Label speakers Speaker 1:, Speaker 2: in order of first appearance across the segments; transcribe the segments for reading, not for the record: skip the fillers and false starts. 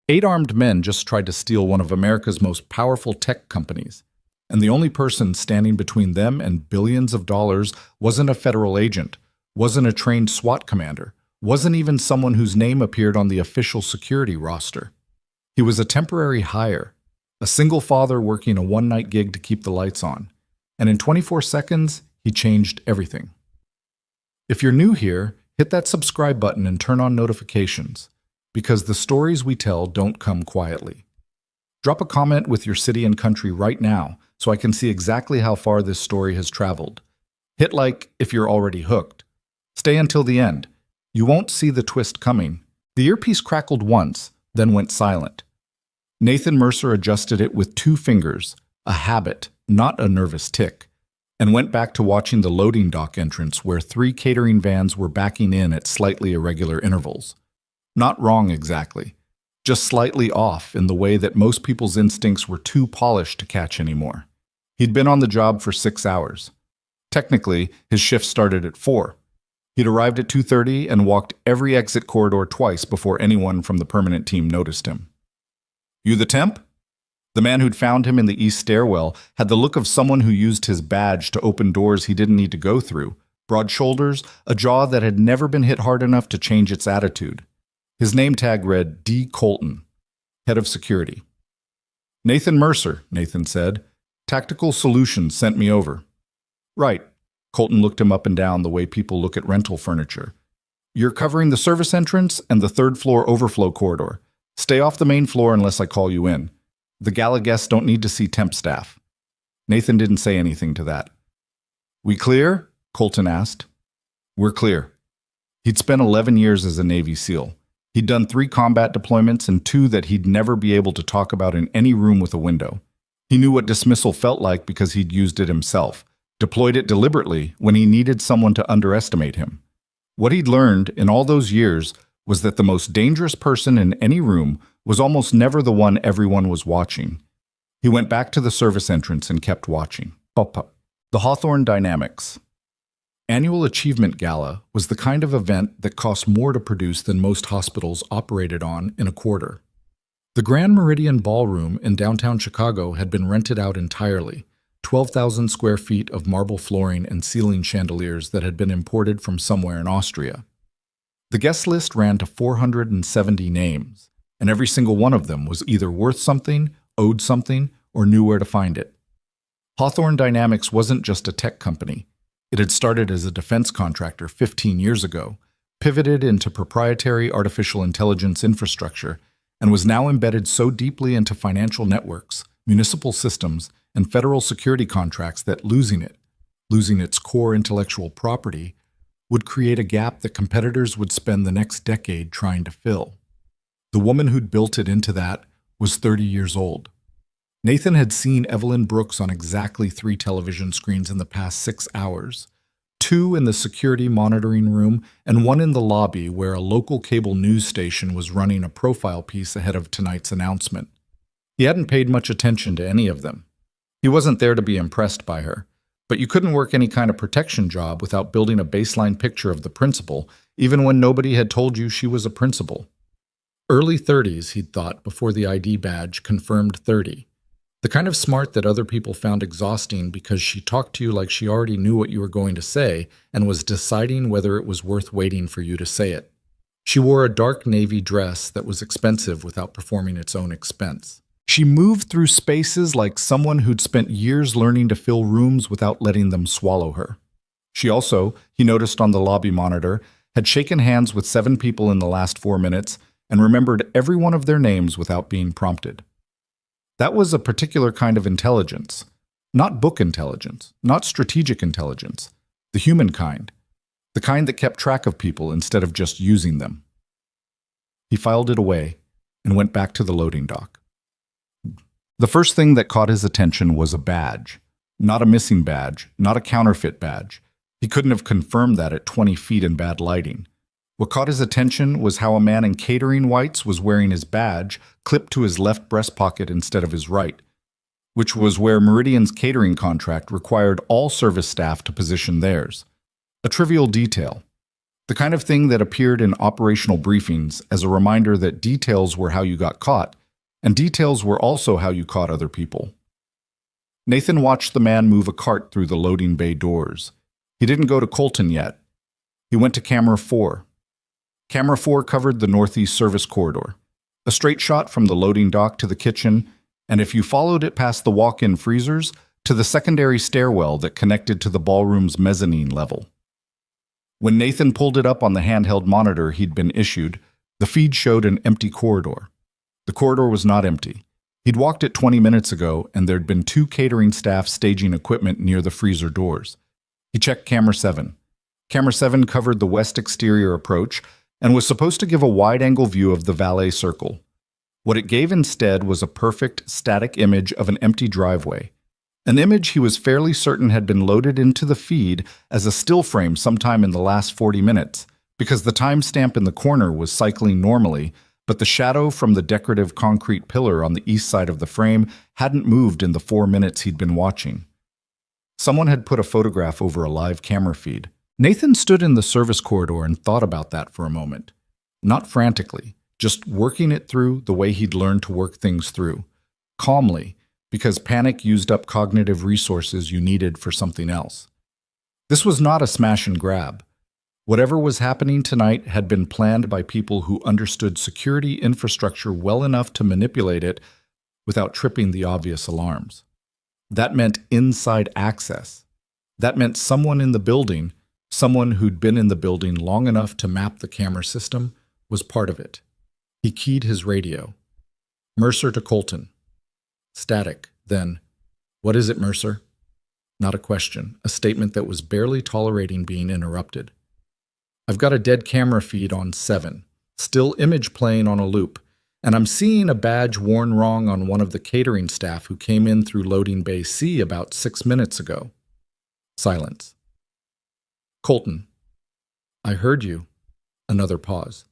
Speaker 1: 8 armed men just tried to steal one of America's most powerful tech companies, and the only person standing between them and billions of dollars wasn't a federal agent, wasn't a trained SWAT commander, wasn't even someone whose name appeared on the official security roster. He was a temporary hire, a single father working a one-night gig to keep the lights on, and in 24 seconds, he changed everything. If you're new here, hit that subscribe button and turn on notifications, because the stories we tell don't come quietly. Drop a comment with your city and country right now so I can see exactly how far this story has traveled. Hit like if you're already hooked. Stay until the end. You won't see the twist coming. The earpiece crackled once, then went silent. Nathan Mercer adjusted it with 2 fingers, a habit, not a nervous tick, and went back to watching the loading dock entrance where 3 catering vans were backing in at slightly irregular intervals. Not wrong exactly, just slightly off in the way that most people's instincts were too polished to catch anymore. He'd been on the job for 6 hours. Technically, his shift started at 4. He'd arrived at 2:30 and walked every exit corridor twice before anyone from the permanent team noticed him. "You the temp?" The man who'd found him in the east stairwell had the look of someone who used his badge to open doors he didn't need to go through, broad shoulders, a jaw that had never been hit hard enough to change its attitude. His name tag read D. Colton, head of security. "Nathan Mercer," Nathan said. "Tactical Solutions sent me over." "Right." Colton looked him up and down the way people look at rental furniture. "You're covering the service entrance and the 3rd floor overflow corridor. Stay off the main floor unless I call you in. The Gala guests don't need to see temp staff." Nathan didn't say anything to that. "We clear?" Colton asked. "We're clear." He'd spent 11 years as a Navy SEAL. He'd done 3 combat deployments and 2 that he'd never be able to talk about in any room with a window. He knew what dismissal felt like because he'd used it himself, deployed it deliberately when he needed someone to underestimate him. What he'd learned in all those years was that the most dangerous person in any room was almost never the one everyone was watching. He went back to the service entrance and kept watching. The Hawthorne Dynamics. Annual Achievement Gala was the kind of event that cost more to produce than most hospitals operated on in a quarter. The Grand Meridian Ballroom in downtown Chicago had been rented out entirely, 12,000 square feet of marble flooring and ceiling chandeliers that had been imported from somewhere in Austria. The guest list ran to 470 names, and every single one of them was either worth something, owed something, or knew where to find it. Hawthorne Dynamics wasn't just a tech company. It had started as a defense contractor 15 years ago, pivoted into proprietary artificial intelligence infrastructure, and was now embedded so deeply into financial networks, municipal systems, and federal security contracts that losing its core intellectual property, would create a gap that competitors would spend the next decade trying to fill. The woman who'd built it into that was 30 years old. Nathan had seen Evelyn Brooks on exactly 3 television screens in the past 6 hours, 2 in the security monitoring room and 1 in the lobby where a local cable news station was running a profile piece ahead of tonight's announcement. He hadn't paid much attention to any of them. He wasn't there to be impressed by her, but you couldn't work any kind of protection job without building a baseline picture of the principal, even when nobody had told you she was a principal. Early 30s, he'd thought, before the ID badge confirmed 30. The kind of smart that other people found exhausting because she talked to you like she already knew what you were going to say and was deciding whether it was worth waiting for you to say it. She wore a dark navy dress that was expensive without performing its own expense. She moved through spaces like someone who'd spent years learning to fill rooms without letting them swallow her. She also, he noticed on the lobby monitor, had shaken hands with 7 people in the last 4 minutes and remembered every one of their names without being prompted. That was a particular kind of intelligence. Not book intelligence, not strategic intelligence. The human kind. The kind that kept track of people instead of just using them. He filed it away and went back to the loading dock. The first thing that caught his attention was a badge. Not a missing badge, not a counterfeit badge. He couldn't have confirmed that at 20 feet in bad lighting. What caught his attention was how a man in catering whites was wearing his badge clipped to his left breast pocket instead of his right, which was where Meridian's catering contract required all service staff to position theirs. A trivial detail. The kind of thing that appeared in operational briefings as a reminder that details were how you got caught, and details were also how you caught other people. Nathan watched the man move a cart through the loading bay doors. He didn't go to Colton yet. He went to camera 4. Camera 4 covered the northeast service corridor, a straight shot from the loading dock to the kitchen, and if you followed it past the walk-in freezers, to the secondary stairwell that connected to the ballroom's mezzanine level. When Nathan pulled it up on the handheld monitor he'd been issued, the feed showed an empty corridor. The corridor was not empty. He'd walked it 20 minutes ago, and there'd been 2 catering staff staging equipment near the freezer doors. He checked camera 7. Camera 7 covered the west exterior approach and was supposed to give a wide-angle view of the valet circle. What it gave instead was a perfect, static image of an empty driveway. An image he was fairly certain had been loaded into the feed as a still frame sometime in the last 40 minutes, because the timestamp in the corner was cycling normally, but the shadow from the decorative concrete pillar on the east side of the frame hadn't moved in the 4 minutes he'd been watching. Someone had put a photograph over a live camera feed. Nathan stood in the service corridor and thought about that for a moment. Not frantically, just working it through the way he'd learned to work things through. Calmly, because panic used up cognitive resources you needed for something else. This was not a smash and grab. Whatever was happening tonight had been planned by people who understood security infrastructure well enough to manipulate it without tripping the obvious alarms. That meant inside access. That meant someone in the building, someone who'd been in the building long enough to map the camera system, was part of it. He keyed his radio. Mercer to Colton. Static, then, "What is it, Mercer?" Not a question, a statement that was barely tolerating being interrupted. "I've got a dead camera feed on 7, still image playing on a loop, and I'm seeing a badge worn wrong on one of the catering staff who came in through loading bay C about 6 minutes ago." Silence. "Colton, I heard you." Another pause.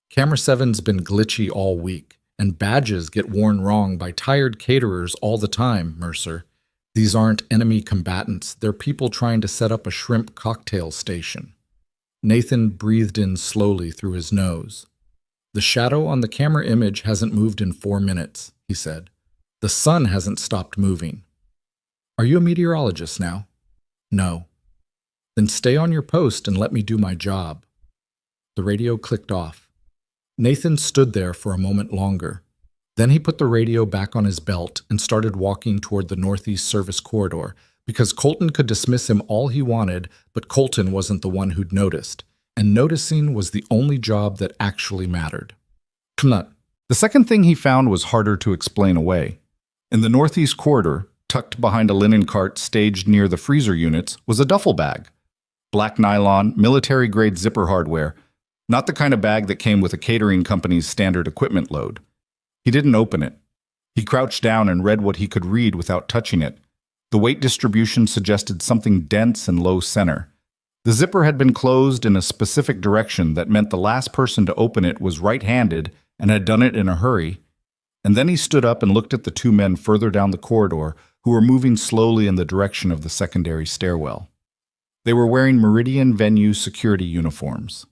Speaker 1: "Camera 7's been glitchy all week, and badges get worn wrong by tired caterers all the time, Mercer. These aren't enemy combatants, they're people trying to set up a shrimp cocktail station." Nathan breathed in slowly through his nose. "The shadow on the camera image hasn't moved in 4 minutes, he said. "The sun hasn't stopped moving." "Are you a meteorologist now?" "No." "Then stay on your post and let me do my job." The radio clicked off. Nathan stood there for a moment longer. Then he put the radio back on his belt and started walking toward the northeast service corridor, because Colton could dismiss him all he wanted, but Colton wasn't the one who'd noticed, and noticing was the only job that actually mattered. Knut. The second thing he found was harder to explain away. In the northeast corridor, tucked behind a linen cart staged near the freezer units, was a duffel bag. Black nylon, military-grade zipper hardware, not the kind of bag that came with a catering company's standard equipment load. He didn't open it. He crouched down and read what he could read without touching it. The weight distribution suggested something dense and low center. The zipper had been closed in a specific direction that meant the last person to open it was right-handed and had done it in a hurry. And then he stood up and looked at the 2 men further down the corridor who were moving slowly in the direction of the secondary stairwell. They were wearing Meridian venue security uniforms.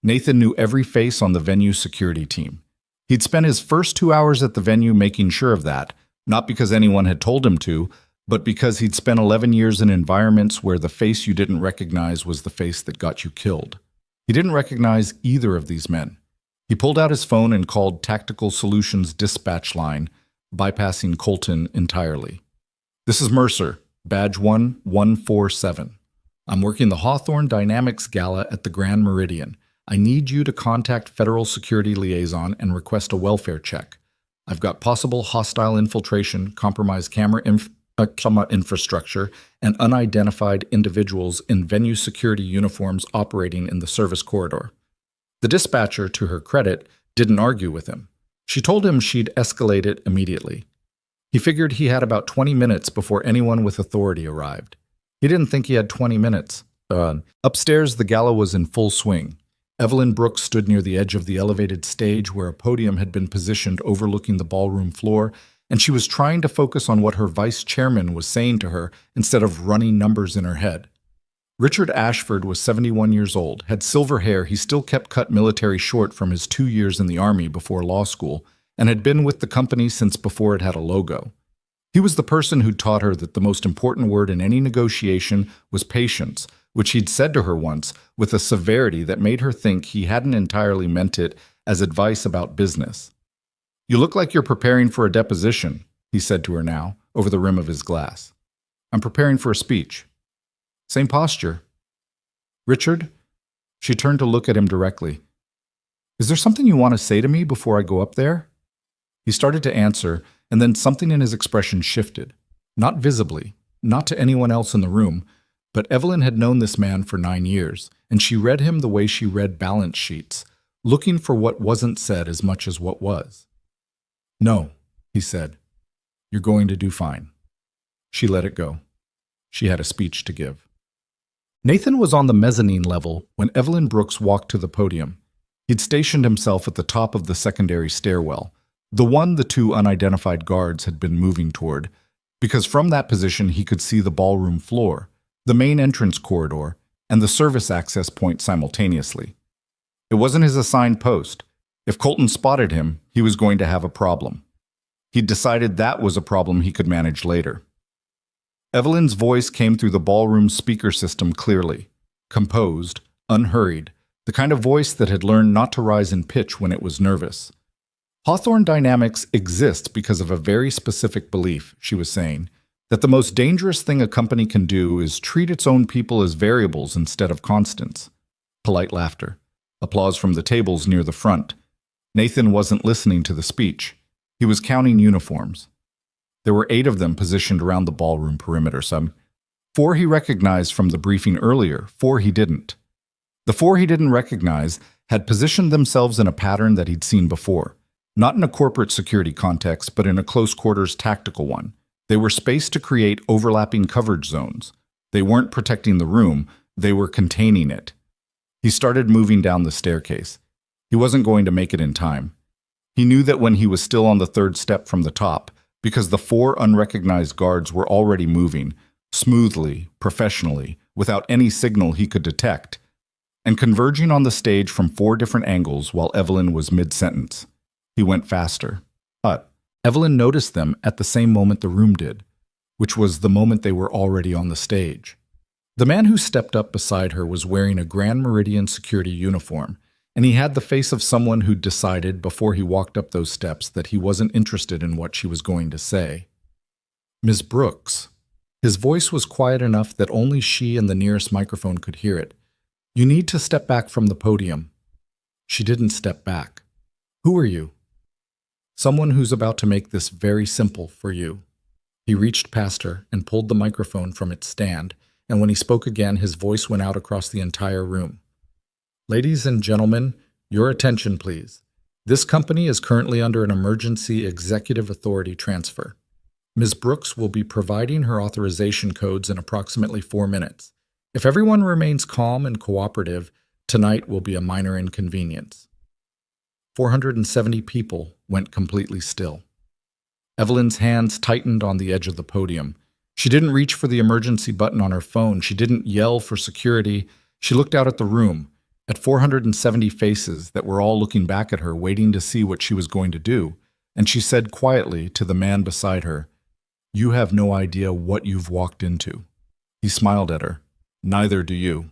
Speaker 1: Nathan knew every face on the venue security team. He'd spent his first 2 hours at the venue making sure of that, not because anyone had told him to, but because he'd spent 11 years in environments where the face you didn't recognize was the face that got you killed. He didn't recognize either of these men. He pulled out his phone and called Tactical Solutions dispatch line, bypassing Colton entirely. "This is Mercer, badge 1147. I'm working the Hawthorne Dynamics Gala at the Grand Meridian. I need you to contact Federal Security Liaison and request a welfare check. I've got possible hostile infiltration, compromised camera infrastructure, and unidentified individuals in venue security uniforms operating in the service corridor." The dispatcher, to her credit, didn't argue with him. She told him she'd escalate it immediately. He figured he had about 20 minutes before anyone with authority arrived. He didn't think he had 20 minutes. Upstairs, the gala was in full swing. Evelyn Brooks stood near the edge of the elevated stage where a podium had been positioned overlooking the ballroom floor, and she was trying to focus on what her vice chairman was saying to her instead of running numbers in her head. Richard Ashford was 71 years old, had silver hair he still kept cut military short from his 2 years in the Army before law school, and had been with the company since before it had a logo. He was the person who'd taught her that the most important word in any negotiation was patience, which he'd said to her once with a severity that made her think he hadn't entirely meant it as advice about business. "You look like you're preparing for a deposition," he said to her now, over the rim of his glass. "I'm preparing for a speech." "Same posture." "Richard?" She turned to look at him directly. "Is there something you want to say to me before I go up there?" He started to answer, and then something in his expression shifted. Not visibly, not to anyone else in the room, but Evelyn had known this man for 9 years, and she read him the way she read balance sheets, looking for what wasn't said as much as what was. "No," he said. "You're going to do fine." She let it go. She had a speech to give. Nathan was on the mezzanine level when Evelyn Brooks walked to the podium. He'd stationed himself at the top of the secondary stairwell, the one the 2 unidentified guards had been moving toward, because from that position he could see the ballroom floor, the main entrance corridor, and the service access point simultaneously. It wasn't his assigned post. If Colton spotted him, he was going to have a problem. He'd decided that was a problem he could manage later. Evelyn's voice came through the ballroom speaker system clearly, composed, unhurried, the kind of voice that had learned not to rise in pitch when it was nervous. Hawthorne dynamics exists because of a very specific belief, she was saying, that the most dangerous thing a company can do is treat its own people as variables instead of constants. Polite laughter. Applause from the tables near the front. Nathan wasn't listening to the speech. He was counting uniforms. There were 8 of them positioned around the ballroom perimeter. 4 he recognized from the briefing earlier, 4 he didn't. The 4 he didn't recognize had positioned themselves in a pattern that he'd seen before. Not in a corporate security context, but in a close-quarters tactical one. They were spaced to create overlapping coverage zones. They weren't protecting the room, they were containing it. He started moving down the staircase. He wasn't going to make it in time. He knew that when he was still on the 3rd step from the top, because the 4 unrecognized guards were already moving, smoothly, professionally, without any signal he could detect, and converging on the stage from 4 different angles while Evelyn was mid-sentence. He went faster. But Evelyn noticed them at the same moment the room did, which was the moment they were already on the stage. The man who stepped up beside her was wearing a Grand Meridian security uniform, and he had the face of someone who'd decided before he walked up those steps that he wasn't interested in what she was going to say. "Ms. Brooks." His voice was quiet enough that only she and the nearest microphone could hear it. "You need to step back from the podium." She didn't step back. "Who are you?" "Someone who's about to make this very simple for you." He reached past her and pulled the microphone from its stand, and when he spoke again, his voice went out across the entire room. "Ladies and gentlemen, your attention please. This company is currently under an emergency executive authority transfer. Ms. Brooks will be providing her authorization codes in approximately 4 minutes. If everyone remains calm and cooperative, tonight will be a minor inconvenience." 470 people went completely still. Evelyn's hands tightened on the edge of the podium. She didn't reach for the emergency button on her phone. She didn't yell for security. She looked out at the room, at 470 faces that were all looking back at her, waiting to see what she was going to do, and she said quietly to the man beside her, "You have no idea what you've walked into." He smiled at her. "Neither do you."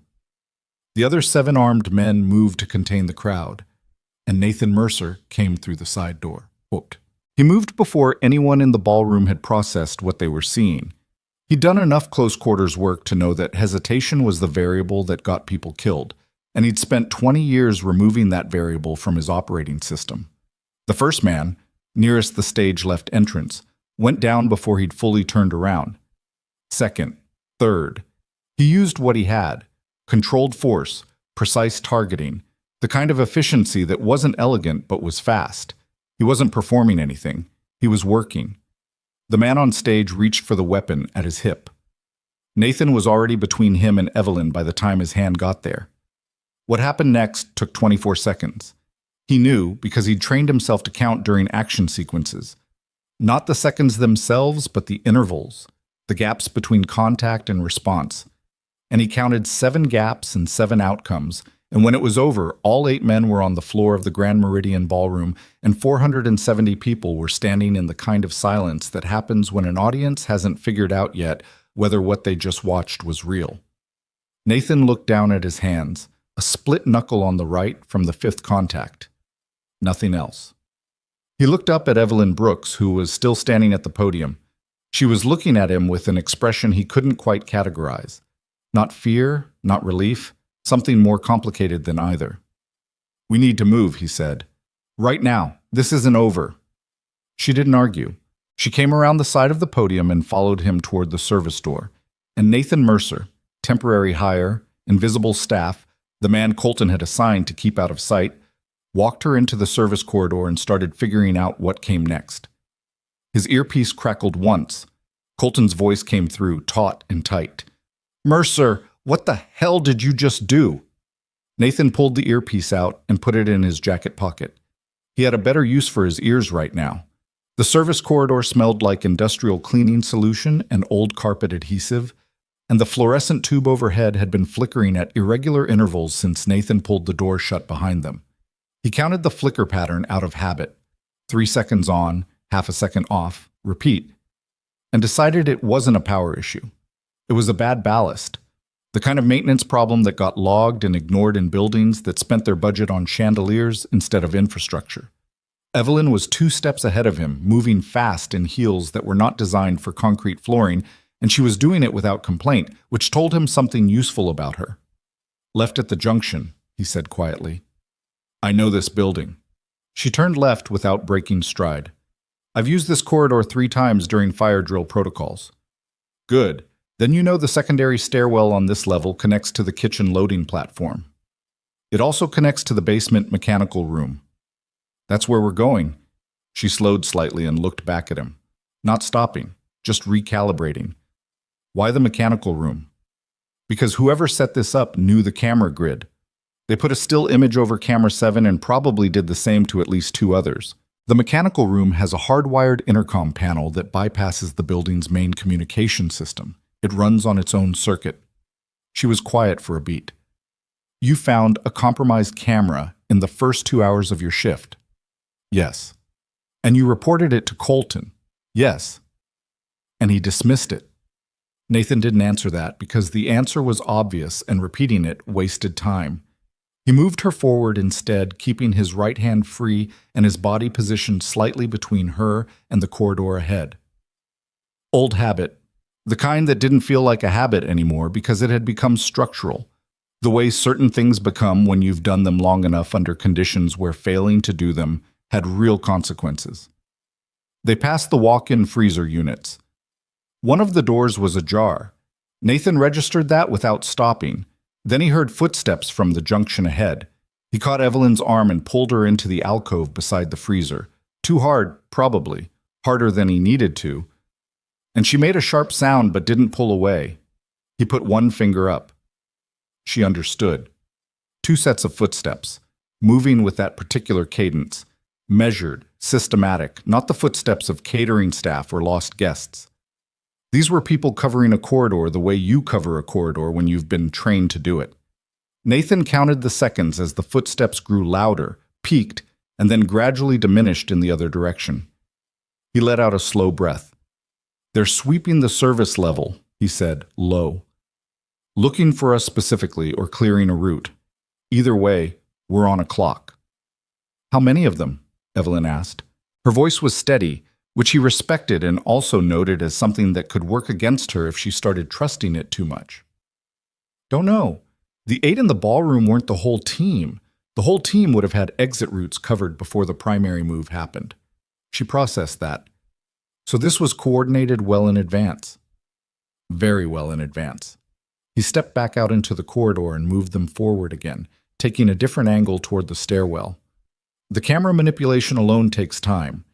Speaker 1: The other 7 armed men moved to contain the crowd, and Nathan Mercer came through the side door. Quote, he moved before anyone in the ballroom had processed what they were seeing. He'd done enough close-quarters work to know that hesitation was the variable that got people killed, and he'd spent 20 years removing that variable from his operating system. The first man, nearest the stage left entrance, went down before he'd fully turned around. Second, third. He used what he had: controlled force, precise targeting, the kind of efficiency that wasn't elegant but was fast. He wasn't performing anything. He was working. The man on stage reached for the weapon at his hip. Nathan was already between him and Evelyn by the time his hand got there. What happened next took 24 seconds. He knew because he'd trained himself to count during action sequences. Not the seconds themselves, but the intervals, the gaps between contact and response. and he counted 7 gaps and 7 outcomes, and when it was over, all 8 men were on the floor of the Grand Meridian Ballroom, and 470 people were standing in the kind of silence that happens when an audience hasn't figured out yet whether what they just watched was real. Nathan looked down at his hands, a split knuckle on the right from the 5th contact. Nothing else. He looked up at Evelyn Brooks, who was still standing at the podium. She was looking at him with an expression he couldn't quite categorize. Not fear, not relief, something more complicated than either. "We need to move," he said. "Right now. This isn't over." She didn't argue. She came around the side of the podium and followed him toward the service door. And Nathan Mercer, temporary hire, invisible staff, the man Colton had assigned to keep out of sight, walked her into the service corridor and started figuring out what came next. His earpiece crackled once. Colton's voice came through, taut and tight. "Mercer, what the hell did you just do?" Nathan pulled the earpiece out and put it in his jacket pocket. He had a better use for his ears right now. The service corridor smelled like industrial cleaning solution and old carpet adhesive, and the fluorescent tube overhead had been flickering at irregular intervals since Nathan pulled the door shut behind them. He counted the flicker pattern out of habit, 3 seconds on, half a second off, repeat, and decided it wasn't a power issue. It was a bad ballast, the kind of maintenance problem that got logged and ignored in buildings that spent their budget on chandeliers instead of infrastructure. Evelyn was 2 steps ahead of him, moving fast in heels that were not designed for concrete flooring, and she was doing it without complaint, which told him something useful about her. "Left at the junction," he said quietly. "I know this building." She turned left without breaking stride. "I've used this corridor 3 times during fire drill protocols." "Good. Then you know the secondary stairwell on this level connects to the kitchen loading platform. It also connects to the basement mechanical room. That's where we're going." She slowed slightly and looked back at him, not stopping, just recalibrating. "Why the mechanical room?" "Because whoever set this up knew the camera grid. They put a still image over camera 7 and probably did the same to at least 2 others. The mechanical room has a hardwired intercom panel that bypasses the building's main communication system. It runs on its own circuit." She was quiet for a beat. "You found a compromised camera in the first 2 hours of your shift?" "Yes." "And you reported it to Colton?" "Yes." "And he dismissed it?" Nathan didn't answer that because the answer was obvious and repeating it wasted time. He moved her forward instead, keeping his right hand free and his body positioned slightly between her and the corridor ahead. Old habit. The kind that didn't feel like a habit anymore because it had become structural. The way certain things become when you've done them long enough under conditions where failing to do them had real consequences. They passed the walk-in freezer units. One of the doors was ajar. Nathan registered that without stopping. Then he heard footsteps from the junction ahead. He caught Evelyn's arm and pulled her into the alcove beside the freezer. Too hard, probably. Harder than he needed to. And she made a sharp sound but didn't pull away. He put one finger up. She understood. 2 sets of footsteps, moving with that particular cadence. Measured, systematic, not the footsteps of catering staff or lost guests. These were people covering a corridor the way you cover a corridor when you've been trained to do it. Nathan counted the seconds as the footsteps grew louder, peaked, and then gradually diminished in the other direction. He let out a slow breath. "They're sweeping the service level," he said, low. "Looking for us specifically or clearing a route. Either way, we're on a clock." "How many of them?" Evelyn asked. Her voice was steady, which he respected and also noted as something that could work against her if she started trusting it too much. "Don't know. The 8 in the ballroom weren't the whole team. The whole team would have had exit routes covered before the primary move happened." She processed that. So this was coordinated well in advance. Very well in advance. He stepped back out into the corridor and moved them forward again, taking a different angle toward the stairwell. The camera manipulation alone takes time.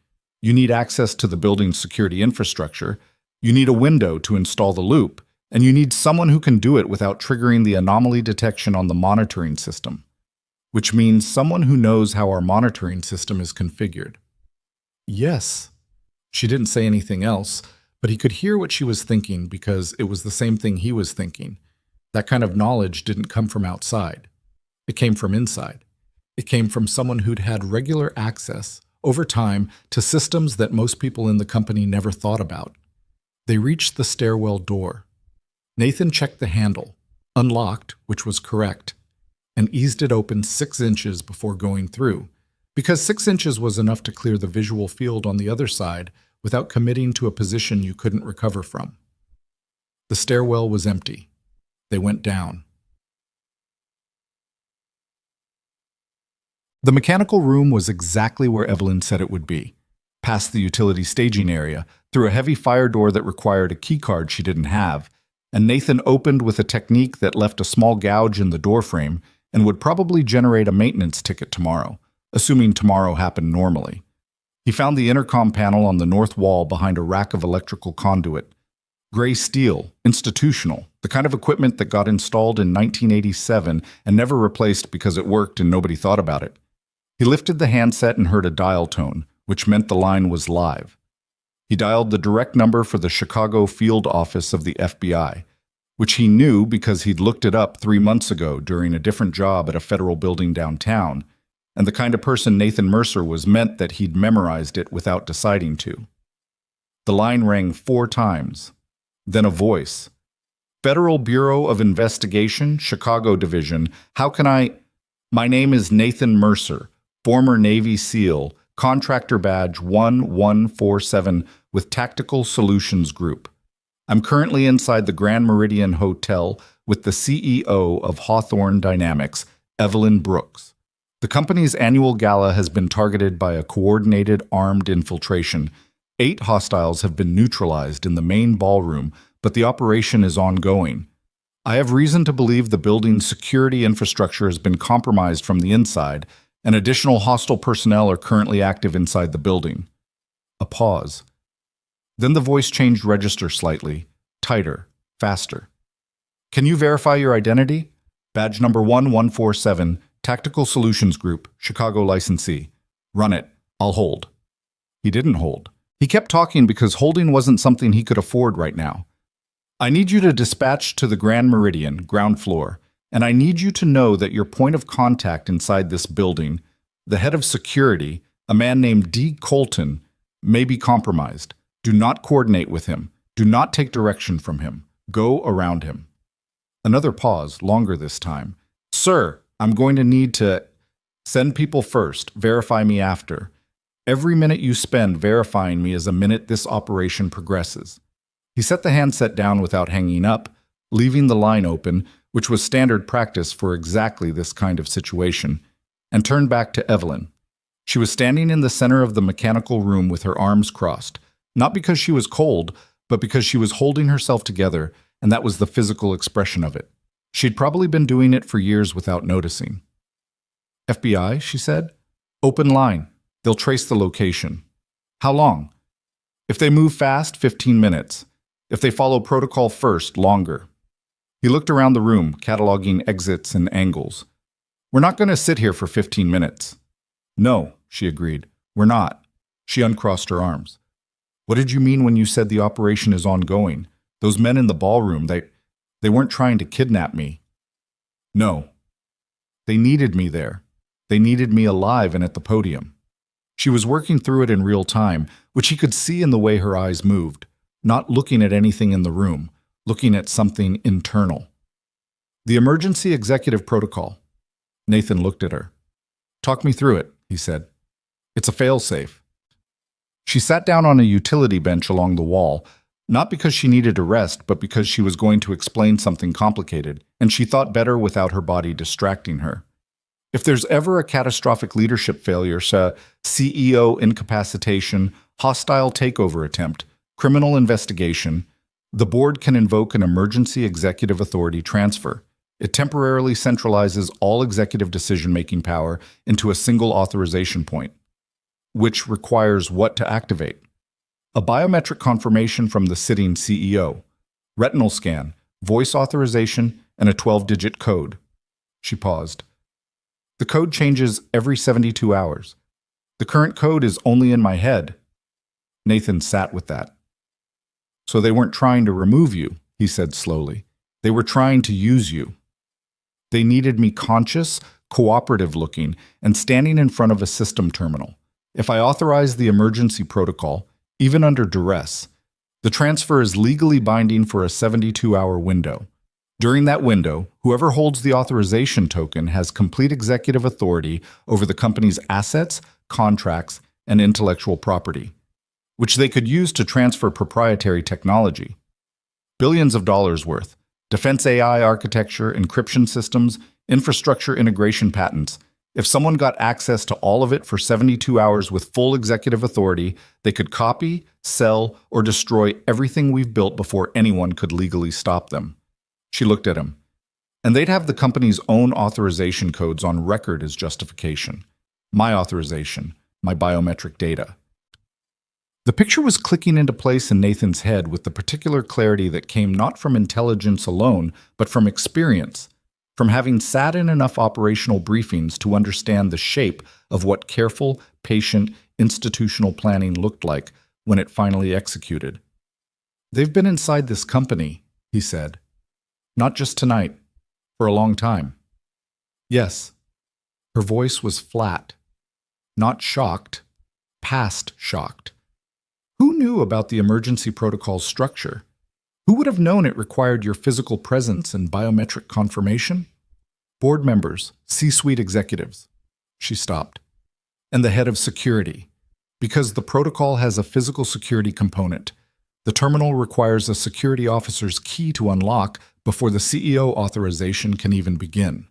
Speaker 1: You need access to the building's security infrastructure, you need a window to install the loop, and you need someone who can do it without triggering the anomaly detection on the monitoring system, which means someone who knows how our monitoring system is configured. Yes. She didn't say anything else, but he could hear what she was thinking because it was the same thing he was thinking. That kind of knowledge didn't come from outside. It came from inside. It came from someone who'd had regular access, over time, to systems that most people in the company never thought about. They reached the stairwell door. Nathan checked the handle, unlocked, which was correct, and eased it open 6 inches before going through, because 6 inches was enough to clear the visual field on the other side without committing to a position you couldn't recover from. The stairwell was empty. They went down. The mechanical room was exactly where Evelyn said it would be, past the utility staging area, through a heavy fire door that required a keycard she didn't have, and Nathan opened with a technique that left a small gouge in the doorframe and would probably generate a maintenance ticket tomorrow, assuming tomorrow happened normally. He found the intercom panel on the north wall behind a rack of electrical conduit. Gray steel, institutional, the kind of equipment that got installed in 1987 and never replaced because it worked and nobody thought about it. He lifted the handset and heard a dial tone, which meant the line was live. He dialed the direct number for the Chicago field office of the FBI, which he knew because he'd looked it up 3 months ago during a different job at a federal building downtown, and the kind of person Nathan Mercer was meant that he'd memorized it without deciding to. The line rang 4 times. Then a voice. Federal Bureau of Investigation, Chicago Division. How can I? My name is Nathan Mercer, former Navy SEAL, contractor badge 1147 with Tactical Solutions Group. I'm currently inside the Grand Meridian Hotel with the CEO of Hawthorne Dynamics, Evelyn Brooks. The company's annual gala has been targeted by a coordinated armed infiltration. 8 hostiles have been neutralized in the main ballroom, but the operation is ongoing. I have reason to believe the building's security infrastructure has been compromised from the inside, and additional hostile personnel are currently active inside the building. A pause. Then the voice changed register slightly, tighter, faster. Can you verify your identity? Badge number 1147, Tactical Solutions Group, Chicago licensee. Run it. I'll hold. He didn't hold. He kept talking because holding wasn't something he could afford right now. I need you to dispatch to the Grand Meridian, ground floor, and I need you to know that your point of contact inside this building, the head of security, a man named D. Colton, may be compromised. Do not coordinate with him. Do not take direction from him. Go around him. Another pause, longer this time. Sir, I'm going to need to send people first, verify me after. Every minute you spend verifying me is a minute this operation progresses. He set the handset down without hanging up, leaving the line open, which was standard practice for exactly this kind of situation, and turned back to Evelyn. She was standing in the center of the mechanical room with her arms crossed, not because she was cold, but because she was holding herself together, and that was the physical expression of it. She'd probably been doing it for years without noticing. FBI, she said. Open line. They'll trace the location. How long? If they move fast, 15 minutes. If they follow protocol first, longer. He looked around the room, cataloging exits and angles. We're not going to sit here for 15 minutes. No, she agreed. We're not. She uncrossed her arms. What did you mean when you said the operation is ongoing? Those men in the ballroom, they weren't trying to kidnap me. No. They needed me there. They needed me alive and at the podium. She was working through it in real time, which he could see in the way her eyes moved, not looking at anything in the room, looking at something internal. The emergency executive protocol. Nathan looked at her. Talk me through it, he said. It's a fail-safe. She sat down on a utility bench along the wall, not because she needed to rest, but because she was going to explain something complicated, and she thought better without her body distracting her. If there's ever a catastrophic leadership failure, CEO incapacitation, hostile takeover attempt, criminal investigation, the board can invoke an emergency executive authority transfer. It temporarily centralizes all executive decision-making power into a single authorization point, which requires what to activate? A biometric confirmation from the sitting CEO, retinal scan, voice authorization, and a 12-digit code. She paused. The code changes every 72 hours. The current code is only in my head. Nathan sat with that. So they weren't trying to remove you, he said slowly. They were trying to use you. They needed me conscious, cooperative looking, and standing in front of a system terminal. If I authorize the emergency protocol, even under duress, the transfer is legally binding for a 72-hour window. During that window, whoever holds the authorization token has complete executive authority over the company's assets, contracts, and intellectual property, which they could use to transfer proprietary technology. Billions of dollars worth. Defense AI architecture, encryption systems, infrastructure integration patents. If someone got access to all of it for 72 hours with full executive authority, they could copy, sell, or destroy everything we've built before anyone could legally stop them. She looked at him. And they'd have the company's own authorization codes on record as justification. My authorization, my biometric data. The picture was clicking into place in Nathan's head with the particular clarity that came not from intelligence alone, but from experience, from having sat in enough operational briefings to understand the shape of what careful, patient, institutional planning looked like when it finally executed. They've been inside this company, he said. Not just tonight, for a long time. Yes. Her voice was flat. Not shocked, past shocked. Who knew about the emergency protocol structure? Who would have known it required your physical presence and biometric confirmation? Board members, C-suite executives. She stopped. And the head of security. Because the protocol has a physical security component. The terminal requires a security officer's key to unlock before the CEO authorization can even begin.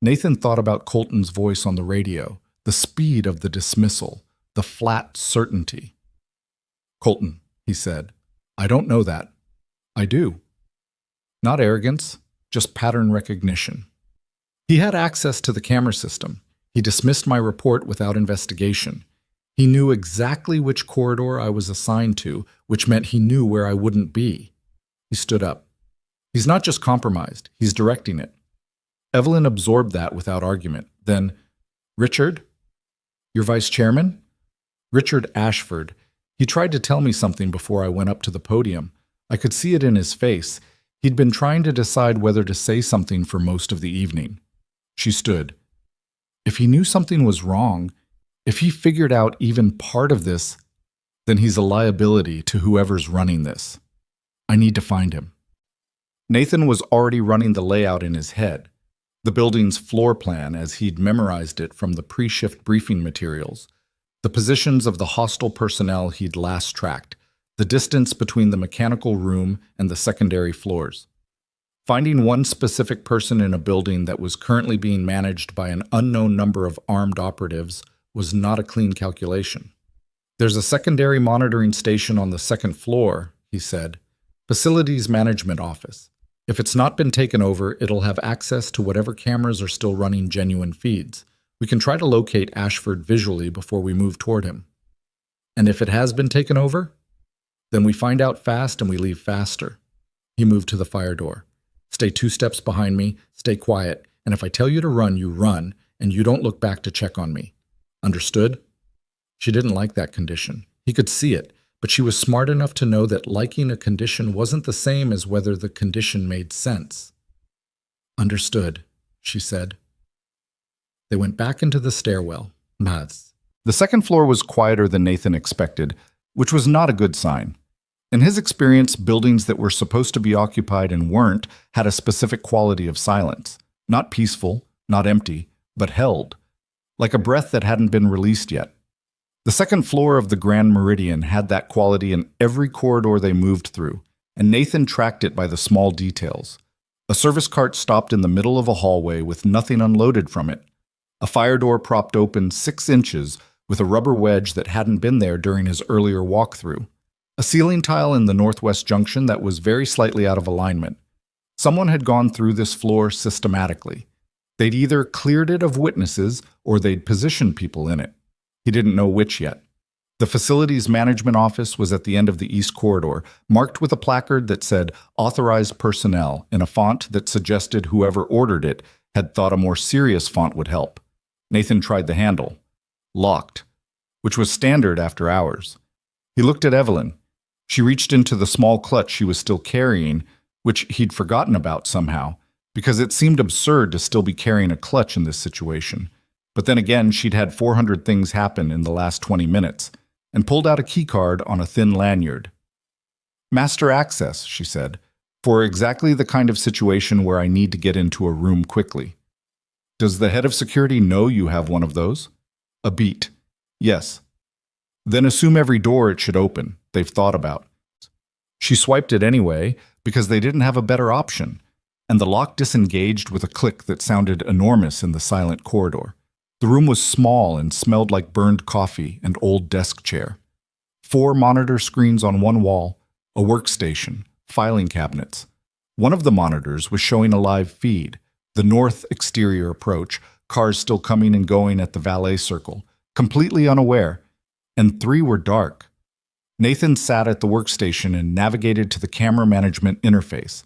Speaker 1: Nathan thought about Colton's voice on the radio, the speed of the dismissal, the flat certainty. Colton, he said, I don't know that. I do. Not arrogance, just pattern recognition. He had access to the camera system. He dismissed my report without investigation. He knew exactly which corridor I was assigned to, which meant he knew where I wouldn't be. He stood up. He's not just compromised, he's directing it. Evelyn absorbed that without argument. Then, Richard? Your vice chairman? Richard Ashford. He tried to tell me something before I went up to the podium. I could see it in his face. He'd been trying to decide whether to say something for most of the evening. She stood. If he knew something was wrong, if he figured out even part of this, then he's a liability to whoever's running this. I need to find him. Nathan was already running the layout in his head, the building's floor plan as he'd memorized it from the pre-shift briefing materials, the positions of the hostile personnel he'd last tracked, the distance between the mechanical room and the secondary floors. Finding one specific person in a building that was currently being managed by an unknown number of armed operatives was not a clean calculation. There's a secondary monitoring station on the second floor, he said. Facilities management office. If it's not been taken over, it'll have access to whatever cameras are still running genuine feeds. We can try to locate Ashford visually before we move toward him. And if it has been taken over, then we find out fast and we leave faster. He moved to the fire door. Stay 2 steps behind me, stay quiet, and if I tell you to run, you run, and you don't look back to check on me. Understood? She didn't like that condition. He could see it, but she was smart enough to know that liking a condition wasn't the same as whether the condition made sense. Understood, she said. They went back into the stairwell. Mas. The second floor was quieter than Nathan expected, which was not a good sign. In his experience, buildings that were supposed to be occupied and weren't had a specific quality of silence. Not peaceful, not empty, but held. Like a breath that hadn't been released yet. The second floor of the Grand Meridian had that quality in every corridor they moved through, and Nathan tracked it by the small details. A service cart stopped in the middle of a hallway with nothing unloaded from it. A fire door propped open 6 inches with a rubber wedge that hadn't been there during his earlier walkthrough. A ceiling tile in the northwest junction that was very slightly out of alignment. Someone had gone through this floor systematically. They'd either cleared it of witnesses or they'd positioned people in it. He didn't know which yet. The facilities management office was at the end of the east corridor, marked with a placard that said authorized personnel in a font that suggested whoever ordered it had thought a more serious font would help. Nathan tried the handle. Locked, which was standard after hours. He looked at Evelyn. She reached into the small clutch she was still carrying, which he'd forgotten about somehow, because it seemed absurd to still be carrying a clutch in this situation. But then again, she'd had 400 things happen in the last 20 minutes, and pulled out a keycard on a thin lanyard. "Master access," she said, "for exactly the kind of situation where I need to get into a room quickly." "Does the head of security know you have one of those?" "A beat. Yes." "Then assume every door it should open, they've thought about." She swiped it anyway, because they didn't have a better option, and the lock disengaged with a click that sounded enormous in the silent corridor. The room was small and smelled like burned coffee and old desk chair. 4 monitor screens on one wall, a workstation, filing cabinets. One of the monitors was showing a live feed, the north exterior approach, cars still coming and going at the valet circle, completely unaware, and 3 were dark. Nathan sat at the workstation and navigated to the camera management interface.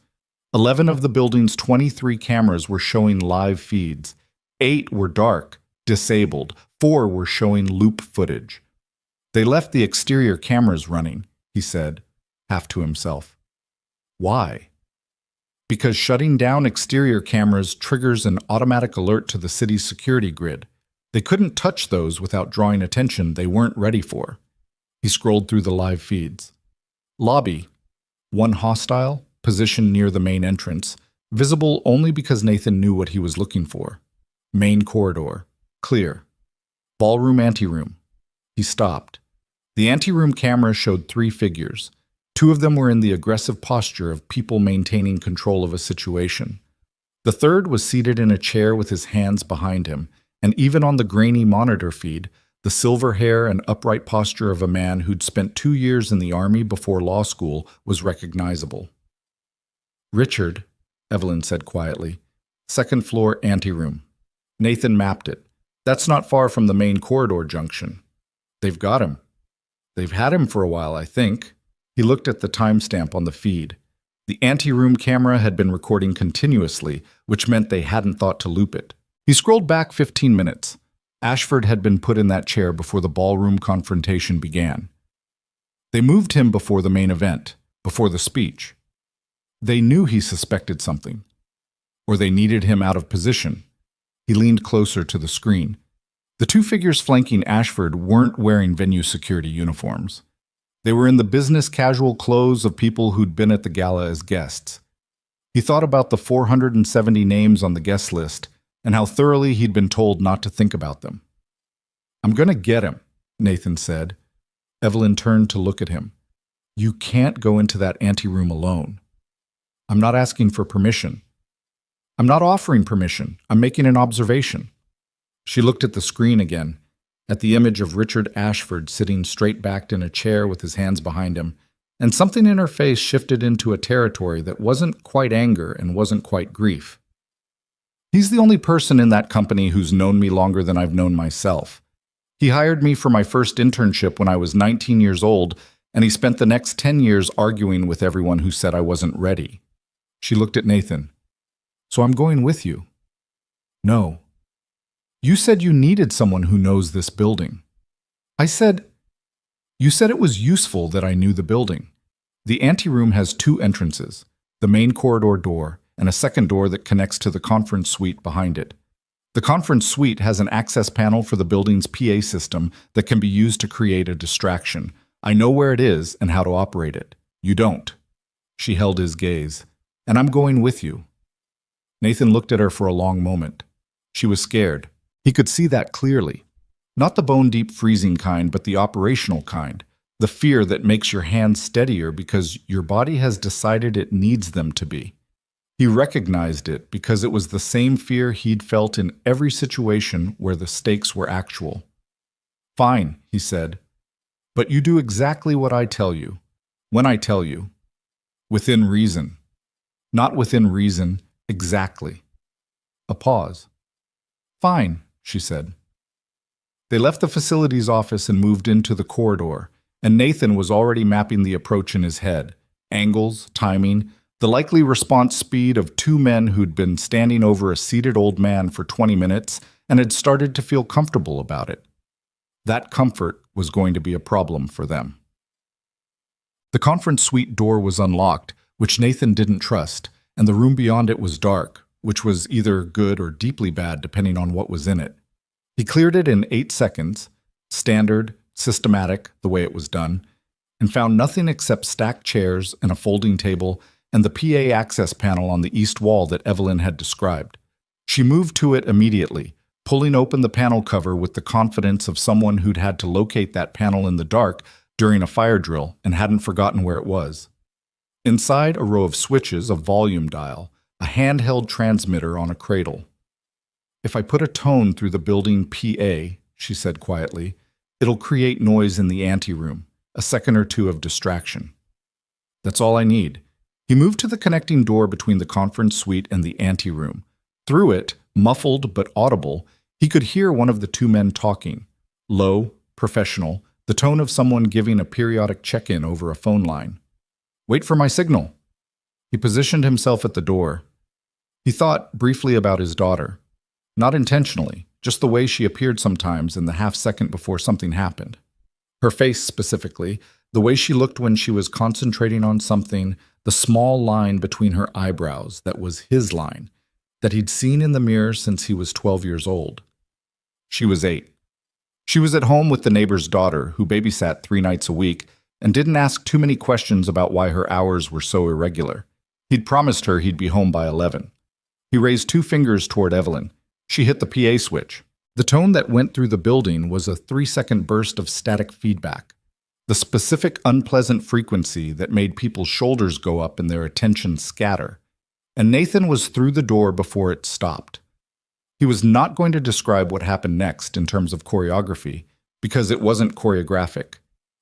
Speaker 1: 11 of the building's 23 cameras were showing live feeds. 8 were dark, disabled. 4 were showing loop footage. "They left the exterior cameras running," he said, half to himself. "Why?" "Because shutting down exterior cameras triggers an automatic alert to the city's security grid. They couldn't touch those without drawing attention they weren't ready for." He scrolled through the live feeds. Lobby. 1 hostile, positioned near the main entrance, visible only because Nathan knew what he was looking for. Main corridor. Clear. Ballroom anteroom. He stopped. The anteroom camera showed 3 figures. 2 of them were in the aggressive posture of people maintaining control of a situation. The third was seated in a chair with his hands behind him, and even on the grainy monitor feed, the silver hair and upright posture of a man who'd spent 2 years in the army before law school was recognizable. "Richard," Evelyn said quietly. "Second floor anteroom." Nathan mapped it. "That's not far from the main corridor junction." "They've got him." "They've had him for a while, I think." He looked at the timestamp on the feed. The anteroom camera had been recording continuously, which meant they hadn't thought to loop it. He scrolled back 15 minutes. Ashford had been put in that chair before the ballroom confrontation began. They moved him before the main event, before the speech. They knew he suspected something. Or they needed him out of position. He leaned closer to the screen. The 2 figures flanking Ashford weren't wearing venue security uniforms. They were in the business casual clothes of people who'd been at the gala as guests. He thought about the 470 names on the guest list and how thoroughly he'd been told not to think about them. "I'm going to get him," Nathan said. Evelyn turned to look at him. "You can't go into that anteroom alone." "I'm not asking for permission." "I'm not offering permission. I'm making an observation." She looked at the screen again, at the image of Richard Ashford sitting straight-backed in a chair with his hands behind him, and something in her face shifted into a territory that wasn't quite anger and wasn't quite grief. "He's the only person in that company who's known me longer than I've known myself. He hired me for my first internship when I was 19 years old, and he spent the next 10 years arguing with everyone who said I wasn't ready." She looked at Nathan. "So I'm going with you." "No. You said you needed someone who knows this building." You said it was useful that I knew the building. The anteroom has 2 entrances, the main corridor door, and a second door that connects to the conference suite behind it. The conference suite has an access panel for the building's PA system that can be used to create a distraction. I know where it is and how to operate it. You don't. She held his gaze. "And I'm going with you." Nathan looked at her for a long moment. She was scared. He could see that clearly. Not the bone-deep freezing kind, but the operational kind. The fear that makes your hands steadier because your body has decided it needs them to be. He recognized it because it was the same fear he'd felt in every situation where the stakes were actual. "Fine," he said. "But you do exactly what I tell you, when I tell you. Within reason. Not within reason, exactly." A pause. "Fine," she said. They left the facilities office and moved into the corridor, and Nathan was already mapping the approach in his head. Angles, timing, the likely response speed of 2 men who'd been standing over a seated old man for 20 minutes and had started to feel comfortable about it. That comfort was going to be a problem for them. The conference suite door was unlocked, which Nathan didn't trust, and the room beyond it was dark, which was either good or deeply bad depending on what was in it. He cleared it in 8 seconds, standard, systematic, the way it was done, and found nothing except stacked chairs and a folding table and the PA access panel on the east wall that Evelyn had described. She moved to it immediately, pulling open the panel cover with the confidence of someone who'd had to locate that panel in the dark during a fire drill and hadn't forgotten where it was. Inside, a row of switches, a volume dial, a handheld transmitter on a cradle. "If I put a tone through the building PA," she said quietly, "it'll create noise in the anteroom, a second or two of distraction. That's all I need." He moved to the connecting door between the conference suite and the anteroom. Through it, muffled but audible, he could hear one of the two men talking. Low, professional, the tone of someone giving a periodic check-in over a phone line. "Wait for my signal." He positioned himself at the door. He thought briefly about his daughter. Not intentionally, just the way she appeared sometimes in the half-second before something happened. Her face specifically, the way she looked when she was concentrating on something, the small line between her eyebrows that was his line, that he'd seen in the mirror since he was 12 years old. She was 8. She was at home with the neighbor's daughter, who babysat 3 nights a week, and didn't ask too many questions about why her hours were so irregular. He'd promised her he'd be home by 11. He raised 2 fingers toward Evelyn. She hit the PA switch. The tone that went through the building was a 3-second burst of static feedback, the specific unpleasant frequency that made people's shoulders go up and their attention scatter. And Nathan was through the door before it stopped. He was not going to describe what happened next in terms of choreography, because it wasn't choreographic.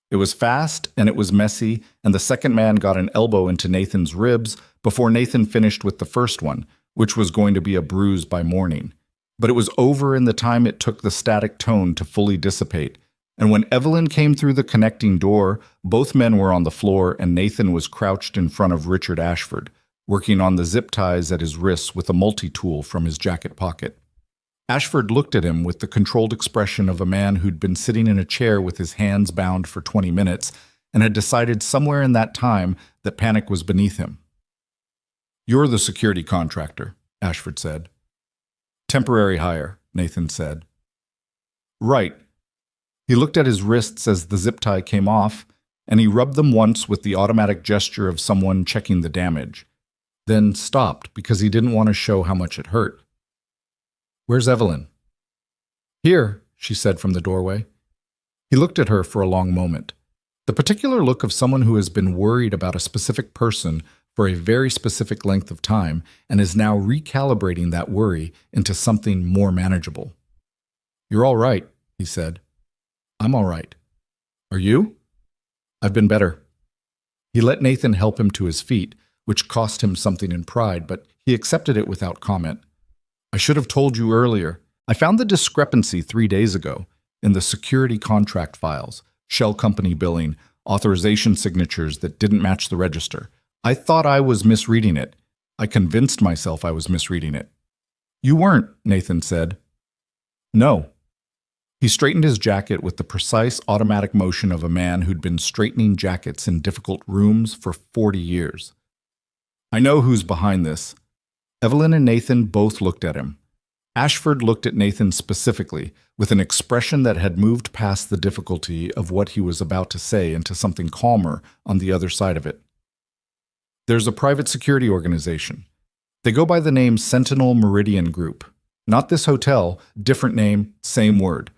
Speaker 1: It was fast and it was messy, and the second man got an elbow into Nathan's ribs before Nathan finished with the first one, which was going to be a bruise by morning. But it was over in the time it took the static tone to fully dissipate, and when Evelyn came through the connecting door, both men were on the floor and Nathan was crouched in front of Richard Ashford, working on the zip ties at his wrists with a multi-tool from his jacket pocket. Ashford looked at him with the controlled expression of a man who'd been sitting in a chair with his hands bound for 20 minutes and had decided somewhere in that time that panic was beneath him. "You're the security contractor," Ashford said. "Temporary hire," Nathan said. "Right." He looked at his wrists as the zip tie came off, and he rubbed them once with the automatic gesture of someone checking the damage, then stopped because he didn't want to show how much it hurt. "Where's Evelyn?" "Here," she said from the doorway. He looked at her for a long moment, the particular look of someone who has been worried about a specific person for a very specific length of time and is now recalibrating that worry into something more manageable. "You're all right," he said. "I'm all right. Are you?" "I've been better." He let Nathan help him to his feet, which cost him something in pride, but he accepted it without comment. "I should have told you earlier. I found the discrepancy 3 days ago in the security contract files, shell company billing, authorization signatures that didn't match the register. I thought I was misreading it. I convinced myself I was misreading it." "You weren't," Nathan said. "No." He straightened his jacket with the precise automatic motion of a man who'd been straightening jackets in difficult rooms for 40 years. "I know who's behind this." Evelyn and Nathan both looked at him. Ashford looked at Nathan specifically, with an expression that had moved past the difficulty of what he was about to say into something calmer on the other side of it. "There's a private security organization. They go by the name Sentinel Meridian Group. Not this hotel, different name, same word.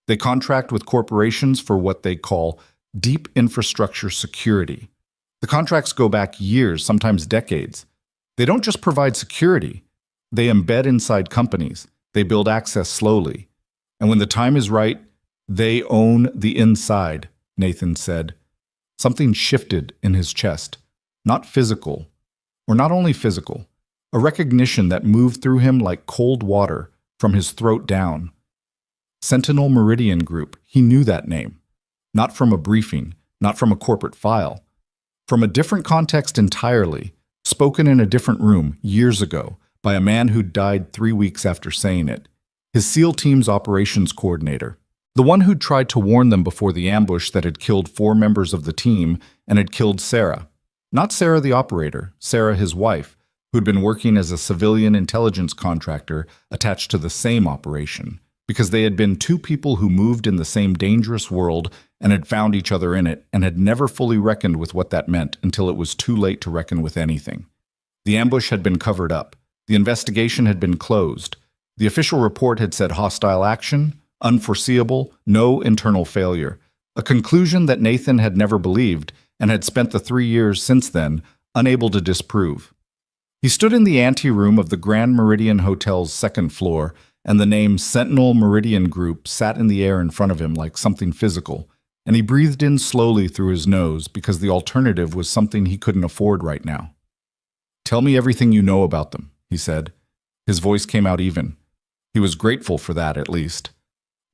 Speaker 1: They contract with corporations for what they call deep infrastructure security. The contracts go back years, sometimes decades. They don't just provide security. They embed inside companies. They build access slowly. And when the time is right, they own the inside," Nathan said. Something shifted in his chest. Not physical, or not only physical, a recognition that moved through him like cold water from his throat down. Sentinel Meridian Group, he knew that name. Not from a briefing, not from a corporate file. From a different context entirely, spoken in a different room years ago by a man who died 3 weeks after saying it. His SEAL team's operations coordinator. The one who'd tried to warn them before the ambush that had killed 4 members of the team and had killed Sarah. Not Sarah the operator, Sarah his wife, who'd been working as a civilian intelligence contractor attached to the same operation, because they had been two people who moved in the same dangerous world and had found each other in it and had never fully reckoned with what that meant until it was too late to reckon with anything. The ambush had been covered up. The investigation had been closed. The official report had said hostile action, unforeseeable, no internal failure, a conclusion that Nathan had never believed and had spent the 3 years since then unable to disprove. He stood in the anteroom of the Grand Meridian Hotel's second floor, and the name Sentinel Meridian Group sat in the air in front of him like something physical, and he breathed in slowly through his nose because the alternative was something he couldn't afford right now. "Tell me everything you know about them," he said. His voice came out even. He was grateful for that, at least.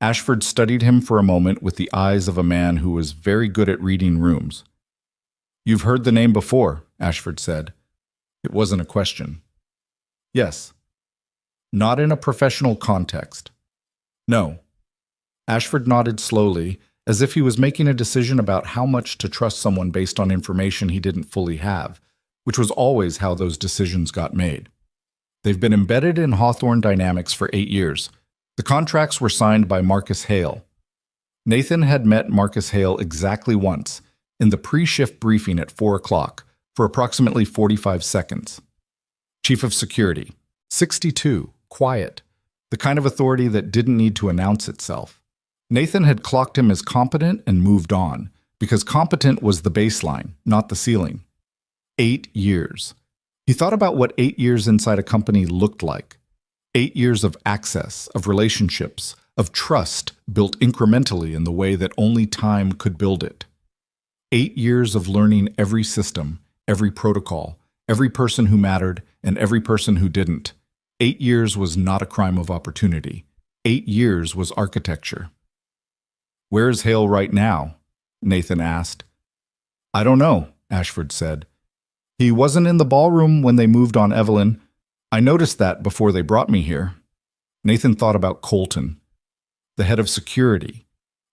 Speaker 1: Ashford studied him for a moment with the eyes of a man who was very good at reading rooms. "You've heard the name before," Ashford said. It wasn't a question. "Yes." "Not in a professional context." "No." Ashford nodded slowly, as if he was making a decision about how much to trust someone based on information he didn't fully have, which was always how those decisions got made. "They've been embedded in Hawthorne Dynamics for 8 years. The contracts were signed by Marcus Hale." Nathan had met Marcus Hale exactly once, in the pre-shift briefing at 4 o'clock, for approximately 45 seconds. Chief of Security, 62, quiet, the kind of authority that didn't need to announce itself. Nathan had clocked him as competent and moved on, because competent was the baseline, not the ceiling. 8 years. He thought about what 8 years inside a company looked like. 8 years of access, of relationships, of trust built incrementally in the way that only time could build it. 8 years of learning every system, every protocol, every person who mattered, and every person who didn't. 8 years was not a crime of opportunity. 8 years was architecture. "Where's Hale right now?" Nathan asked. "I don't know," Ashford said. "He wasn't in the ballroom when they moved on Evelyn. I noticed that before they brought me here." Nathan thought about Colton, the head of security,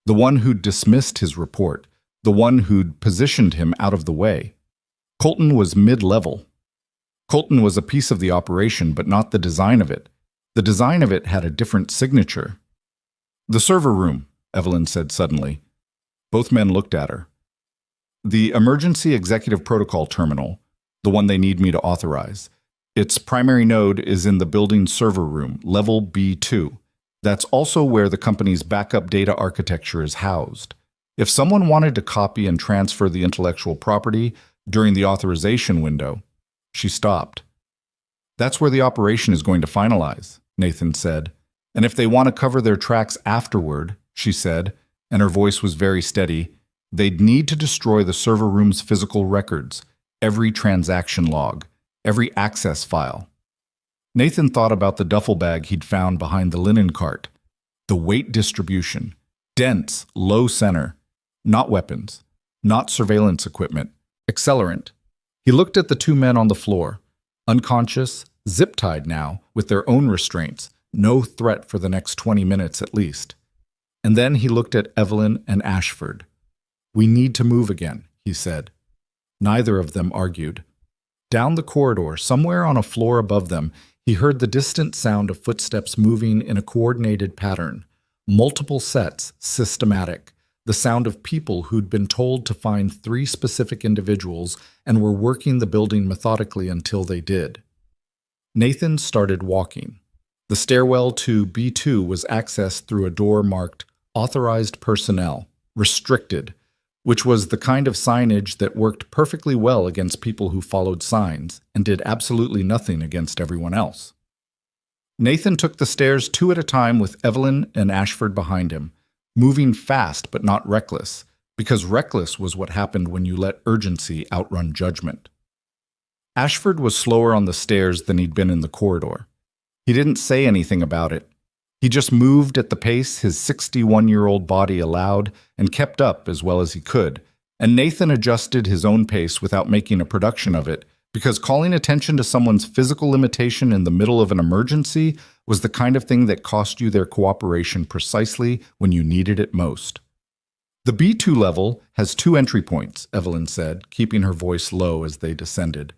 Speaker 1: the one who'd dismissed his report, the one who'd positioned him out of the way. Colton was mid-level. Colton was a piece of the operation, but not the design of it. The design of it had a different signature. "The server room," Evelyn said suddenly. Both men looked at her. "The Emergency Executive Protocol Terminal, the one they need me to authorize. Its primary node is in the building server room, level B2. That's also where the company's backup data architecture is housed. If someone wanted to copy and transfer the intellectual property during the authorization window," she stopped. "That's where the operation is going to finalize," Nathan said. "And if they want to cover their tracks afterward," she said, and her voice was very steady, "they'd need to destroy the server room's physical records, every transaction log, every access file." Nathan thought about the duffel bag he'd found behind the linen cart. The weight distribution. Dense, low center. Not weapons. Not surveillance equipment. Accelerant. He looked at the two men on the floor. Unconscious, zip-tied now, with their own restraints. No threat for the next 20 minutes at least. And then he looked at Evelyn and Ashford. "We need to move again," he said. Neither of them argued. Down the corridor, somewhere on a floor above them, he heard the distant sound of footsteps moving in a coordinated pattern. Multiple sets, systematic. The sound of people who'd been told to find 3 specific individuals and were working the building methodically until they did. Nathan started walking. The stairwell to B2 was accessed through a door marked Authorized Personnel, Restricted, which was the kind of signage that worked perfectly well against people who followed signs and did absolutely nothing against everyone else. Nathan took the stairs 2 at a time with Evelyn and Ashford behind him, moving fast but not reckless, because reckless was what happened when you let urgency outrun judgment. Ashford was slower on the stairs than he'd been in the corridor. He didn't say anything about it. He just moved at the pace his 61-year-old body allowed and kept up as well as he could, and Nathan adjusted his own pace without making a production of it, because calling attention to someone's physical limitation in the middle of an emergency was the kind of thing that cost you their cooperation precisely when you needed it most. The B2 level has two entry points, Evelyn said, keeping her voice low as they descended.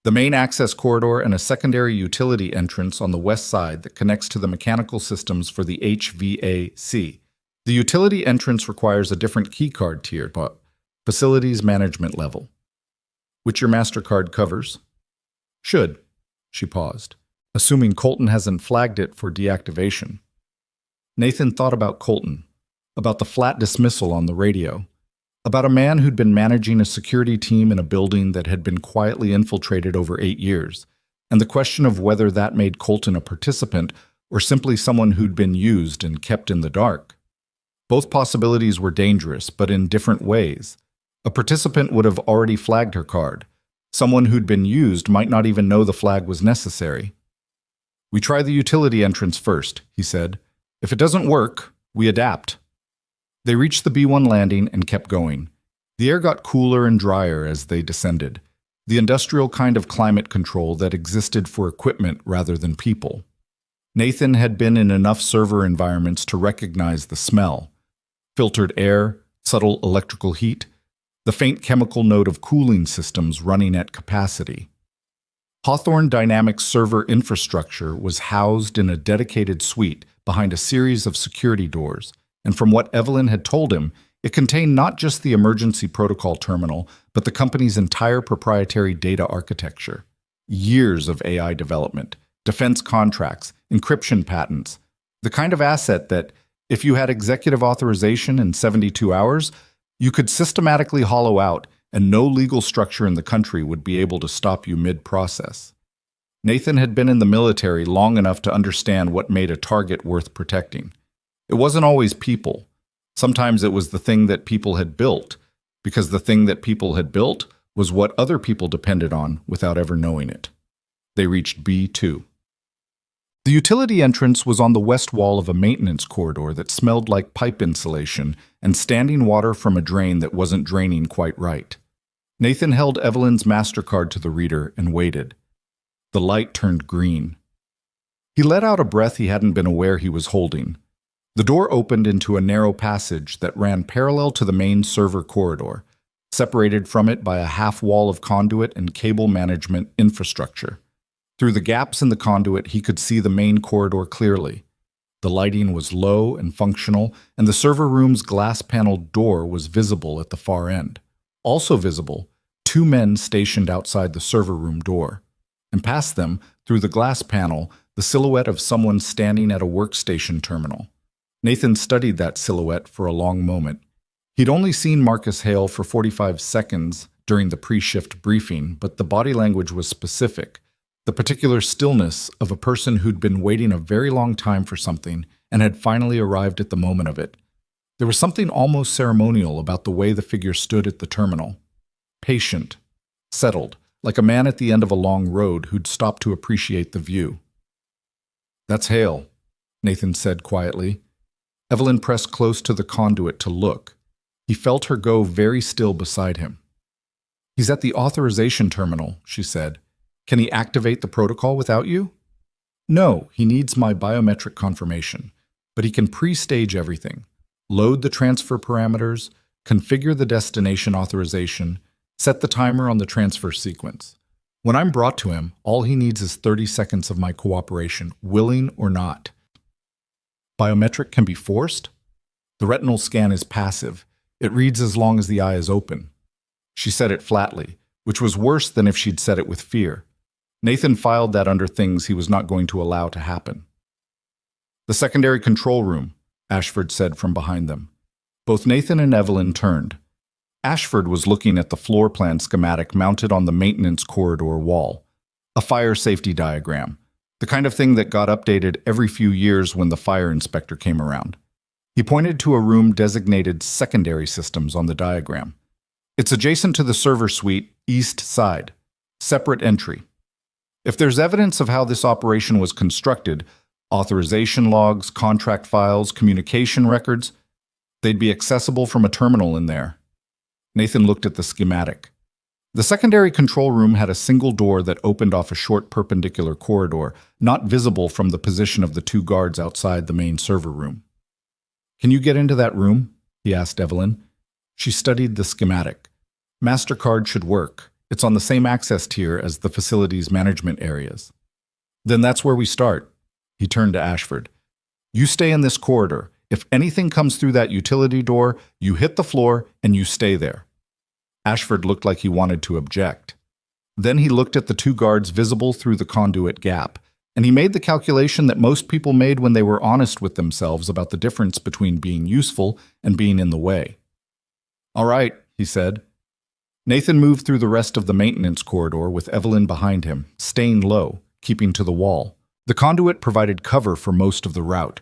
Speaker 1: The main access corridor and a secondary utility entrance on the west side that connects to the mechanical systems for the HVAC. The utility entrance requires a different keycard tier, facilities management level, which your MasterCard covers. Should. She paused, assuming Colton hasn't flagged it for deactivation. Nathan thought about Colton, about the flat dismissal on the radio, about a man who'd been managing a security team in a building that had been quietly infiltrated over 8 years, and the question of whether that made Colton a participant or simply someone who'd been used and kept in the dark. Both possibilities were dangerous, but in different ways. A participant would have already flagged her card. Someone who'd been used might not even know the flag was necessary. "We try the utility entrance first," he said. "If it doesn't work, we adapt." They reached the B1 landing and kept going. The air got cooler and drier as they descended, the industrial kind of climate control that existed for equipment rather than people. Nathan had been in enough server environments to recognize the smell: filtered air, subtle electrical heat, the faint chemical note of cooling systems running at capacity. Hawthorne Dynamics server infrastructure was housed in a dedicated suite behind a series of security doors, and from what Evelyn had told him, it contained not just the emergency protocol terminal, but the company's entire proprietary data architecture. Years of AI development, defense contracts, encryption patents, the kind of asset that, if you had executive authorization in 72 hours, you could systematically hollow out, and no legal structure in the country would be able to stop you mid-process. Nathan had been in the military long enough to understand what made a target worth protecting. It wasn't always people. Sometimes it was the thing that people had built, because the thing that people had built was what other people depended on without ever knowing it. They reached B2. The utility entrance was on the west wall of a maintenance corridor that smelled like pipe insulation and standing water from a drain that wasn't draining quite right. Nathan held Evelyn's MasterCard to the reader and waited. The light turned green. He let out a breath he hadn't been aware he was holding. The door opened into a narrow passage that ran parallel to the main server corridor, separated from it by a half wall of conduit and cable management infrastructure. Through the gaps in the conduit, he could see the main corridor clearly. The lighting was low and functional, and the server room's glass-paneled door was visible at the far end. Also visible, 2 men stationed outside the server room door. And past them, through the glass panel, the silhouette of someone standing at a workstation terminal. Nathan studied that silhouette for a long moment. He'd only seen Marcus Hale for 45 seconds during the pre-shift briefing, but the body language was specific. The particular stillness of a person who'd been waiting a very long time for something and had finally arrived at the moment of it. There was something almost ceremonial about the way the figure stood at the terminal. Patient, settled, like a man at the end of a long road who'd stopped to appreciate the view. "That's Hale," Nathan said quietly. Evelyn pressed close to the conduit to look. He felt her go very still beside him. "He's at the authorization terminal," she said. "Can he activate the protocol without you?" "No, he needs my biometric confirmation, but he can pre-stage everything, load the transfer parameters, configure the destination authorization, set the timer on the transfer sequence. When I'm brought to him, all he needs is 30 seconds of my cooperation, willing or not." Biometric can be forced? The retinal scan is passive. It reads as long as the eye is open. She said it flatly, which was worse than if she'd said it with fear. Nathan filed that under things he was not going to allow to happen. "The secondary control room," Ashford said from behind them. Both Nathan and Evelyn turned. Ashford was looking at the floor plan schematic mounted on the maintenance corridor wall. A fire safety diagram, the kind of thing that got updated every few years when the fire inspector came around. He pointed to a room designated secondary systems on the diagram. "It's adjacent to the server suite, east side. Separate entry. If there's evidence of how this operation was constructed, authorization logs, contract files, communication records, they'd be accessible from a terminal in there." Nathan looked at the schematic. The secondary control room had a single door that opened off a short perpendicular corridor, not visible from the position of the 2 guards outside the main server room. "Can you get into that room?" he asked Evelyn. She studied the schematic. MasterCard should work. It's on the same access tier as the facility's management areas. Then that's where we start. He turned to Ashford. You stay in this corridor. If anything comes through that utility door, you hit the floor and you stay there. Ashford looked like he wanted to object. Then he looked at the two guards visible through the conduit gap, and he made the calculation that most people made when they were honest with themselves about the difference between being useful and being in the way. All right, he said. Nathan moved through the rest of the maintenance corridor with Evelyn behind him, staying low, keeping to the wall. The conduit provided cover for most of the route.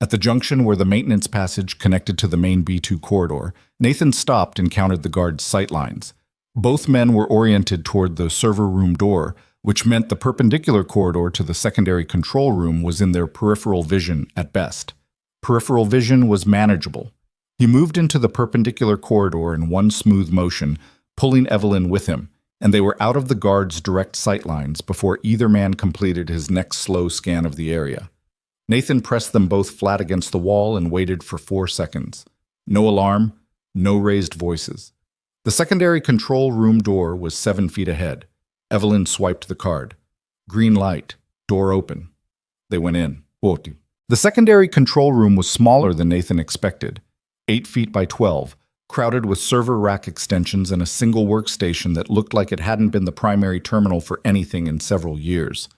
Speaker 1: At the junction where the maintenance passage connected to the main B2 corridor, Nathan stopped and counted the guards' sightlines. Both men were oriented toward the server room door, which meant the perpendicular corridor to the secondary control room was in their peripheral vision at best. Peripheral vision was manageable. He moved into the perpendicular corridor in one smooth motion, pulling Evelyn with him, and they were out of the guards' direct sightlines before either man completed his next slow scan of the area. Nathan pressed them both flat against the wall and waited for 4 seconds. No alarm, no raised voices. The secondary control room door was 7 feet ahead. Evelyn swiped the card. Green light. Door open. They went in. The secondary control room was smaller than Nathan expected. 8 feet by 12, crowded with server rack extensions and a single workstation that looked like it hadn't been the primary terminal for anything in several years.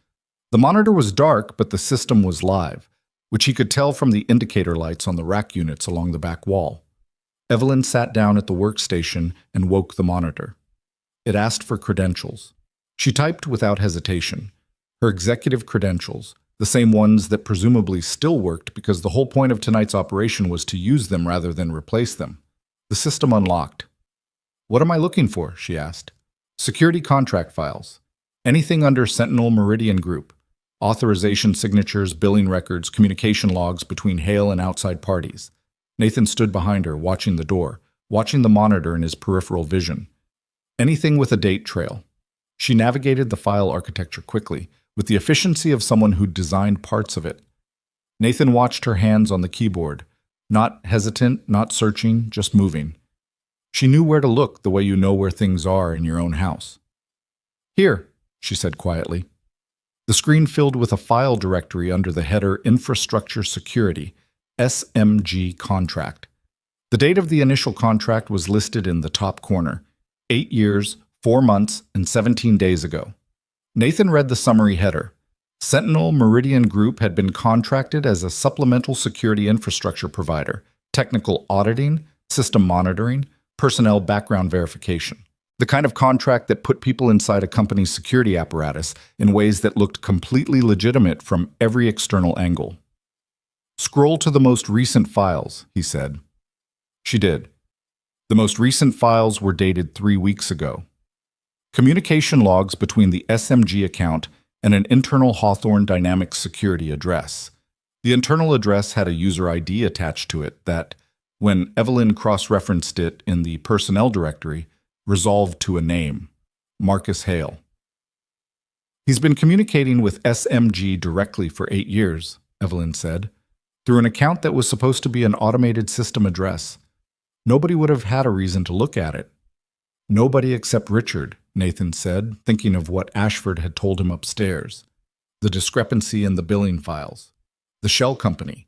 Speaker 1: The monitor was dark, but the system was live, which he could tell from the indicator lights on the rack units along the back wall. Evelyn sat down at the workstation and woke the monitor. It asked for credentials. She typed without hesitation. Her executive credentials, the same ones that presumably still worked because the whole point of tonight's operation was to use them rather than replace them. The system unlocked. What am I looking for? She asked. Security contract files. Anything under Sentinel Meridian Group. Authorization signatures, billing records, communication logs between Hale and outside parties. Nathan stood behind her, watching the door, watching the monitor in his peripheral vision. Anything with a date trail. She navigated the file architecture quickly, with the efficiency of someone who'd designed parts of it. Nathan watched her hands on the keyboard, not hesitant, not searching, just moving. She knew where to look the way you know where things are in your own house. Here, she said quietly. The screen filled with a file directory under the header Infrastructure Security, SMG Contract. The date of the initial contract was listed in the top corner, 8 years, 4 months, and 17 days ago. Nathan read the summary header. Sentinel Meridian Group had been contracted as a supplemental security infrastructure provider, technical auditing, system monitoring, personnel background verification. The kind of contract that put people inside a company's security apparatus in ways that looked completely legitimate from every external angle. Scroll to the most recent files, he said. She did. The most recent files were dated 3 weeks ago. Communication logs between the SMG account and an internal Hawthorne Dynamics security address. The internal address had a user ID attached to it that, when Evelyn cross-referenced it in the personnel directory, resolved to a name, Marcus Hale. He's been communicating with SMG directly for 8 years, Evelyn said, through an account that was supposed to be an automated system address. Nobody would have had a reason to look at it. Nobody except Richard, Nathan said, thinking of what Ashford had told him upstairs. The discrepancy in the billing files. The shell company.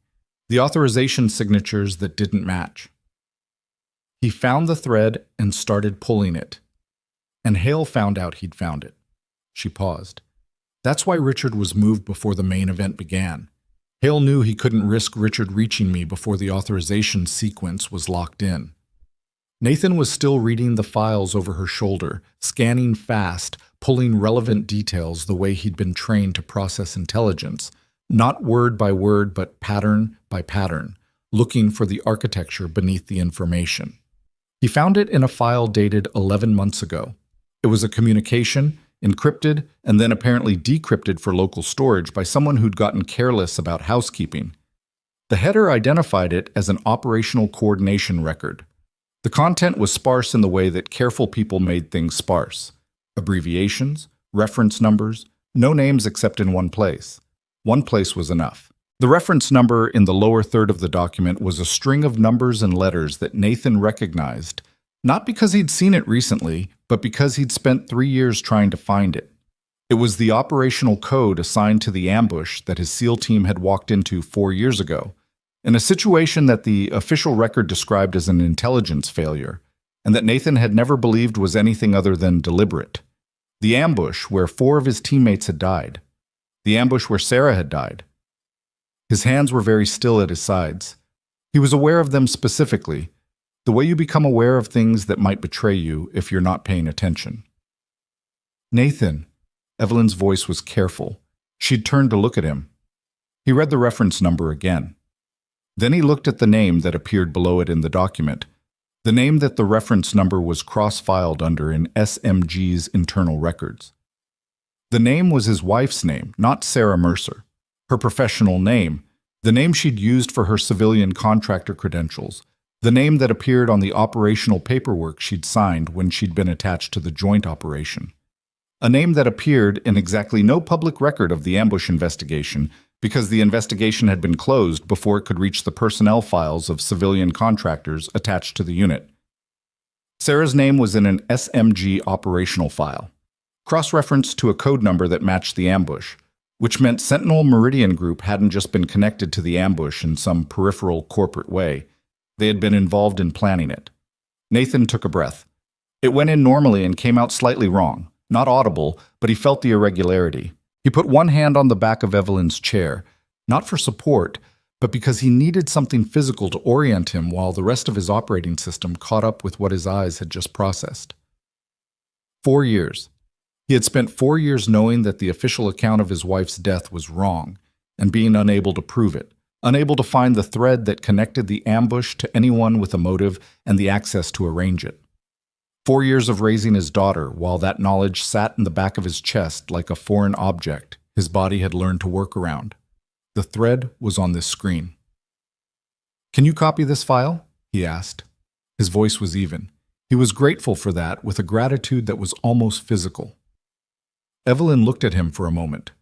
Speaker 1: The authorization signatures that didn't match. He found the thread and started pulling it. And Hale found out he'd found it. She paused. That's why Richard was moved before the main event began. Hale knew he couldn't risk Richard reaching me before the authorization sequence was locked in. Nathan was still reading the files over her shoulder, scanning fast, pulling relevant details the way he'd been trained to process intelligence, not word by word but pattern by pattern, looking for the architecture beneath the information. He found it in a file dated 11 months ago. It was a communication, encrypted, and then apparently decrypted for local storage by someone who'd gotten careless about housekeeping. The header identified it as an operational coordination record. The content was sparse in the way that careful people made things sparse. Abbreviations, reference numbers, no names except in one place. One place was enough. The reference number in the lower third of the document was a string of numbers and letters that Nathan recognized Not because he'd seen it recently, but because he'd spent 3 years trying to find it. It was the operational code assigned to the ambush that his SEAL team had walked into 4 years ago, in a situation that the official record described as an intelligence failure, and that Nathan had never believed was anything other than deliberate. The ambush where 4 of his teammates had died. The ambush where Sarah had died. His hands were very still at his sides. He was aware of them specifically, the way you become aware of things that might betray you if you're not paying attention. Nathan. Evelyn's voice was careful. She'd turned to look at him. He read the reference number again. Then he looked at the name that appeared below it in the document, the name that the reference number was cross-filed under in SMG's internal records. The name was his wife's name, not Sarah Mercer, her professional name, the name she'd used for her civilian contractor credentials, the name that appeared on the operational paperwork she'd signed when she'd been attached to the joint operation. A name that appeared in exactly no public record of the ambush investigation because the investigation had been closed before it could reach the personnel files of civilian contractors attached to the unit. Sarah's name was in an SMG operational file, cross-referenced to a code number that matched the ambush, which meant Sentinel Meridian Group hadn't just been connected to the ambush in some peripheral corporate way. They had been involved in planning it. Nathan took a breath. It went in normally and came out slightly wrong. Not audible, but he felt the irregularity. He put one hand on the back of Evelyn's chair, not for support, but because he needed something physical to orient him while the rest of his operating system caught up with what his eyes had just processed. 4 years. He had spent 4 years knowing that the official account of his wife's death was wrong, and being unable to prove it, unable to find the thread that connected the ambush to anyone with a motive and the access to arrange it. 4 years of raising his daughter, while that knowledge sat in the back of his chest like a foreign object his body had learned to work around. The thread was on this screen. "Can you copy this file?" he asked. His voice was even. He was grateful for that, with a gratitude that was almost physical. Evelyn looked at him for a moment.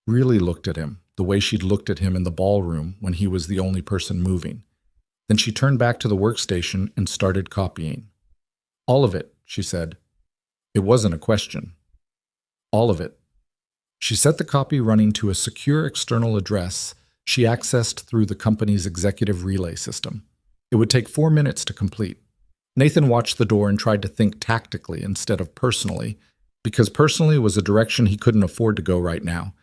Speaker 1: Really looked at him, the way she'd looked at him in the ballroom when he was the only person moving. Then she turned back to the workstation and started copying. "All of it," she said. It wasn't a question. All of it. She set the copy running to a secure external address she accessed through the company's executive relay system. It would take 4 minutes to complete. Nathan watched the door and tried to think tactically instead of personally, because personally was a direction he couldn't afford to go right now,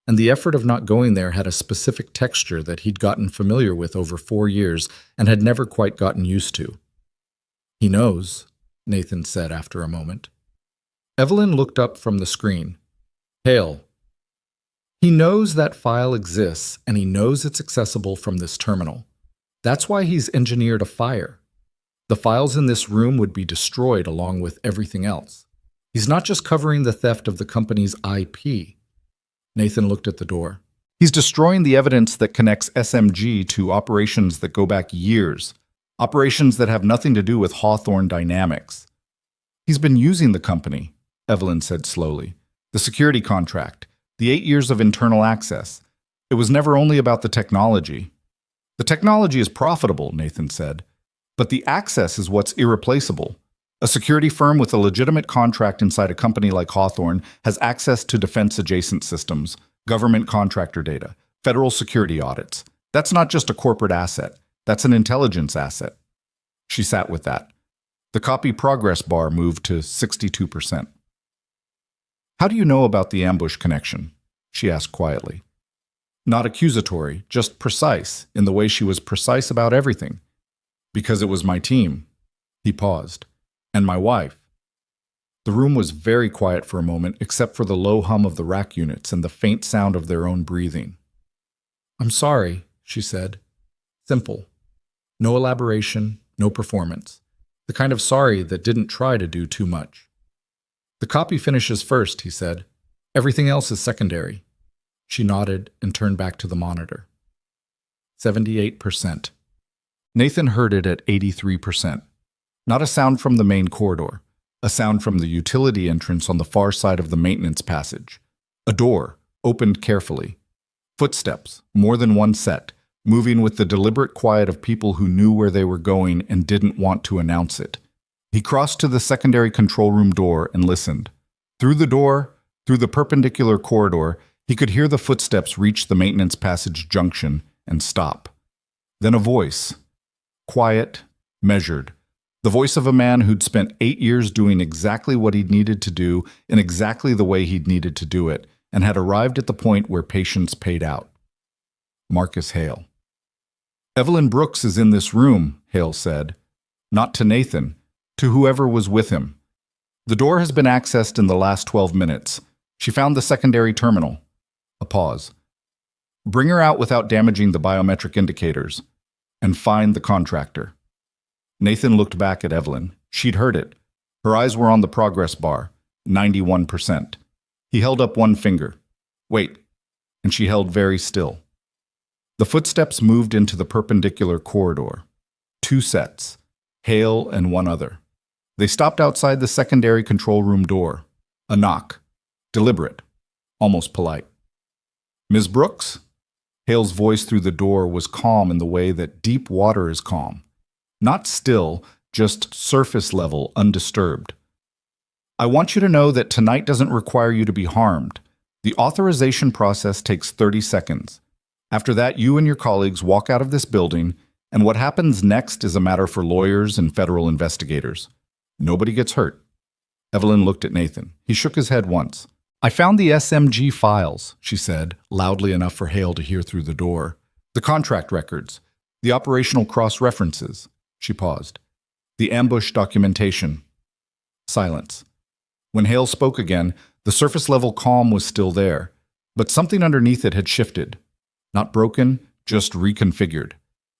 Speaker 1: and the effort of not going there had a specific texture that he'd gotten familiar with over 4 years and had never quite gotten used to. "He knows," Nathan said after a moment. Evelyn looked up from the screen. "Hale. He knows that file exists, and he knows it's accessible from this terminal. That's why he's engineered a fire. The files in this room would be destroyed along with everything else. He's not just covering the theft of the company's IP." Nathan looked at the door. "He's destroying the evidence that connects SMG to operations that go back years. Operations that have nothing to do with Hawthorne Dynamics. He's been using the company," Evelyn said slowly. "The security contract, the 8 years of internal access. It was never only about the technology." "The technology is profitable," Nathan said, "but the access is what's irreplaceable. A security firm with a legitimate contract inside a company like Hawthorne has access to defense-adjacent systems, government contractor data, federal security audits. That's not just a corporate asset. That's an intelligence asset." She sat with that. The copy progress bar moved to 62%. "How do you know about the ambush connection?" she asked quietly. Not accusatory, just precise, in the way she was precise about everything. "Because it was my team." He paused. "And my wife." The room was very quiet for a moment, except for the low hum of the rack units and the faint sound of their own breathing. "I'm sorry," she said. Simple. No elaboration, no performance. The kind of sorry that didn't try to do too much. "The copy finishes first," he said. "Everything else is secondary." She nodded and turned back to the monitor. 78%. Nathan heard it at 83%. Not a sound from the main corridor. A sound from the utility entrance on the far side of the maintenance passage. A door, opened carefully. Footsteps, more than one set, moving with the deliberate quiet of people who knew where they were going and didn't want to announce it. He crossed to the secondary control room door and listened. Through the door, through the perpendicular corridor, he could hear the footsteps reach the maintenance passage junction and stop. Then a voice. Quiet, measured. The voice of a man who'd spent 8 years doing exactly what he'd needed to do in exactly the way he'd needed to do it, and had arrived at the point where patience paid out. Marcus Hale. "Evelyn Brooks is in this room," Hale said. Not to Nathan, to whoever was with him. "The door has been accessed in the last 12 minutes. She found the secondary terminal." A pause. "Bring her out without damaging the biometric indicators. And find the contractor." Nathan looked back at Evelyn. She'd heard it. Her eyes were on the progress bar, 91%. He held up one finger. "Wait." And she held very still. The footsteps moved into the perpendicular corridor. 2 sets, Hale and one other. They stopped outside the secondary control room door. A knock. Deliberate. Almost polite. "Ms. Brooks?" Hale's voice through the door was calm in the way that deep water is calm. Not still, just surface level, undisturbed. "I want you to know that tonight doesn't require you to be harmed. The authorization process takes 30 seconds. After that, you and your colleagues walk out of this building, and what happens next is a matter for lawyers and federal investigators. Nobody gets hurt." Evelyn looked at Nathan. He shook his head once. "I found the SMG files," she said, loudly enough for Hale to hear through the door. "The contract records, the operational cross-references." She paused. "The ambush documentation." Silence. When Hale spoke again, the surface-level calm was still there, but something underneath it had shifted. Not broken, just reconfigured.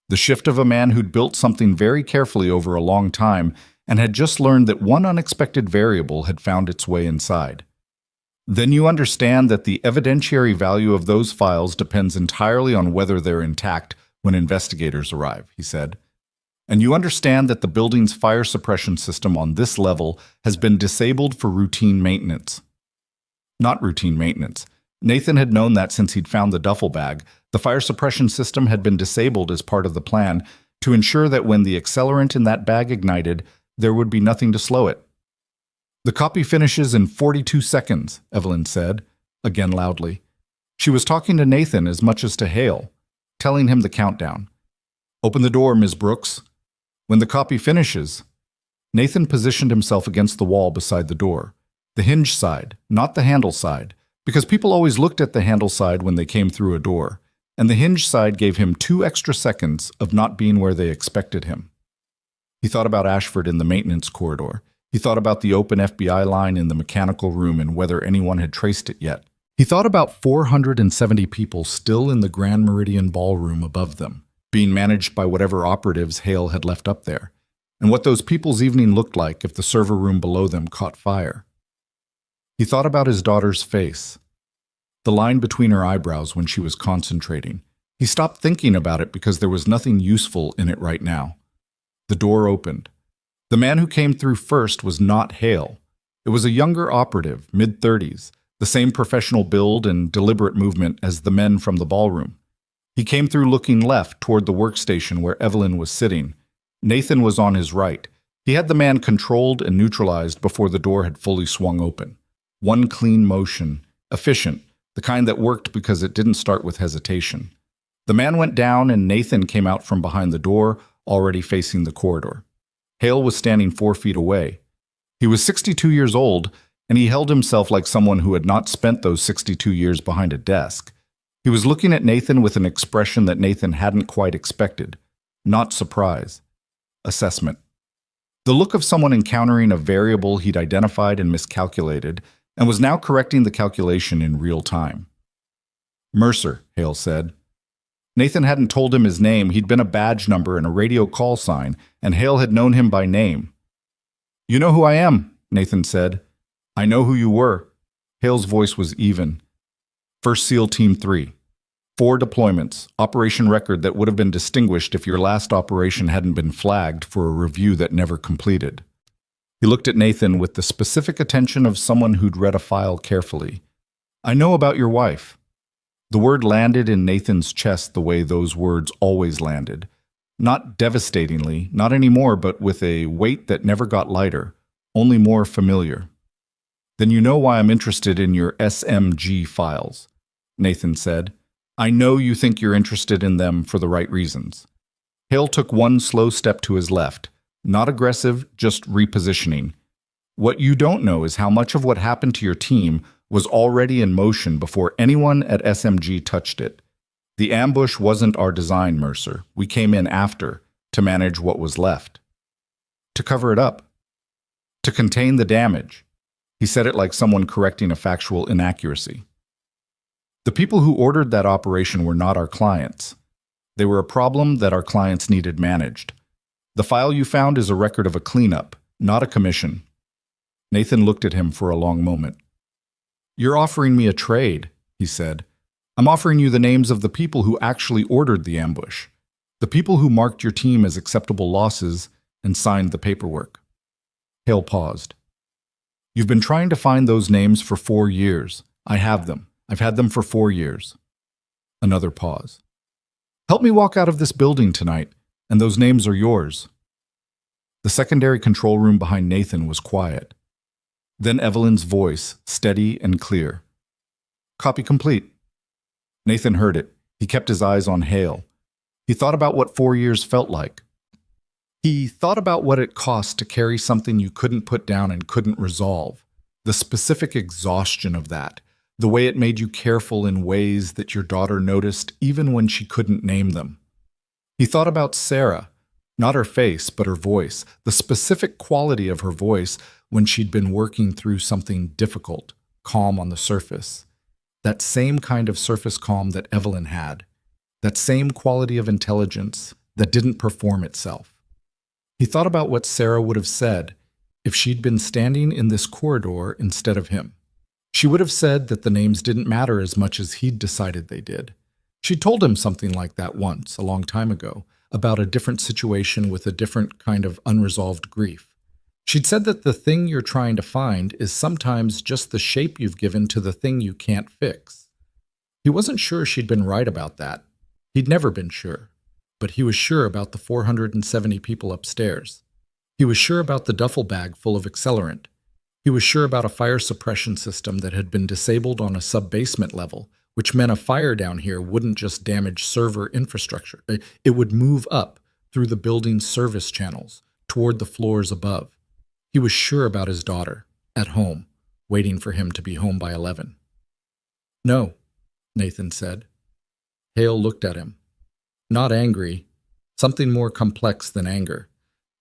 Speaker 1: The shift of a man who'd built something very carefully over a long time and had just learned that one unexpected variable had found its way inside. "Then you understand that the evidentiary value of those files depends entirely on whether they're intact when investigators arrive," he said. "And you understand that the building's fire suppression system on this level has been disabled for routine maintenance." Not routine maintenance. Nathan had known that since he'd found the duffel bag. The fire suppression system had been disabled as part of the plan to ensure that when the accelerant in that bag ignited, there would be nothing to slow it. "The copy finishes in 42 seconds, Evelyn said, again loudly. She was talking to Nathan as much as to Hale, telling him the countdown. "Open the door, Ms. Brooks. When the copy finishes." Nathan positioned himself against the wall beside the door. The hinge side, not the handle side, because people always looked at the handle side when they came through a door, and the hinge side gave him 2 extra seconds of not being where they expected him. He thought about Ashford in the maintenance corridor. He thought about the open FBI line in the mechanical room and whether anyone had traced it yet. He thought about 470 people still in the Grand Meridian ballroom above them, being managed by whatever operatives Hale had left up there, and what those people's evening looked like if the server room below them caught fire. He thought about his daughter's face, the line between her eyebrows when she was concentrating. He stopped thinking about it because there was nothing useful in it right now. The door opened. The man who came through first was not Hale. It was a younger operative, mid-30s, the same professional build and deliberate movement as the men from the ballroom. He came through looking left toward the workstation where Evelyn was sitting. Nathan was on his right. He had the man controlled and neutralized before the door had fully swung open. One clean motion, efficient, the kind that worked because it didn't start with hesitation. The man went down and Nathan came out from behind the door, already facing the corridor. Hale was standing 4 feet away. He was 62 years old, and he held himself like someone who had not spent those 62 years behind a desk. He was looking at Nathan with an expression that Nathan hadn't quite expected. Not surprise. Assessment. The look of someone encountering a variable he'd identified and miscalculated, and was now correcting the calculation in real time. "Mercer," Hale said. Nathan hadn't told him his name. He'd been a badge number and a radio call sign, and Hale had known him by name. "You know who I am," Nathan said. "I know who you were." Hale's voice was even. "First SEAL Team 3. 4 deployments, operation record that would have been distinguished if your last operation hadn't been flagged for a review that never completed." He looked at Nathan with the specific attention of someone who'd read a file carefully. "I know about your wife." The word landed in Nathan's chest the way those words always landed. Not devastatingly, not anymore, but with a weight that never got lighter, only more familiar. "Then you know why I'm interested in your SMG files," Nathan said. "I know you think you're interested in them for the right reasons." Hale took one slow step to his left, not aggressive, just repositioning. "What you don't know is how much of what happened to your team was already in motion before anyone at SMG touched it. The ambush wasn't our design, Mercer. We came in after, to manage what was left. To cover it up. To contain the damage." He said it like someone correcting a factual inaccuracy. "The people who ordered that operation were not our clients. They were a problem that our clients needed managed. The file you found is a record of a cleanup, not a commission." Nathan looked at him for a long moment. "You're offering me a trade," he said. "I'm offering you the names of the people who actually ordered the ambush, the people who marked your team as acceptable losses and signed the paperwork." Hale paused. "You've been trying to find those names for 4 years. I have them. I've had them for 4 years." Another pause. "Help me walk out of this building tonight, and those names are yours." The secondary control room behind Nathan was quiet. Then Evelyn's voice, steady and clear. "Copy complete." Nathan heard it. He kept his eyes on Hale. He thought about what 4 years felt like. He thought about what it cost to carry something you couldn't put down and couldn't resolve, the specific exhaustion of that, the way it made you careful in ways that your daughter noticed even when she couldn't name them. He thought about Sarah, not her face, but her voice, the specific quality of her voice when she'd been working through something difficult, calm on the surface. That same kind of surface calm that Evelyn had, that same quality of intelligence that didn't perform itself. He thought about what Sarah would have said if she'd been standing in this corridor instead of him. She would have said that the names didn't matter as much as he'd decided they did. She told him something like that once, a long time ago, about a different situation with a different kind of unresolved grief. She'd said that the thing you're trying to find is sometimes just the shape you've given to the thing you can't fix. He wasn't sure she'd been right about that. He'd never been sure. But he was sure about the 470 people upstairs. He was sure about the duffel bag full of accelerant. He was sure about a fire suppression system that had been disabled on a sub-basement level, which meant a fire down here wouldn't just damage server infrastructure. It would move up through the building's service channels toward the floors above. He was sure about his daughter, at home, waiting for him to be home by 11. "No," Nathan said. Hale looked at him. Not angry, something more complex than anger.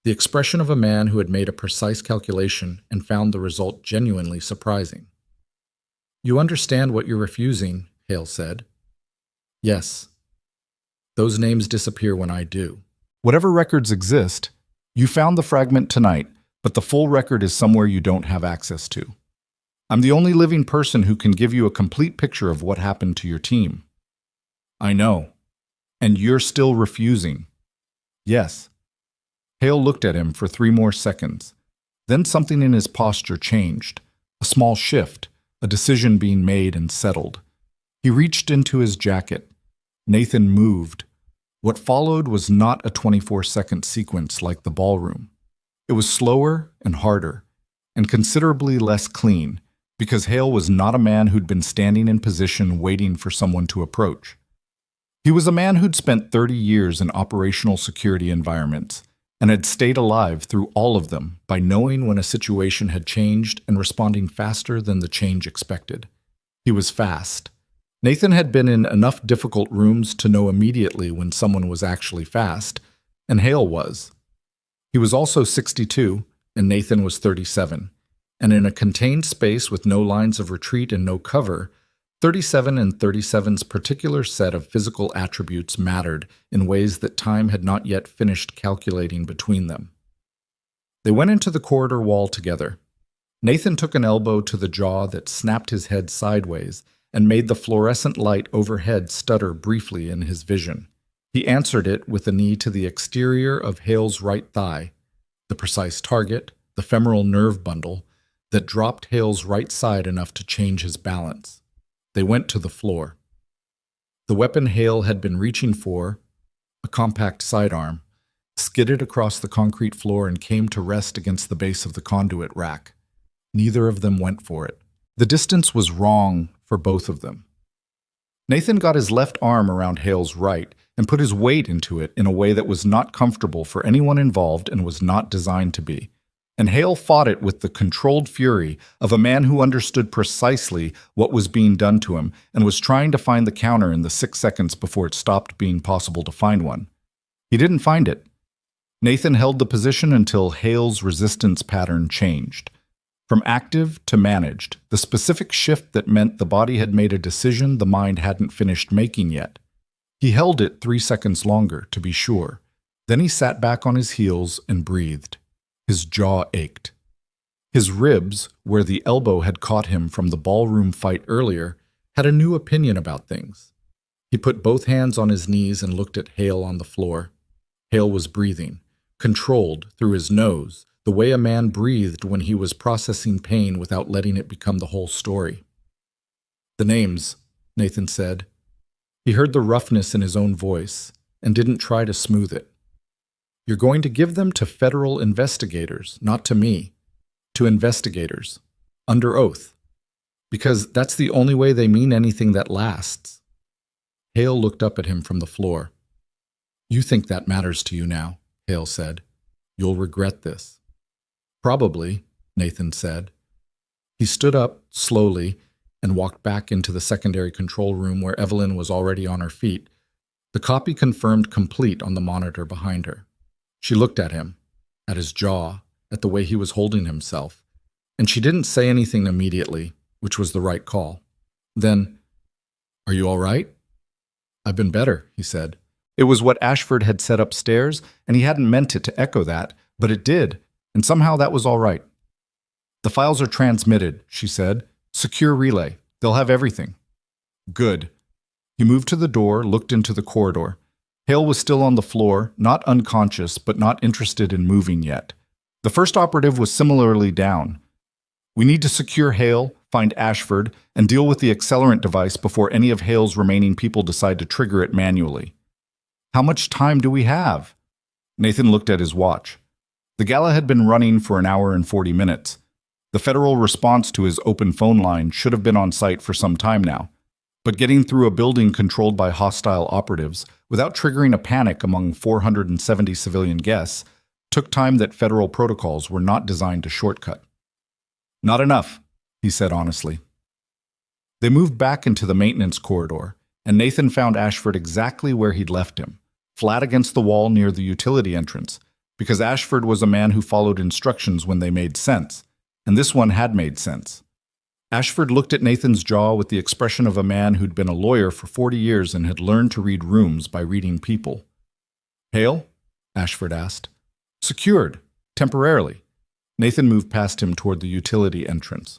Speaker 1: The expression of a man who had made a precise calculation and found the result genuinely surprising. "You understand what you're refusing," Hale said. "Yes. Those names disappear when I do. Whatever records exist, you found the fragment tonight, but the full record is somewhere you don't have access to. I'm the only living person who can give you a complete picture of what happened to your team." "I know. And you're still refusing." "Yes." Hale looked at him for 3 more seconds. Then something in his posture changed. A small shift, a decision being made and settled. He reached into his jacket. Nathan moved. What followed was not a 24-second sequence like the ballroom. It was slower and harder, and considerably less clean, because Hale was not a man who'd been standing in position waiting for someone to approach. He was a man who'd spent 30 years in operational security environments and had stayed alive through all of them by knowing when a situation had changed and responding faster than the change expected. He was fast. Nathan had been in enough difficult rooms to know immediately when someone was actually fast, and Hale was. He was also 62, and Nathan was 37, and in a contained space with no lines of retreat and no cover, 37 and 37's particular set of physical attributes mattered in ways that time had not yet finished calculating between them. They went into the corridor wall together. Nathan took an elbow to the jaw that snapped his head sideways and made the fluorescent light overhead stutter briefly in his vision. He answered it with a knee to the exterior of Hale's right thigh, the precise target, the femoral nerve bundle, that dropped Hale's right side enough to change his balance. They went to the floor. The weapon Hale had been reaching for, a compact sidearm, skidded across the concrete floor and came to rest against the base of the conduit rack. Neither of them went for it. The distance was wrong for both of them. Nathan got his left arm around Hale's right and put his weight into it in a way that was not comfortable for anyone involved and was not designed to be. And Hale fought it with the controlled fury of a man who understood precisely what was being done to him and was trying to find the counter in the 6 seconds before it stopped being possible to find one. He didn't find it. Nathan held the position until Hale's resistance pattern changed. From active to managed, the specific shift that meant the body had made a decision the mind hadn't finished making yet. He held it 3 seconds longer, to be sure. Then he sat back on his heels and breathed. His jaw ached. His ribs, where the elbow had caught him from the ballroom fight earlier, had a new opinion about things. He put both hands on his knees and looked at Hale on the floor. Hale was breathing, controlled through his nose, the way a man breathed when he was processing pain without letting it become the whole story. "The names," Nathan said. He heard the roughness in his own voice and didn't try to smooth it. "You're going to give them to federal investigators, not to me. To investigators. Under oath. Because that's the only way they mean anything that lasts." Hale looked up at him from the floor. "You think that matters to you now," Hale said. "You'll regret this." "Probably," Nathan said. He stood up slowly and walked back into the secondary control room where Evelyn was already on her feet, the copy confirmed complete on the monitor behind her. She looked at him, at his jaw, at the way he was holding himself, and she didn't say anything immediately, which was the right call. Then, "Are you all right?" "I've been better," he said. It was what Ashford had said upstairs, and he hadn't meant it to echo that, but it did, and somehow that was all right. "The files are transmitted," she said. "Secure relay. They'll have everything." "Good." He moved to the door, looked into the corridor. Hale was still on the floor, not unconscious, but not interested in moving yet. The first operative was similarly down. "We need to secure Hale, find Ashford, and deal with the accelerant device before any of Hale's remaining people decide to trigger it manually." "How much time do we have?" Nathan looked at his watch. The Gala had been running for an hour and 40 minutes. The federal response to his open phone line should have been on site for some time now. But getting through a building controlled by hostile operatives, without triggering a panic among 470 civilian guests, took time that federal protocols were not designed to shortcut. "Not enough," he said honestly. They moved back into the maintenance corridor, and Nathan found Ashford exactly where he'd left him, flat against the wall near the utility entrance, because Ashford was a man who followed instructions when they made sense, and this one had made sense. Ashford looked at Nathan's jaw with the expression of a man who'd been a lawyer for 40 years and had learned to read rooms by reading people. "Hale?" Ashford asked. "Secured. Temporarily." Nathan moved past him toward the utility entrance.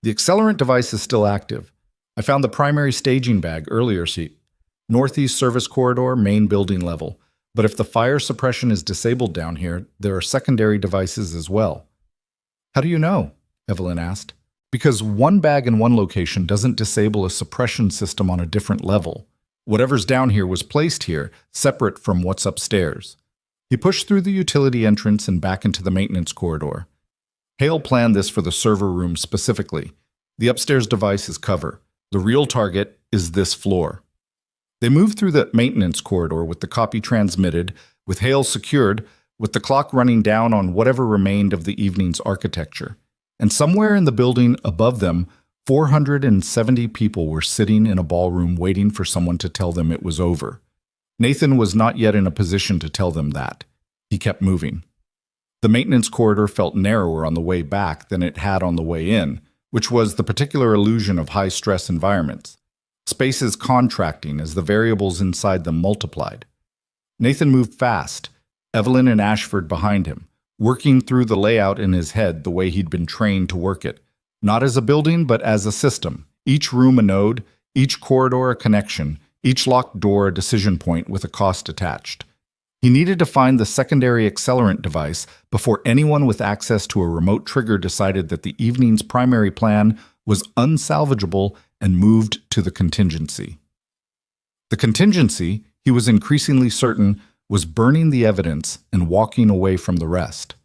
Speaker 1: "The accelerant device is still active. I found the primary staging bag earlier, Northeast service corridor, main building level. But if the fire suppression is disabled down here, there are secondary devices as well." "How do you know?" Evelyn asked. "Because one bag in one location doesn't disable a suppression system on a different level. Whatever's down here was placed here, separate from what's upstairs." He pushed through the utility entrance and back into the maintenance corridor. Hale planned this for the server room specifically. The upstairs device is cover. The real target is this floor. They moved through the maintenance corridor with the copy transmitted, with Hale secured, with the clock running down on whatever remained of the evening's architecture. And somewhere in the building above them, 470 people were sitting in a ballroom waiting for someone to tell them it was over. Nathan was not yet in a position to tell them that. He kept moving. The maintenance corridor felt narrower on the way back than it had on the way in, which was the particular illusion of high-stress environments. Spaces contracting as the variables inside them multiplied. Nathan moved fast, Evelyn and Ashford behind him, working through the layout in his head the way he'd been trained to work it, not as a building but as a system, each room a node, each corridor a connection, each locked door a decision point with a cost attached. He needed to find the secondary accelerant device before anyone with access to a remote trigger decided that the evening's primary plan was unsalvageable and moved to the contingency. The contingency, he was increasingly certain, was burning the evidence and walking away from the rest.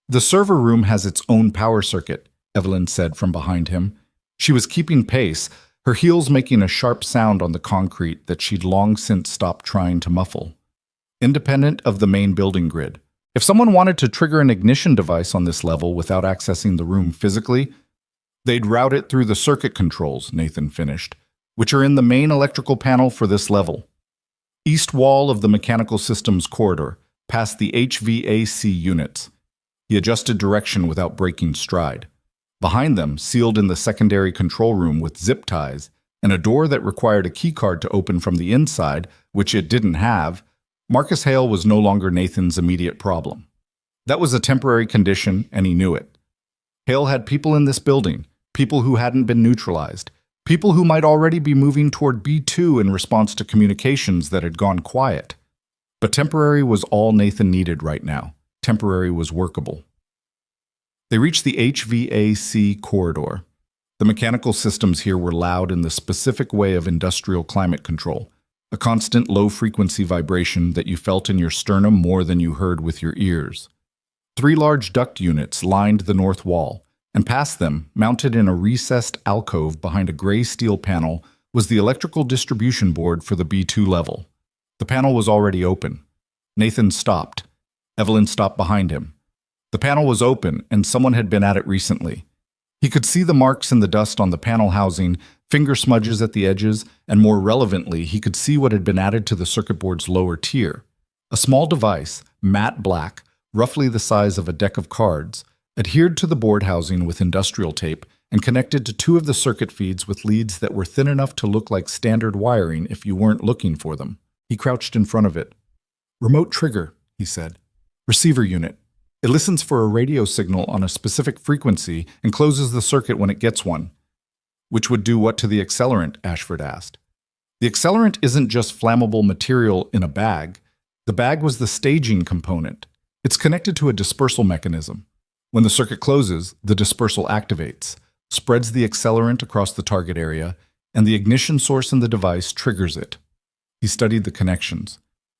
Speaker 1: The server room has its own power circuit, Evelyn said from behind him. She was keeping pace, her heels making a sharp sound on the concrete that she'd long since stopped trying to muffle. Independent of the main building grid. If someone wanted to trigger an ignition device on this level without accessing the room physically, they'd route it through the circuit controls, Nathan finished, which are in the main electrical panel for this level. East wall of the mechanical systems corridor, past the HVAC units. He adjusted direction without breaking stride. Behind them, sealed in the secondary control room with zip ties, and a door that required a keycard to open from the inside, which it didn't have, Marcus Hale was no longer Nathan's immediate problem. That was a temporary condition, and he knew it. Hale had people in this building, people who hadn't been neutralized, people who might already be moving toward B2 in response to communications that had gone quiet. But temporary was all Nathan needed right now. Temporary was workable. They reached the HVAC corridor. The mechanical systems here were loud in the specific way of industrial climate control, a constant low-frequency vibration that you felt in your sternum more than you heard with your ears. 3 large duct units lined the north wall, and past them, mounted in a recessed alcove behind a gray steel panel, was the electrical distribution board for the B2 level. The panel was already open. Nathan stopped. Evelyn stopped behind him. The panel was open, and someone had been at it recently. He could see the marks in the dust on the panel housing, finger smudges at the edges, and more relevantly, he could see what had been added to the circuit board's lower tier. A small device, matte black, roughly the size of a deck of cards, adhered to the board housing with industrial tape and connected to 2 of the circuit feeds with leads that were thin enough to look like standard wiring if you weren't looking for them. He crouched in front of it. "Remote trigger," he said. "Receiver unit. It listens for a radio signal on a specific frequency and closes the circuit when it gets one." "Which would do what to the accelerant?" Ashford asked. "The accelerant isn't just flammable material in a bag. The bag was the staging component. It's connected to a dispersal mechanism. When the circuit closes, the dispersal activates, spreads the accelerant across the target area, and the ignition source in the device triggers it." He studied the connections.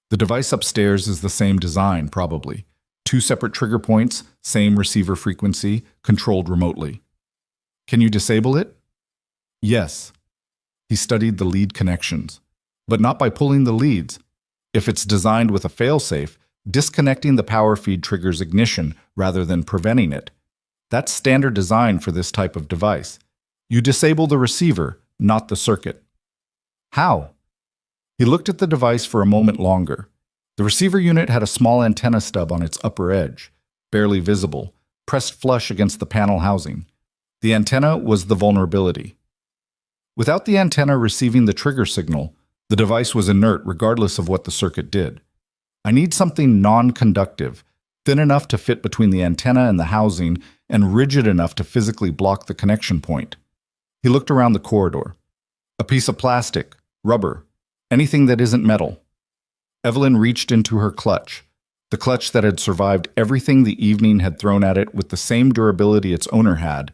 Speaker 1: The device upstairs is the same design, probably. 2 separate trigger points, same receiver frequency, controlled remotely. "Can you disable it?" "Yes." He studied the lead connections. But not by pulling the leads. If it's designed with a failsafe, disconnecting the power feed triggers ignition rather than preventing it. That's standard design for this type of device. You disable the receiver, not the circuit. "How?" He looked at the device for a moment longer. The receiver unit had a small antenna stub on its upper edge, barely visible, pressed flush against the panel housing. The antenna was the vulnerability. Without the antenna receiving the trigger signal, the device was inert regardless of what the circuit did. "I need something non-conductive, thin enough to fit between the antenna and the housing, and rigid enough to physically block the connection point." He looked around the corridor. "A piece of plastic, rubber, anything that isn't metal." Evelyn reached into her clutch, the clutch that had survived everything the evening had thrown at it with the same durability its owner had,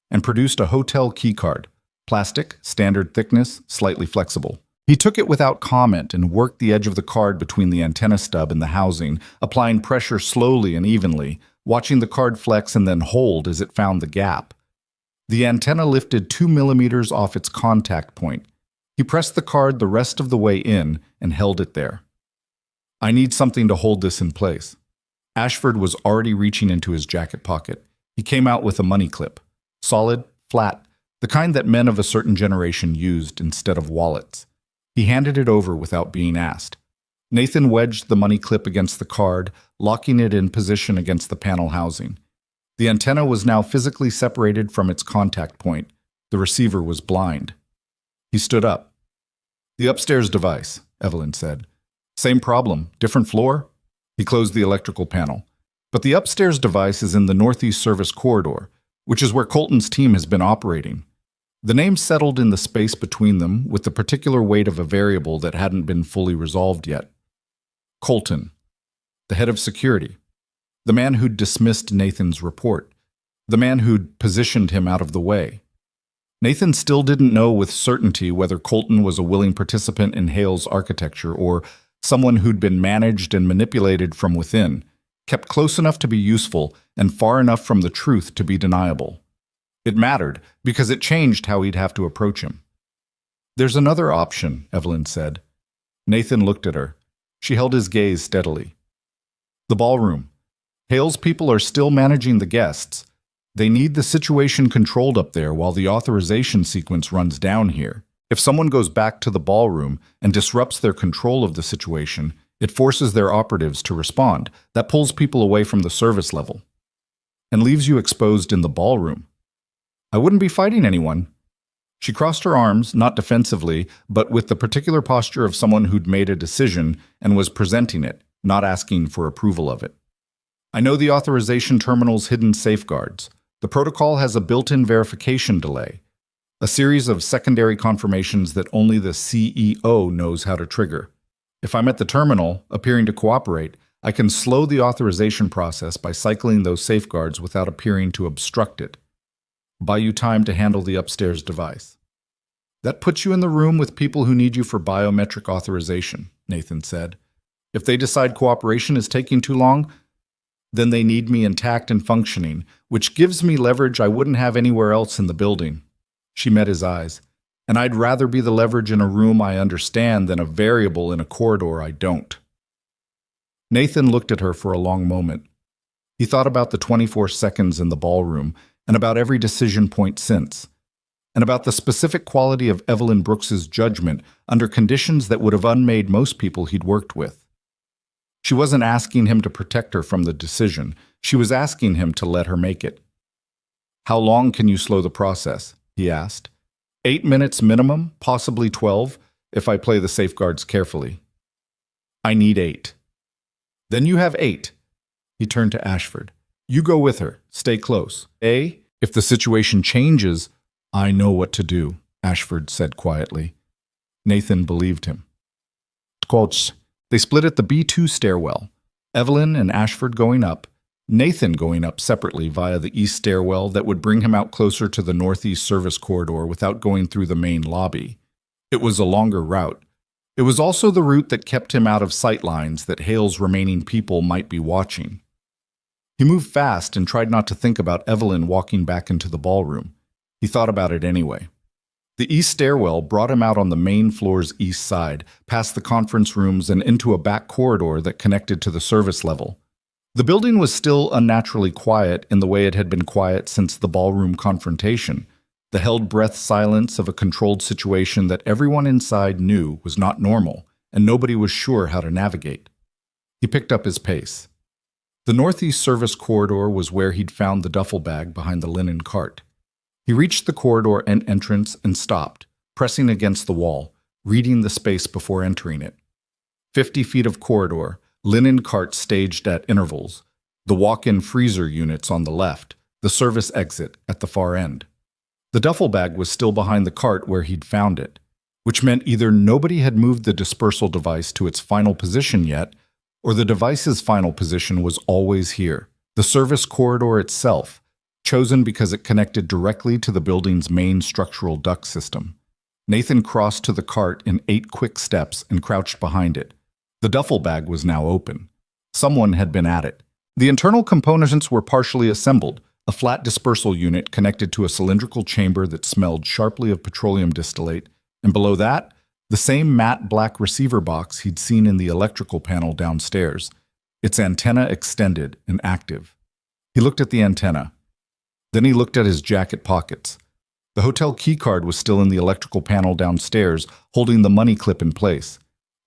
Speaker 1: and produced a hotel keycard, plastic, standard thickness, slightly flexible. He took it without comment and worked the edge of the card between the antenna stub and the housing, applying pressure slowly and evenly, watching the card flex and then hold as it found the gap. The antenna lifted 2 millimeters off its contact point. He pressed the card the rest of the way in and held it there. "I need something to hold this in place." Ashford was already reaching into his jacket pocket. He came out with a money clip. Solid, flat, the kind that men of a certain generation used instead of wallets. He handed it over without being asked. Nathan wedged the money clip against the card, locking it in position against the panel housing. The antenna was now physically separated from its contact point. The receiver was blind. He stood up. "The upstairs device," Evelyn said. "Same problem, different floor?" He closed the electrical panel. "But the upstairs device is in the Northeast Service Corridor, which is where Colton's team has been operating." The name settled in the space between them with the particular weight of a variable that hadn't been fully resolved yet. Colton, the head of security, the man who'd dismissed Nathan's report, the man who'd positioned him out of the way. Nathan still didn't know with certainty whether Colton was a willing participant in Hale's architecture or someone who'd been managed and manipulated from within, kept close enough to be useful and far enough from the truth to be deniable. It mattered because it changed how he'd have to approach him. "There's another option," Evelyn said. Nathan looked at her. She held his gaze steadily. "The ballroom. Hale's people are still managing the guests. They need the situation controlled up there while the authorization sequence runs down here. If someone goes back to the ballroom and disrupts their control of the situation, it forces their operatives to respond. That pulls people away from the service level and leaves you exposed in the ballroom. I wouldn't be fighting anyone." She crossed her arms, not defensively, but with the particular posture of someone who'd made a decision and was presenting it, not asking for approval of it. "I know the authorization terminal's hidden safeguards. The protocol has a built-in verification delay, a series of secondary confirmations that only the CEO knows how to trigger. If I'm at the terminal, appearing to cooperate, I can slow the authorization process by cycling those safeguards without appearing to obstruct it. Buy you time to handle the upstairs device. That puts you in the room with people who need you for biometric authorization," Nathan said. "If they decide cooperation is taking too long, then they need me intact and functioning, which gives me leverage I wouldn't have anywhere else in the building." She met his eyes. "And I'd rather be the leverage in a room I understand than a variable in a corridor I don't." Nathan looked at her for a long moment. He thought about the 24 seconds in the ballroom, and about every decision point since, and about the specific quality of Evelyn Brooks's judgment under conditions that would have unmade most people he'd worked with. She wasn't asking him to protect her from the decision. She was asking him to let her make it. "How long can you slow the process?" he asked. 8 minutes minimum, possibly 12, if I play the safeguards carefully." "I need 8. "Then you have 8. He turned to Ashford. "You go with her. Stay close. If the situation changes, I know what to do," Ashford said quietly. Nathan believed him. They split at the B2 stairwell, Evelyn and Ashford going up, Nathan going up separately via the east stairwell that would bring him out closer to the northeast service corridor without going through the main lobby. It was a longer route. It was also the route that kept him out of sight lines that Hale's remaining people might be watching. He moved fast and tried not to think about Evelyn walking back into the ballroom. He thought about it anyway. The east stairwell brought him out on the main floor's east side, past the conference rooms and into a back corridor that connected to the service level. The building was still unnaturally quiet in the way it had been quiet since the ballroom confrontation, the held-breath silence of a controlled situation that everyone inside knew was not normal, and nobody was sure how to navigate. He picked up his pace. The northeast service corridor was where he'd found the duffel bag behind the linen cart. He reached the corridor entrance and stopped, pressing against the wall, reading the space before entering it. 50 feet of corridor, linen carts staged at intervals, the walk-in freezer units on the left, the service exit at the far end. The duffel bag was still behind the cart where he'd found it, which meant either nobody had moved the dispersal device to its final position yet, or the device's final position was always here, the service corridor itself, chosen because it connected directly to the building's main structural duct system. Nathan crossed to the cart in 8 quick steps and crouched behind it. The duffel bag was now open. Someone had been at it. The internal components were partially assembled, a flat dispersal unit connected to a cylindrical chamber that smelled sharply of petroleum distillate, and below that, the same matte black receiver box he'd seen in the electrical panel downstairs, its antenna extended and active. He looked at the antenna. Then he looked at his jacket pockets. The hotel keycard was still in the electrical panel downstairs, holding the money clip in place.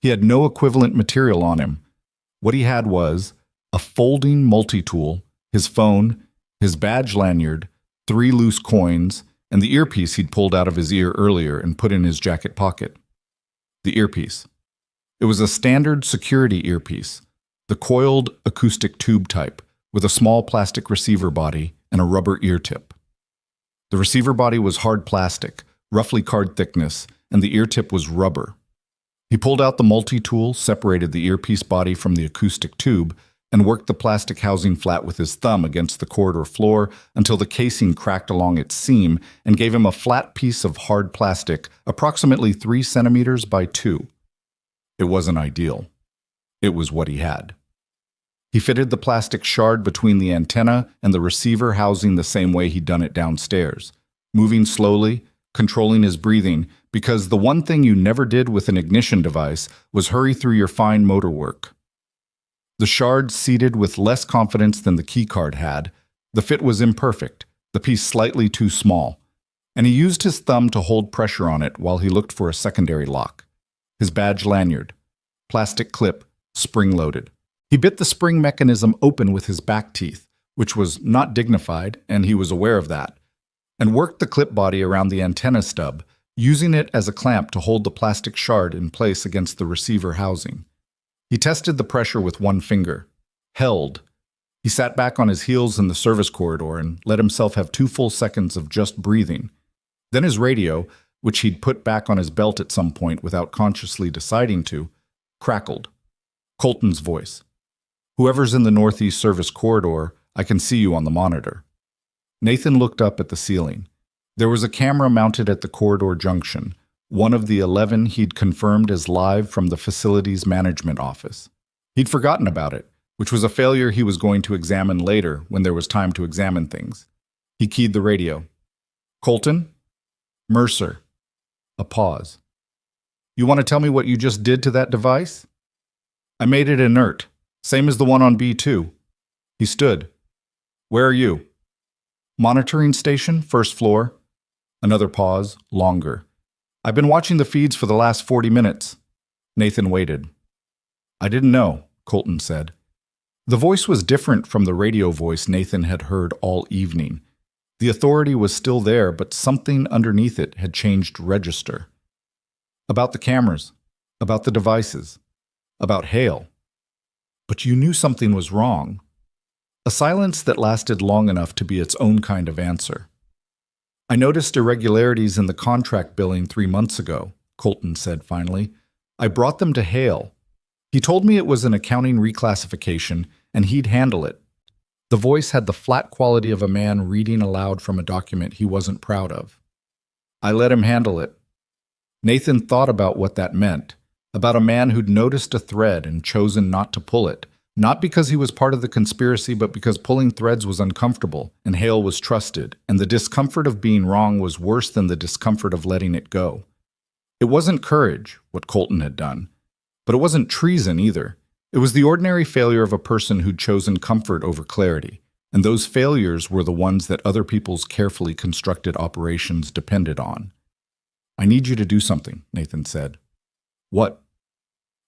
Speaker 1: He had no equivalent material on him. What he had was a folding multi-tool, his phone, his badge lanyard, 3 loose coins, and the earpiece he'd pulled out of his ear earlier and put in his jacket pocket. The earpiece. It was a standard security earpiece, the coiled acoustic tube type, with a small plastic receiver body and a rubber ear tip. The receiver body was hard plastic, roughly card thickness, and the ear tip was rubber. He pulled out the multi-tool, separated the earpiece body from the acoustic tube, and worked the plastic housing flat with his thumb against the corridor floor until the casing cracked along its seam and gave him a flat piece of hard plastic approximately 3 centimeters by 2. It wasn't ideal. It was what he had. He fitted the plastic shard between the antenna and the receiver housing the same way he'd done it downstairs, moving slowly, controlling his breathing, because the one thing you never did with an ignition device was hurry through your fine motor work. The shard seated with less confidence than the keycard had. The fit was imperfect, the piece slightly too small, and he used his thumb to hold pressure on it while he looked for a secondary lock. His badge lanyard, plastic clip, spring-loaded. He bit the spring mechanism open with his back teeth, which was not dignified, and he was aware of that, and worked the clip body around the antenna stub, using it as a clamp to hold the plastic shard in place against the receiver housing. He tested the pressure with one finger. Held. He sat back on his heels in the service corridor and let himself have 2 full seconds of just breathing. Then his radio, which he'd put back on his belt at some point without consciously deciding to, crackled. Colton's voice. "Whoever's in the northeast service corridor, I can see you on the monitor." Nathan looked up at the ceiling. There was a camera mounted at the corridor junction, one of the 11 he'd confirmed as live from the facilities management office. He'd forgotten about it, which was a failure he was going to examine later when there was time to examine things. He keyed the radio. "Colton? Mercer." A pause. "You want to tell me what you just did to that device?" "I made it inert, same as the one on B2. He stood. "Where are you?" "Monitoring station, first floor." Another pause, longer. "I've been watching the feeds for the last 40 minutes. Nathan waited. "I didn't know," Colton said. The voice was different from the radio voice Nathan had heard all evening. The authority was still there, but something underneath it had changed register. "About the cameras, about the devices, about Hale. But you knew something was wrong." A silence that lasted long enough to be its own kind of answer. "I noticed irregularities in the contract billing 3 months ago," Colton said finally. "I brought them to Hale. He told me it was an accounting reclassification, and he'd handle it." The voice had the flat quality of a man reading aloud from a document he wasn't proud of. "I let him handle it." Nathan thought about what that meant, about a man who'd noticed a thread and chosen not to pull it, not because he was part of the conspiracy, but because pulling threads was uncomfortable, and Hale was trusted, and the discomfort of being wrong was worse than the discomfort of letting it go. It wasn't courage, what Colton had done, but it wasn't treason either. It was the ordinary failure of a person who'd chosen comfort over clarity, and those failures were the ones that other people's carefully constructed operations depended on. "I need you to do something," Nathan said. "What?"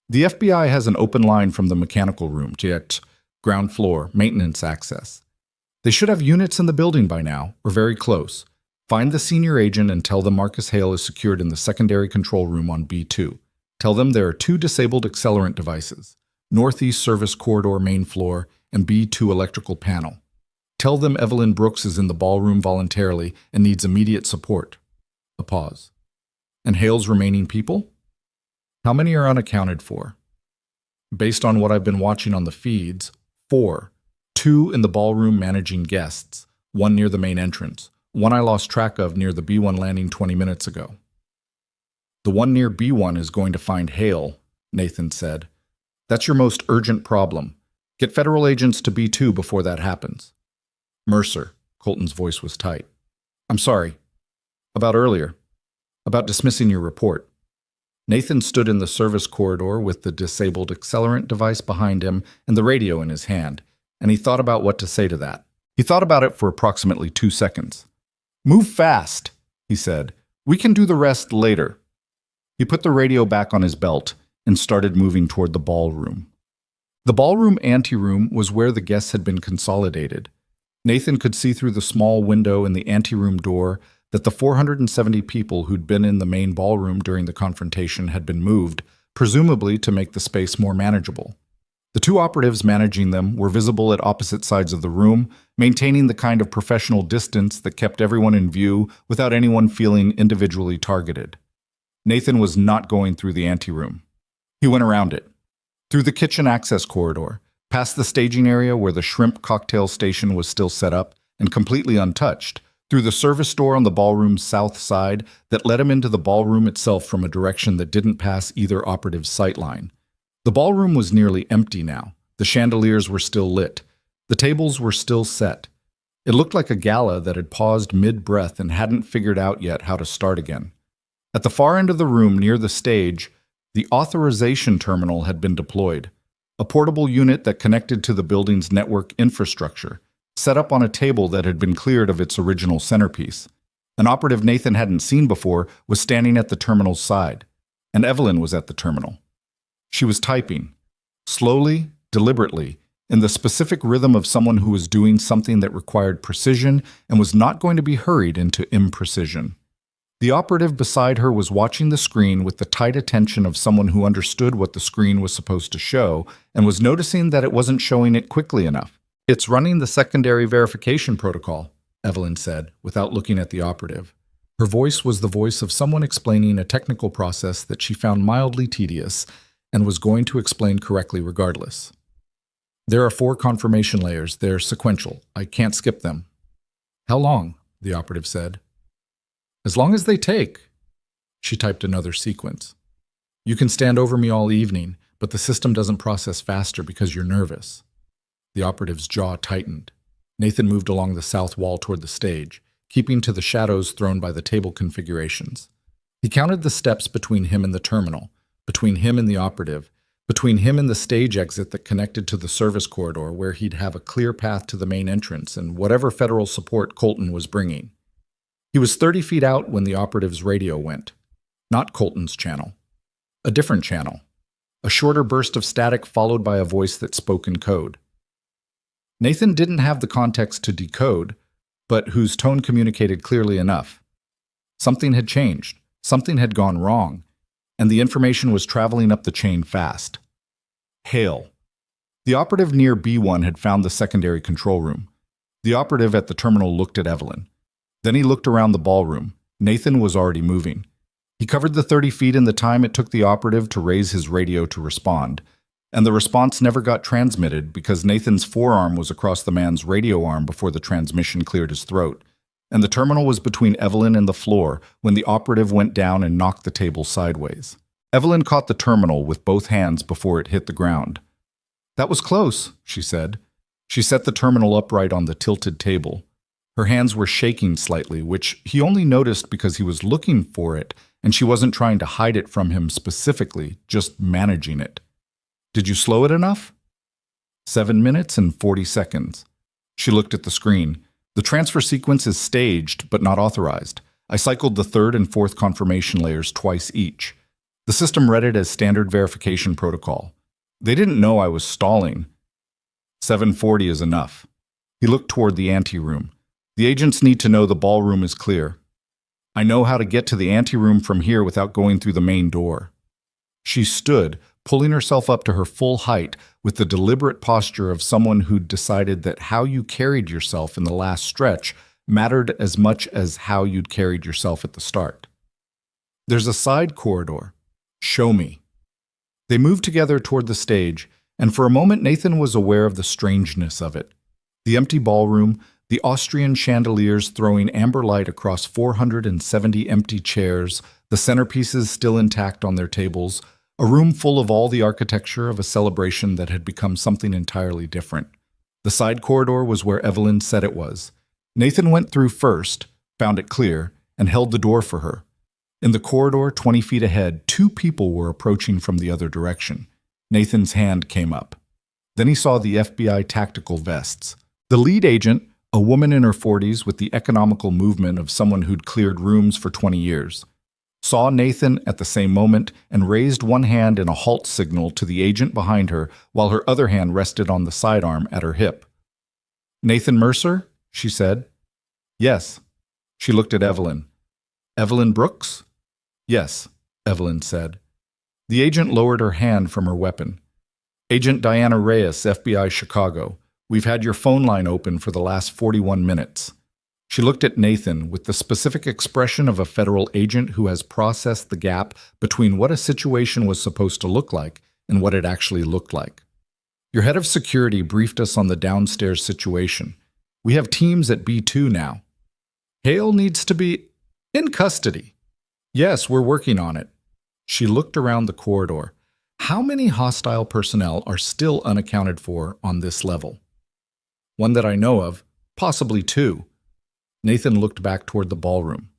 Speaker 1: "The FBI has an open line from the mechanical room to ground floor, maintenance access. They should have units in the building by now, or very close. Find the senior agent and tell them Marcus Hale is secured in the secondary control room on B2. Tell them there are 2 disabled accelerant devices, northeast service corridor main floor and B2 electrical panel. Tell them Evelyn Brooks is in the ballroom voluntarily and needs immediate support." A pause. "And Hale's remaining people? How many are unaccounted for?" "Based on what I've been watching on the feeds, 4. 2 in the ballroom managing guests, 1 near the main entrance, 1 I lost track of near the B1 landing 20 minutes ago." "The one near B1 is going to find Hale," Nathan said. "That's your most urgent problem. Get federal agents to B2 before that happens." "Mercer," Colton's voice was tight. "I'm sorry. About earlier. About dismissing your report." Nathan stood in the service corridor with the disabled accelerant device behind him and the radio in his hand, and he thought about what to say to that. He thought about it for approximately 2 seconds. "Move fast," he said. "We can do the rest later." He put the radio back on his belt and started moving toward the ballroom. The ballroom anteroom was where the guests had been consolidated. Nathan could see through the small window in the anteroom door that the 470 people who'd been in the main ballroom during the confrontation had been moved, presumably to make the space more manageable. The 2 operatives managing them were visible at opposite sides of the room, maintaining the kind of professional distance that kept everyone in view without anyone feeling individually targeted. Nathan was not going through the anteroom. He went around it, through the kitchen access corridor, past the staging area where the shrimp cocktail station was still set up and completely untouched, through the service door on the ballroom's south side that led him into the ballroom itself from a direction that didn't pass either operative's sightline. The ballroom was nearly empty now. The chandeliers were still lit. The tables were still set. It looked like a gala that had paused mid-breath and hadn't figured out yet how to start again. At the far end of the room, near the stage, the authorization terminal had been deployed, a portable unit that connected to the building's network infrastructure, set up on a table that had been cleared of its original centerpiece. An operative Nathan hadn't seen before was standing at the terminal's side, and Evelyn was at the terminal. She was typing, slowly, deliberately, in the specific rhythm of someone who was doing something that required precision and was not going to be hurried into imprecision. The operative beside her was watching the screen with the tight attention of someone who understood what the screen was supposed to show and was noticing that it wasn't showing it quickly enough. "It's running the secondary verification protocol," Evelyn said, without looking at the operative. Her voice was the voice of someone explaining a technical process that she found mildly tedious and was going to explain correctly regardless. "There are 4 confirmation layers. They're sequential. I can't skip them." "How long?" the operative said. "As long as they take." She typed another sequence. "You can stand over me all evening, but the system doesn't process faster because you're nervous." The operative's jaw tightened. Nathan moved along the south wall toward the stage, keeping to the shadows thrown by the table configurations. He counted the steps between him and the terminal, between him and the operative, between him and the stage exit that connected to the service corridor where he'd have a clear path to the main entrance and whatever federal support Colton was bringing. He was 30 feet out when the operative's radio went. Not Colton's channel. A different channel. A shorter burst of static followed by a voice that spoke in code. Nathan didn't have the context to decode, but whose tone communicated clearly enough. Something had changed. Something had gone wrong. And the information was traveling up the chain fast. Hail. The operative near B1 had found the secondary control room. The operative at the terminal looked at Evelyn. Then he looked around the ballroom. Nathan was already moving. He covered the 30 feet in the time it took the operative to raise his radio to respond, and the response never got transmitted because Nathan's forearm was across the man's radio arm before the transmission cleared his throat, and the terminal was between Evelyn and the floor when the operative went down and knocked the table sideways. Evelyn caught the terminal with both hands before it hit the ground. "That was close," she said. She set the terminal upright on the tilted table. Her hands were shaking slightly, which he only noticed because he was looking for it, and she wasn't trying to hide it from him specifically, just managing it. "Did you slow it enough?" 7 minutes and 40 seconds. She looked at the screen. "The transfer sequence is staged, but not authorized. I cycled the 3rd and 4th confirmation layers twice each. The system read it as standard verification protocol. They didn't know I was stalling. 740 is enough." He looked toward the anteroom. "The agents need to know the ballroom is clear. I know how to get to the anteroom from here without going through the main door." She stood, pulling herself up to her full height with the deliberate posture of someone who'd decided that how you carried yourself in the last stretch mattered as much as how you'd carried yourself at the start. "There's a side corridor. Show me." They moved together toward the stage, and for a moment Nathan was aware of the strangeness of it. The empty ballroom, the Austrian chandeliers throwing amber light across 470 empty chairs, the centerpieces still intact on their tables, a room full of all the architecture of a celebration that had become something entirely different. The side corridor was where Evelyn said it was. Nathan went through first, found it clear, and held the door for her. In the corridor 20 feet ahead, 2 people were approaching from the other direction. Nathan's hand came up. Then he saw the FBI tactical vests. The lead agent, a woman in her 40s with the economical movement of someone who'd cleared rooms for 20 years, saw Nathan at the same moment and raised one hand in a halt signal to the agent behind her while her other hand rested on the sidearm at her hip. "Nathan Mercer?" she said. "Yes." She looked at Evelyn. "Evelyn Brooks?" "Yes," Evelyn said. The agent lowered her hand from her weapon. "Agent Diana Reyes, FBI Chicago. We've had your phone line open for the last 41 minutes. She looked at Nathan with the specific expression of a federal agent who has processed the gap between what a situation was supposed to look like and what it actually looked like. "Your head of security briefed us on the downstairs situation. We have teams at B2 now. Hale needs to be in custody." "Yes, we're working on it." She looked around the corridor. How many hostile personnel are still unaccounted for on this level? One that I know of, possibly two. Nathan looked back toward the ballroom.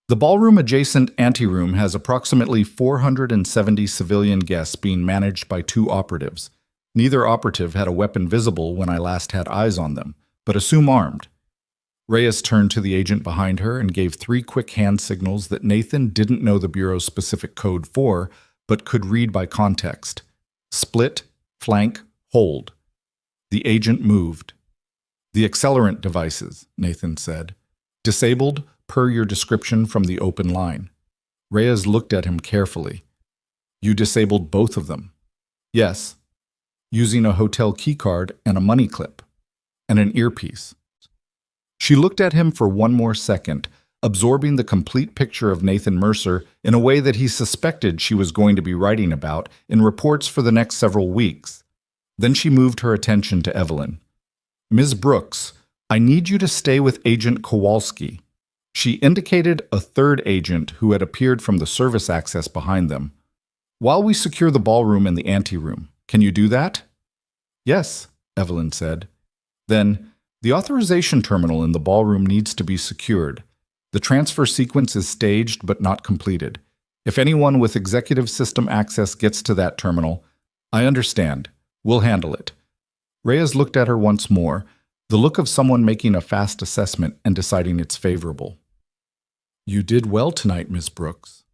Speaker 1: The ballroom-adjacent anteroom has approximately 470 civilian guests being managed by two operatives. Neither operative had a weapon visible when I last had eyes on them, but assume armed. Reyes turned to the agent behind her and gave 3 quick hand signals that Nathan didn't know the Bureau's specific code for, but could read by context. Split, flank, hold. The agent moved. The accelerant devices, Nathan said. Disabled, per your description from the open line. Reyes looked at him carefully. You disabled both of them? Yes. Using a hotel keycard and a money clip. And an earpiece. She looked at him for one more second, absorbing the complete picture of Nathan Mercer in a way that he suspected she was going to be writing about in reports for the next several weeks. Then she moved her attention to Evelyn. Ms. Brooks, I need you to stay with Agent Kowalski. She indicated a third agent who had appeared from the service access behind them. While we secure the ballroom and the anteroom, can you do that? Yes, Evelyn said. Then, the authorization terminal in the ballroom needs to be secured. The transfer sequence is staged but not completed. If anyone with executive system access gets to that terminal, I understand. We'll handle it. Reyes looked at her once more, the look of someone making a fast assessment and deciding it's favorable. You did well tonight, Miss Brooks.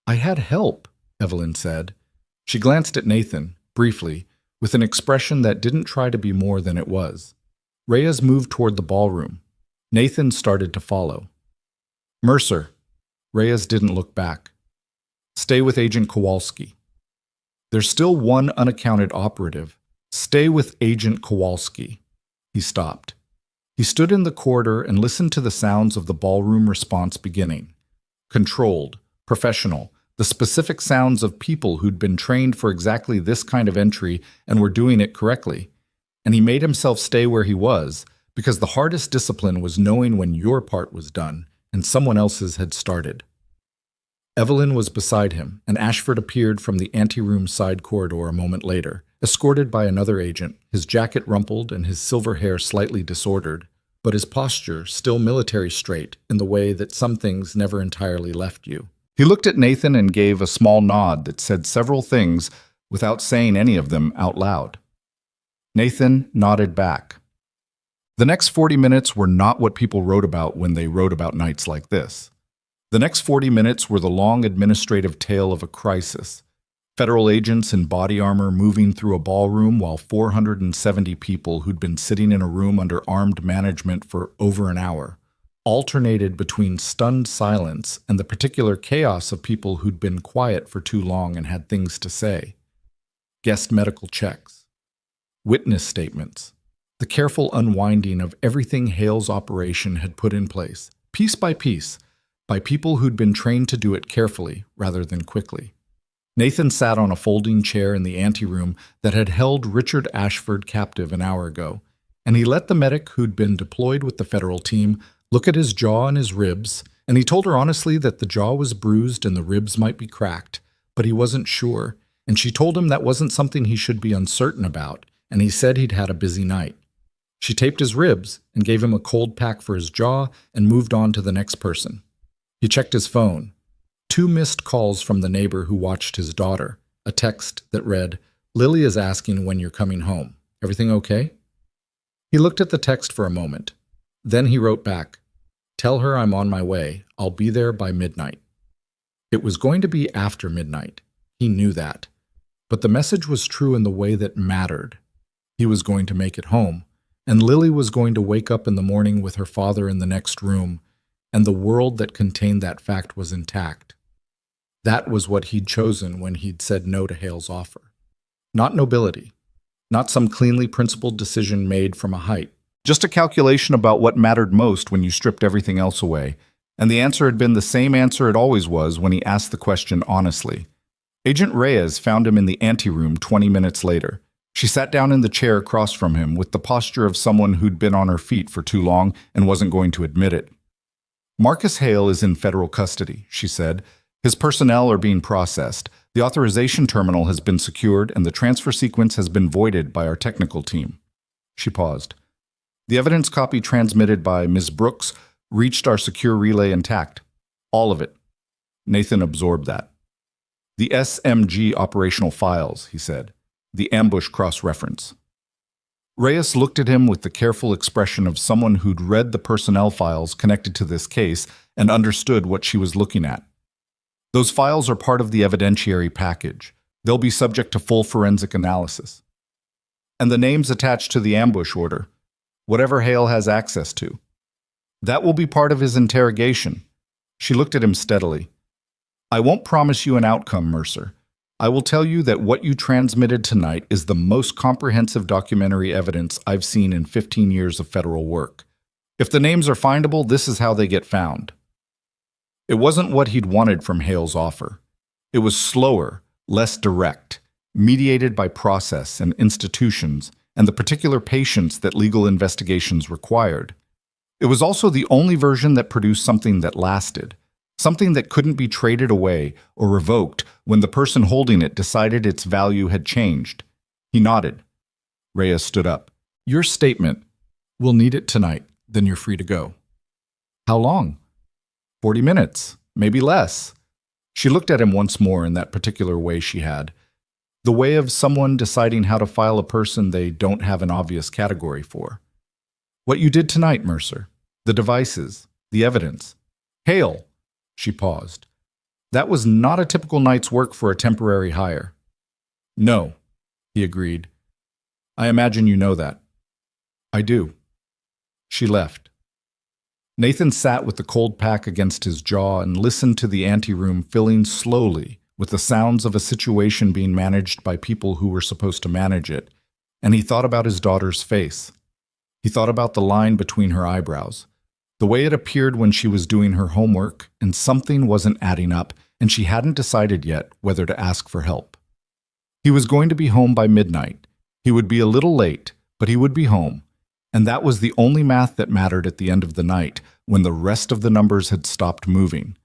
Speaker 1: I had help, Evelyn said. She glanced at Nathan, briefly, with an expression that didn't try to be more than it was. Reyes moved toward the ballroom. Nathan started to follow. Mercer. Reyes didn't look back. Stay with Agent Kowalski. There's still one unaccounted operative. Stay with Agent Kowalski. He stopped. He stood in the corridor and listened to the sounds of the ballroom response beginning. Controlled, professional, the specific sounds of people who'd been trained for exactly this kind of entry and were doing it correctly. And he made himself stay where he was, because the hardest discipline was knowing when your part was done and someone else's had started. Evelyn was beside him, and Ashford appeared from the anteroom side corridor a moment later, escorted by another agent, his jacket rumpled and his silver hair slightly disordered, but his posture still military straight in the way that some things never entirely left you. He looked at Nathan and gave a small nod that said several things without saying any of them out loud. Nathan nodded back. The next 40 minutes were not what people wrote about when they wrote about nights like this. The next 40 minutes were the long administrative tale of a crisis. Federal agents in body armor moving through a ballroom while 470 people who'd been sitting in a room under armed management for over an hour alternated between stunned silence and the particular chaos of people who'd been quiet for too long and had things to say. Guest medical checks. Witness statements. The careful unwinding of everything Hale's operation had put in place, piece, by people who'd been trained to do it carefully rather than quickly. Nathan sat on a folding chair in the anteroom that had held Richard Ashford captive an hour ago, and he let the medic who'd been deployed with the federal team look at his jaw and his ribs, and he told her honestly that the jaw was bruised and the ribs might be cracked, but he wasn't sure, and she told him that wasn't something he should be uncertain about, and he said he'd had a busy night. She taped his ribs and gave him a cold pack for his jaw and moved on to the next person. He checked his phone. 2 missed calls from the neighbor who watched his daughter, a text that read, "Lily is asking when you're coming home. Everything okay?" He looked at the text for a moment. Then he wrote back, "Tell her I'm on my way. I'll be there by midnight." It was going to be after midnight. He knew that. But the message was true in the way that mattered. He was going to make it home, and Lily was going to wake up in the morning with her father in the next room, and the world that contained that fact was intact. That was what he'd chosen when he'd said no to Hale's offer. Not nobility. Not some cleanly principled decision made from a height. Just a calculation about what mattered most when you stripped everything else away. And the answer had been the same answer it always was when he asked the question honestly. Agent Reyes found him in the anteroom 20 minutes later. She sat down in the chair across from him with the posture of someone who'd been on her feet for too long and wasn't going to admit it. "Marcus Hale is in federal custody," she said. His personnel are being processed. The authorization terminal has been secured and the transfer sequence has been voided by our technical team. She paused. The evidence copy transmitted by Ms. Brooks reached our secure relay intact. All of it. Nathan absorbed that. The SMG operational files, he said. The ambush cross-reference. Reyes looked at him with the careful expression of someone who'd read the personnel files connected to this case and understood what she was looking at. Those files are part of the evidentiary package. They'll be subject to full forensic analysis. And the names attached to the ambush order, whatever Hale has access to. That will be part of his interrogation. She looked at him steadily. I won't promise you an outcome, Mercer. I will tell you that what you transmitted tonight is the most comprehensive documentary evidence I've seen in 15 years of federal work. If the names are findable, this is how they get found. It wasn't what he'd wanted from Hale's offer. It was slower, less direct, mediated by process and institutions and the particular patience that legal investigations required. It was also the only version that produced something that lasted, something that couldn't be traded away or revoked when the person holding it decided its value had changed. He nodded. Reyes stood up. Your statement. We'll need it tonight, then you're free to go. How long? 40 minutes, maybe less. She looked at him once more in that particular way she had. The way of someone deciding how to file a person they don't have an obvious category for. What you did tonight, Mercer. The devices, the evidence. Hale. She paused. That was not a typical night's work for a temporary hire. No, he agreed. I imagine you know that. I do. She left. Nathan sat with the cold pack against his jaw and listened to the anteroom filling slowly with the sounds of a situation being managed by people who were supposed to manage it, and he thought about his daughter's face. He thought about the line between her eyebrows, the way it appeared when she was doing her homework, and something wasn't adding up, and she hadn't decided yet whether to ask for help. He was going to be home by midnight. He would be a little late, but he would be home. And that was the only math that mattered at the end of the night, when the rest of the numbers had stopped moving.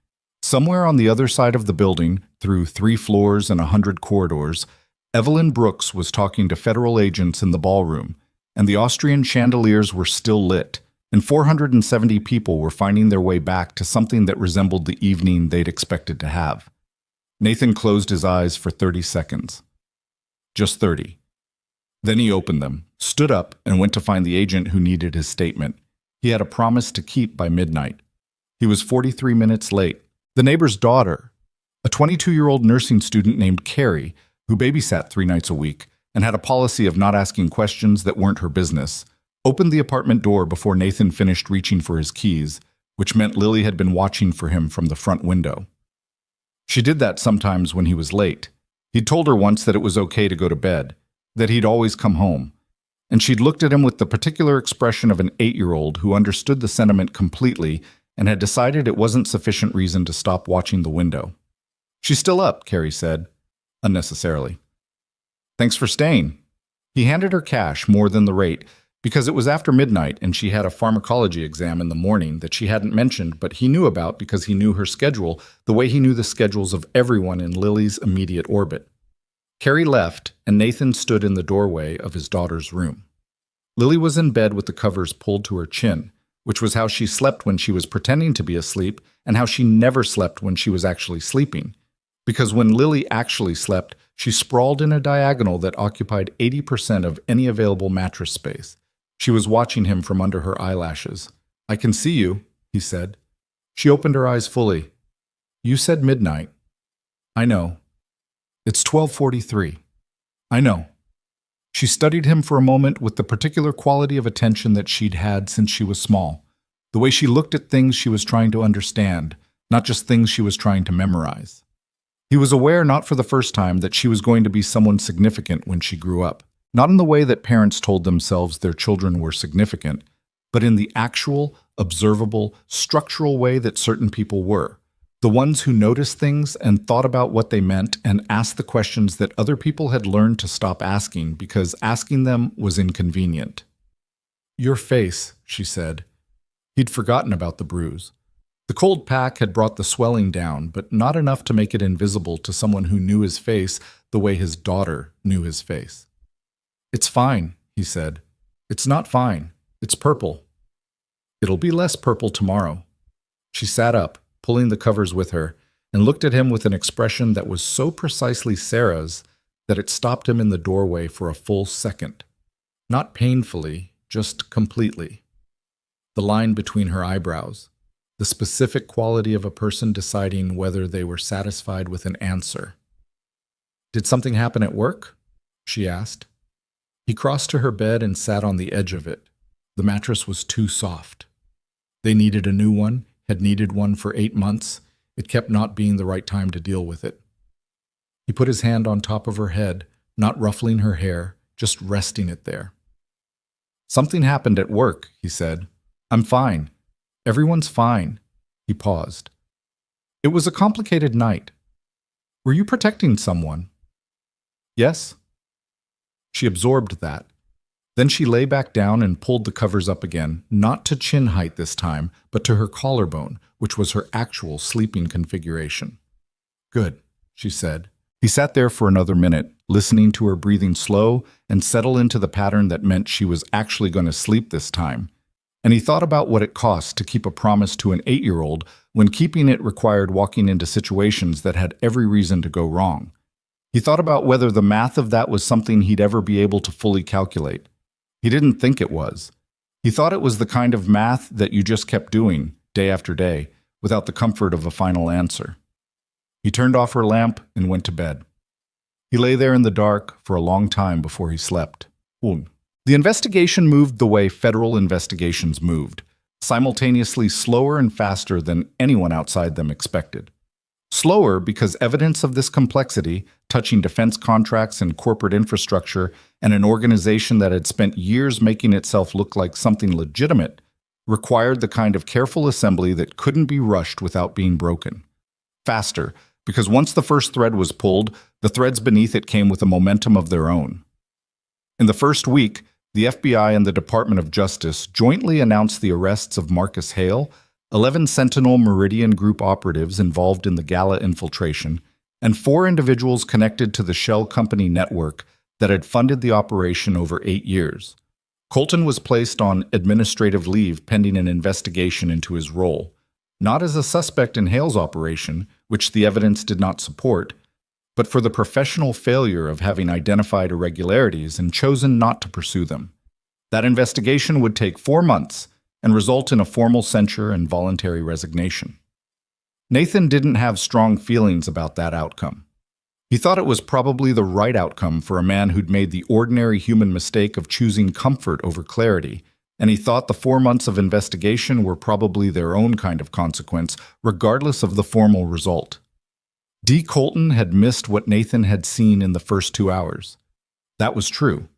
Speaker 1: Somewhere on the other side of the building, through 3 floors and 100 corridors, Evelyn Brooks was talking to federal agents in the ballroom, and the Austrian chandeliers were still lit, and 470 people were finding their way back to something that resembled the evening they'd expected to have. Nathan closed his eyes for 30 seconds. Just 30. Then he opened them, stood up, and went to find the agent who needed his statement. He had a promise to keep by midnight. He was 43 minutes late. The neighbor's daughter, a 22-year-old nursing student named Carrie, who babysat 3 nights a week and had a policy of not asking questions that weren't her business, opened the apartment door before Nathan finished reaching for his keys, which meant Lily had been watching for him from the front window. She did that sometimes when he was late. He'd told her once that it was okay to go to bed, that he'd always come home, and she'd looked at him with the particular expression of an 8-year-old who understood the sentiment completely and had decided it wasn't sufficient reason to stop watching the window. She's still up, Carrie said, unnecessarily. Thanks for staying. He handed her cash, more than the rate, because it was after midnight and she had a pharmacology exam in the morning that she hadn't mentioned, but he knew about because he knew her schedule the way he knew the schedules of everyone in Lily's immediate orbit. Carrie left, and Nathan stood in the doorway of his daughter's room. Lily was in bed with the covers pulled to her chin, which was how she slept when she was pretending to be asleep and how she never slept when she was actually sleeping. Because when Lily actually slept, she sprawled in a diagonal that occupied 80% of any available mattress space. She was watching him from under her eyelashes. I can see you, he said. She opened her eyes fully. You said midnight. I know. It's 12:43. I know. She studied him for a moment with the particular quality of attention that she'd had since she was small, the way she looked at things she was trying to understand, not just things she was trying to memorize. He was aware not for the first time that she was going to be someone significant when she grew up, not in the way that parents told themselves their children were significant, but in the actual, observable, structural way that certain people were. The ones who noticed things and thought about what they meant and asked the questions that other people had learned to stop asking because asking them was inconvenient. Your face, she said. He'd forgotten about the bruise. The cold pack had brought the swelling down, but not enough to make it invisible to someone who knew his face the way his daughter knew his face. "It's fine," he said. "It's not fine. It's purple." "It'll be less purple tomorrow." She sat up, pulling the covers with her, and looked at him with an expression that was so precisely Sarah's that it stopped him in the doorway for a full second. Not painfully, just completely. The line between her eyebrows, the specific quality of a person deciding whether they were satisfied with an answer. "Did something happen at work?" she asked. He crossed to her bed and sat on the edge of it. The mattress was too soft. They needed a new one, had needed one for 8 months. It kept not being the right time to deal with it. He put his hand on top of her head, not ruffling her hair, just resting it there. "Something happened at work," he said. "I'm fine. Everyone's fine." He paused. "It was a complicated night. Were you protecting someone?" "Yes." She absorbed that. Then she lay back down and pulled the covers up again, not to chin height this time, but to her collarbone, which was her actual sleeping configuration. "Good," she said. He sat there for another minute, listening to her breathing slow and settle into the pattern that meant she was actually going to sleep this time. And he thought about what it cost to keep a promise to an 8-year-old when keeping it required walking into situations that had every reason to go wrong. He thought about whether the math of that was something he'd ever be able to fully calculate. He didn't think it was. He thought it was the kind of math that you just kept doing, day after day, without the comfort of a final answer. He turned off her lamp and went to bed. He lay there in the dark for a long time before he slept. The investigation moved the way federal investigations moved, simultaneously slower and faster than anyone outside them expected. Slower because evidence of this complexity, touching defense contracts and corporate infrastructure, and an organization that had spent years making itself look like something legitimate, required the kind of careful assembly that couldn't be rushed without being broken. Faster, because once the first thread was pulled, the threads beneath it came with a momentum of their own. In the first week, the FBI and the Department of Justice jointly announced the arrests of Marcus Hale, 11 Sentinel Meridian Group operatives involved in the Gala infiltration, and 4 individuals connected to the shell company network that had funded the operation over 8 years. Colton was placed on administrative leave pending an investigation into his role, not as a suspect in Hale's operation, which the evidence did not support, but for the professional failure of having identified irregularities and chosen not to pursue them. That investigation would take 4 months and result in a formal censure and voluntary resignation. Nathan didn't have strong feelings about that outcome. He thought it was probably the right outcome for a man who'd made the ordinary human mistake of choosing comfort over clarity, and he thought the 4 months of investigation were probably their own kind of consequence, regardless of the formal result. D. Colton had missed what Nathan had seen in the first 2 hours. That was true.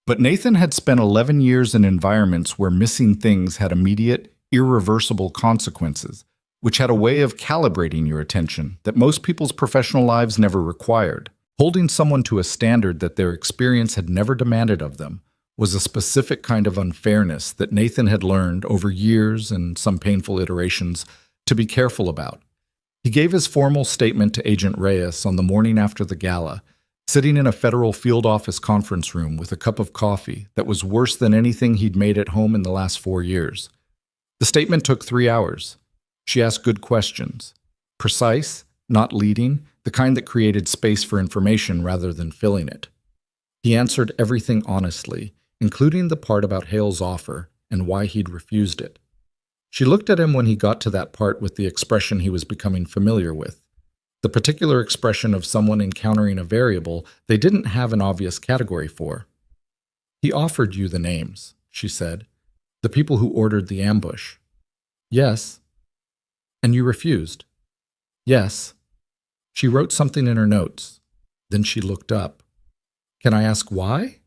Speaker 1: But Nathan had spent 11 years in environments where missing things had immediate, irreversible consequences, which had a way of calibrating your attention that most people's professional lives never required. Holding someone to a standard that their experience had never demanded of them was a specific kind of unfairness that Nathan had learned over years and some painful iterations to be careful about. He gave his formal statement to Agent Reyes on the morning after the gala, sitting in a federal field office conference room with a cup of coffee that was worse than anything he'd made at home in the last 4 years. The statement took 3 hours. She asked good questions. Precise, not leading, the kind that created space for information rather than filling it. He answered everything honestly, including the part about Hale's offer and why he'd refused it. She looked at him when he got to that part with the expression he was becoming familiar with. The particular expression of someone encountering a variable they didn't have an obvious category for. "He offered you the names," she said. "The people who ordered the ambush." "Yes." "And you refused?" "Yes." She wrote something in her notes. Then she looked up. "Can I ask why?"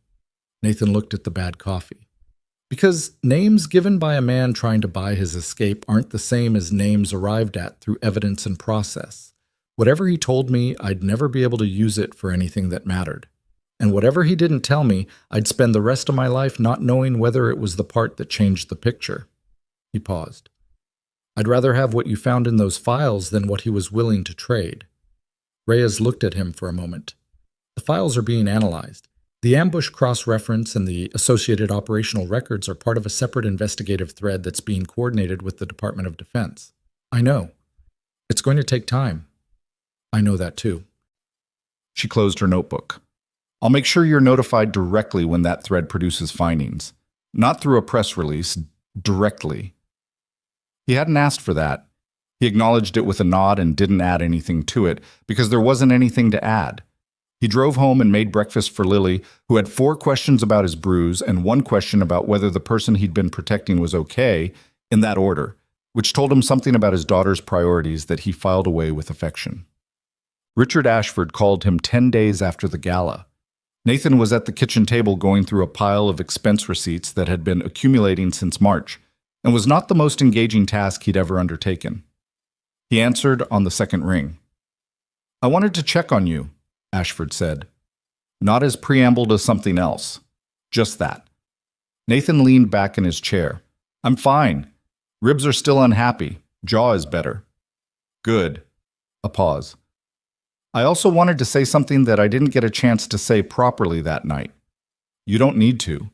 Speaker 1: Nathan looked at the bad coffee. "Because names given by a man trying to buy his escape aren't the same as names arrived at through evidence and process. Whatever he told me, I'd never be able to use it for anything that mattered. And whatever he didn't tell me, I'd spend the rest of my life not knowing whether it was the part that changed the picture." He paused. I'd rather have what you found in those files than what he was willing to trade. Reyes looked at him for a moment. The files are being analyzed. The ambush cross-reference and the associated operational records are part of a separate investigative thread that's being coordinated with the Department of Defense. I know. It's going to take time. I know that too. She closed her notebook. I'll make sure you're notified directly when that thread produces findings. Not through a press release, directly. He hadn't asked for that. He acknowledged it with a nod and didn't add anything to it, because there wasn't anything to add. He drove home and made breakfast for Lily, who had 4 questions about his bruise and 1 question about whether the person he'd been protecting was okay, in that order, which told him something about his daughter's priorities that he filed away with affection. Richard Ashford called him 10 days after the gala. Nathan was at the kitchen table going through a pile of expense receipts that had been accumulating since March, and was not the most engaging task he'd ever undertaken. He answered on the second ring. I wanted to check on you, Ashford said. Not as preamble to something else. Just that. Nathan leaned back in his chair. I'm fine. Ribs are still unhappy. Jaw is better. Good. A pause. I also wanted to say something that I didn't get a chance to say properly that night. You don't need to.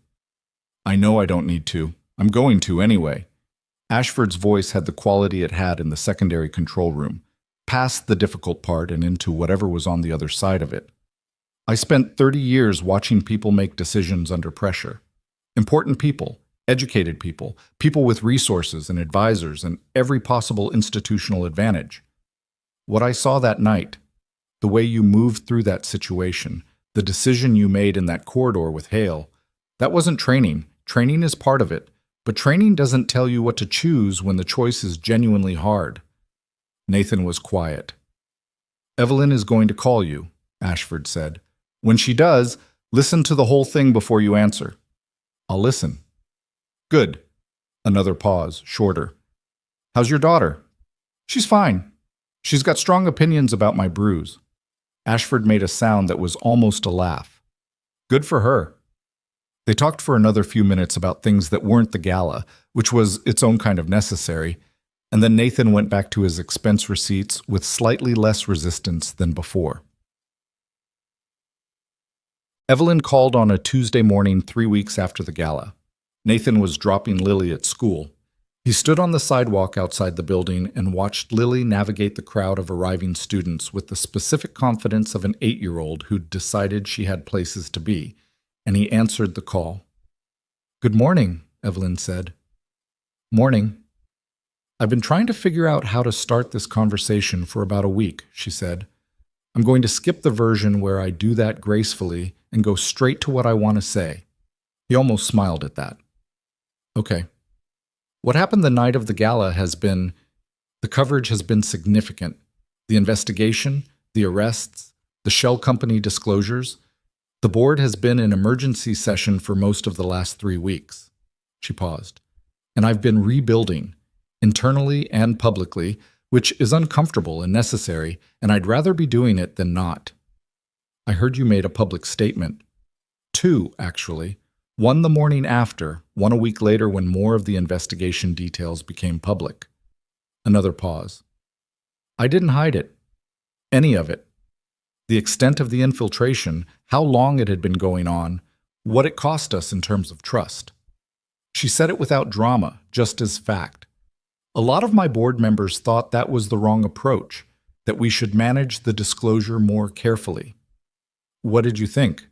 Speaker 1: I know I don't need to. I'm going to anyway. Ashford's voice had the quality it had in the secondary control room, past the difficult part and into whatever was on the other side of it. I spent 30 years watching people make decisions under pressure. Important people, educated people, people with resources and advisors and every possible institutional advantage. What I saw that night, the way you moved through that situation, the decision you made in that corridor with Hale, that wasn't training. Training is part of it, but training doesn't tell you what to choose when the choice is genuinely hard. Nathan was quiet. Evelyn is going to call you, Ashford said. When she does, listen to the whole thing before you answer. I'll listen. Good. Another pause, shorter. How's your daughter? She's fine. She's got strong opinions about my bruise. Ashford made a sound that was almost a laugh. Good for her. They talked for another few minutes about things that weren't the gala, which was its own kind of necessary, and then Nathan went back to his expense receipts with slightly less resistance than before. Evelyn called on a Tuesday morning 3 weeks after the gala. Nathan was dropping Lily at school. He stood on the sidewalk outside the building and watched Lily navigate the crowd of arriving students with the specific confidence of an 8-year-old who'd decided she had places to be, and he answered the call. Good morning, Evelyn said. Morning. I've been trying to figure out how to start this conversation for about a week, she said. I'm going to skip the version where I do that gracefully and go straight to what I want to say. He almost smiled at that. Okay. What happened the night of the gala the coverage has been significant. The investigation, the arrests, the shell company disclosures. The board has been in emergency session for most of the last 3 weeks. She paused. And I've been rebuilding, internally and publicly, which is uncomfortable and necessary, and I'd rather be doing it than not. I heard you made a public statement. 2, actually. One the morning after, one a week later when more of the investigation details became public. Another pause. I didn't hide it. Any of it. The extent of the infiltration, how long it had been going on, what it cost us in terms of trust. She said it without drama, just as fact. A lot of my board members thought that was the wrong approach, that we should manage the disclosure more carefully. What did you think?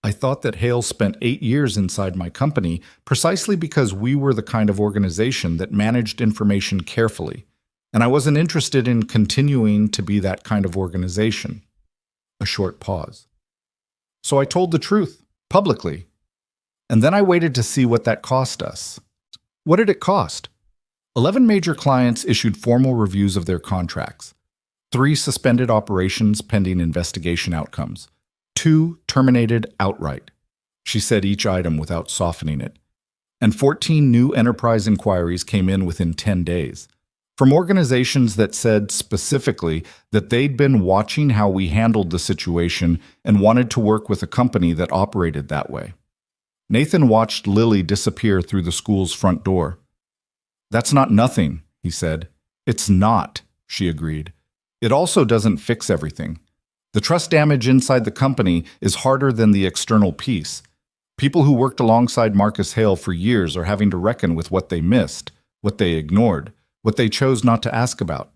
Speaker 1: I thought that Hale spent 8 years inside my company precisely because we were the kind of organization that managed information carefully, and I wasn't interested in continuing to be that kind of organization. A short pause. So I told the truth, publicly. And then I waited to see what that cost us. What did it cost? 11 major clients issued formal reviews of their contracts. 3 suspended operations pending investigation outcomes. 2 terminated outright. She said each item without softening it. And 14 new enterprise inquiries came in within 10 days. From organizations that said specifically that they'd been watching how we handled the situation and wanted to work with a company that operated that way. Nathan watched Lily disappear through the school's front door. That's not nothing, he said. It's not, she agreed. It also doesn't fix everything. The trust damage inside the company is harder than the external piece. People who worked alongside Marcus Hale for years are having to reckon with what they missed, what they ignored, what they chose not to ask about.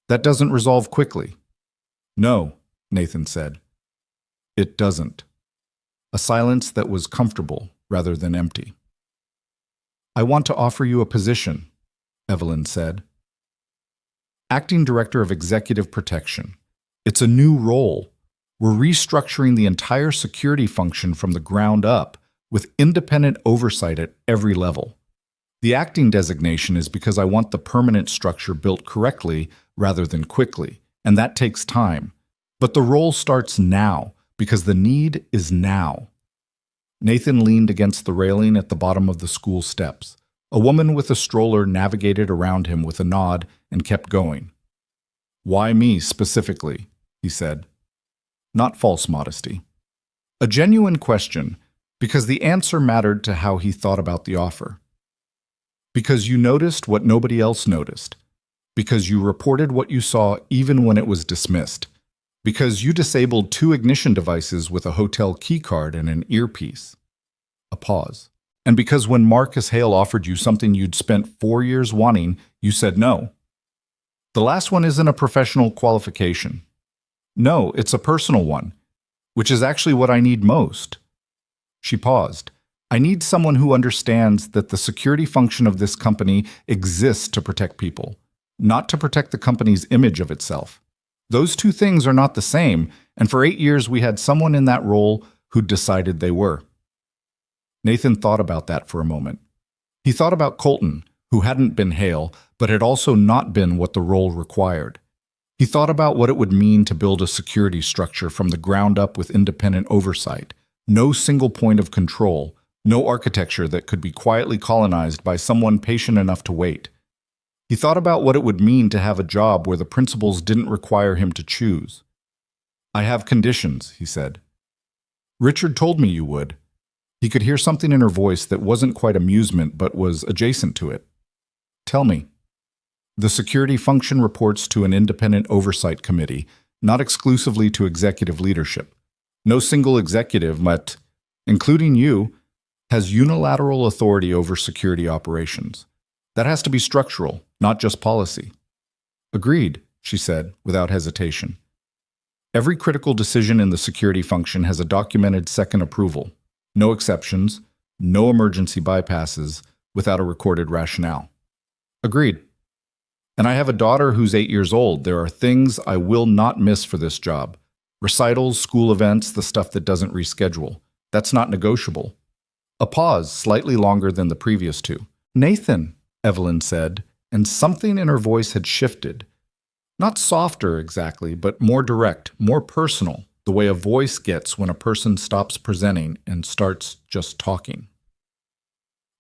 Speaker 1: That doesn't resolve quickly. No, Nathan said. It doesn't. A silence that was comfortable rather than empty. I want to offer you a position, Evelyn said. Acting Director of Executive Protection. It's a new role. We're restructuring the entire security function from the ground up, with independent oversight at every level. The acting designation is because I want the permanent structure built correctly rather than quickly, and that takes time. But the role starts now, because the need is now. Nathan leaned against the railing at the bottom of the school steps. A woman with a stroller navigated around him with a nod and kept going. Why me specifically? He said. Not false modesty. A genuine question, because the answer mattered to how he thought about the offer. Because you noticed what nobody else noticed. Because you reported what you saw even when it was dismissed. Because you disabled 2 ignition devices with a hotel keycard and an earpiece. A pause. And because when Marcus Hale offered you something you'd spent 4 years wanting, you said no. The last one isn't a professional qualification. No, it's a personal one, which is actually what I need most. She paused. I need someone who understands that the security function of this company exists to protect people, not to protect the company's image of itself. Those 2 things are not the same, and for 8 years we had someone in that role who decided they were. Nathan thought about that for a moment. He thought about Colton, who hadn't been Hale, but had also not been what the role required. He thought about what it would mean to build a security structure from the ground up with independent oversight, no single point of control, no architecture that could be quietly colonized by someone patient enough to wait. He thought about what it would mean to have a job where the principles didn't require him to choose. I have conditions, he said. Richard told me you would. He could hear something in her voice that wasn't quite amusement but was adjacent to it. Tell me. The security function reports to an independent oversight committee, not exclusively to executive leadership. No single executive, but, including you, has unilateral authority over security operations. That has to be structural, not just policy. Agreed, she said, without hesitation. Every critical decision in the security function has a documented second approval. No exceptions, no emergency bypasses, without a recorded rationale. Agreed. And I have a daughter who's 8 years old. There are things I will not miss for this job. Recitals, school events, the stuff that doesn't reschedule. That's not negotiable. A pause, slightly longer than the previous 2. Nathan, Evelyn said, and something in her voice had shifted. Not softer exactly, but more direct, more personal, the way a voice gets when a person stops presenting and starts just talking.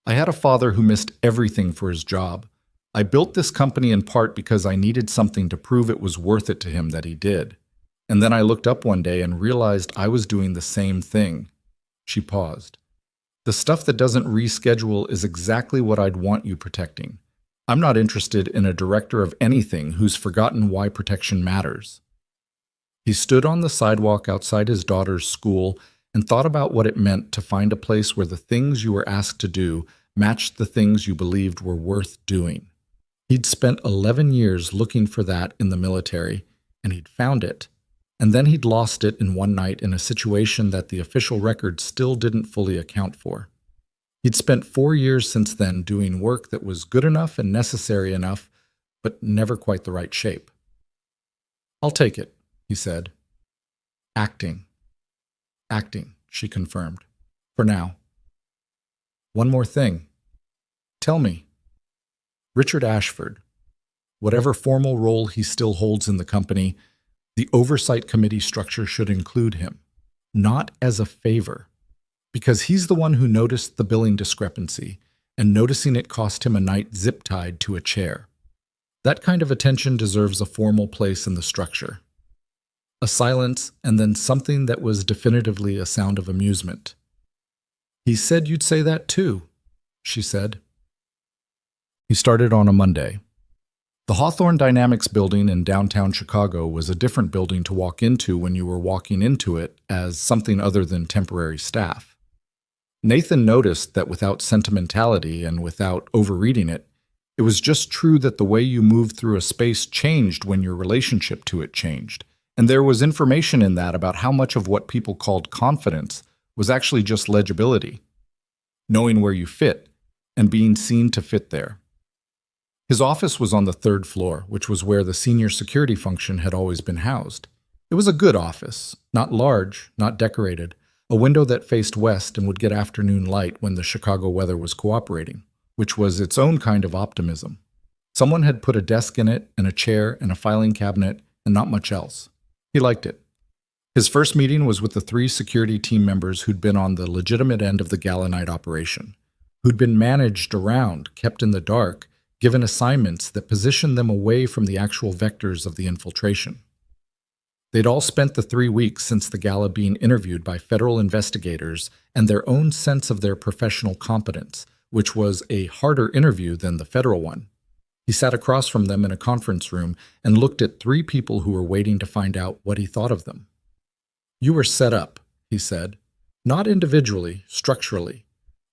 Speaker 1: I had a father who missed everything for his job. I built this company in part because I needed something to prove it was worth it to him that he did. And then I looked up one day and realized I was doing the same thing. She paused. The stuff that doesn't reschedule is exactly what I'd want you protecting. I'm not interested in a director of anything who's forgotten why protection matters. He stood on the sidewalk outside his daughter's school and thought about what it meant to find a place where the things you were asked to do matched the things you believed were worth doing. He'd spent 11 years looking for that in the military, and he'd found it. And then he'd lost it in one night in a situation that the official record still didn't fully account for. He'd spent 4 years since then doing work that was good enough and necessary enough, but never quite the right shape. I'll take it, he said. Acting. Acting, she confirmed. For now. One more thing. Tell me. Richard Ashford, whatever formal role he still holds in the company, the oversight committee structure should include him, not as a favor, because he's the one who noticed the billing discrepancy, and noticing it cost him a night zip-tied to a chair. That kind of attention deserves a formal place in the structure. A silence, and then something that was definitively a sound of amusement. He said you'd say that too, she said. He started on a Monday. The Hawthorne Dynamics building in downtown Chicago was a different building to walk into when you were walking into it as something other than temporary staff. Nathan noticed that without sentimentality and without overreading it, it was just true that the way you moved through a space changed when your relationship to it changed. And there was information in that about how much of what people called confidence was actually just legibility, knowing where you fit and being seen to fit there. His office was on the third floor, which was where the senior security function had always been housed. It was a good office, not large, not decorated, a window that faced west and would get afternoon light when the Chicago weather was cooperating, which was its own kind of optimism. Someone had put a desk in it and a chair and a filing cabinet and not much else. He liked it. His first meeting was with the 3 security team members who'd been on the legitimate end of the Gala night operation, who'd been managed around, kept in the dark, given assignments that positioned them away from the actual vectors of the infiltration. They'd all spent the 3 weeks since the Gala being interviewed by federal investigators and their own sense of their professional competence, which was a harder interview than the federal one. He sat across from them in a conference room and looked at 3 people who were waiting to find out what he thought of them. "You were set up," he said, "not individually, structurally.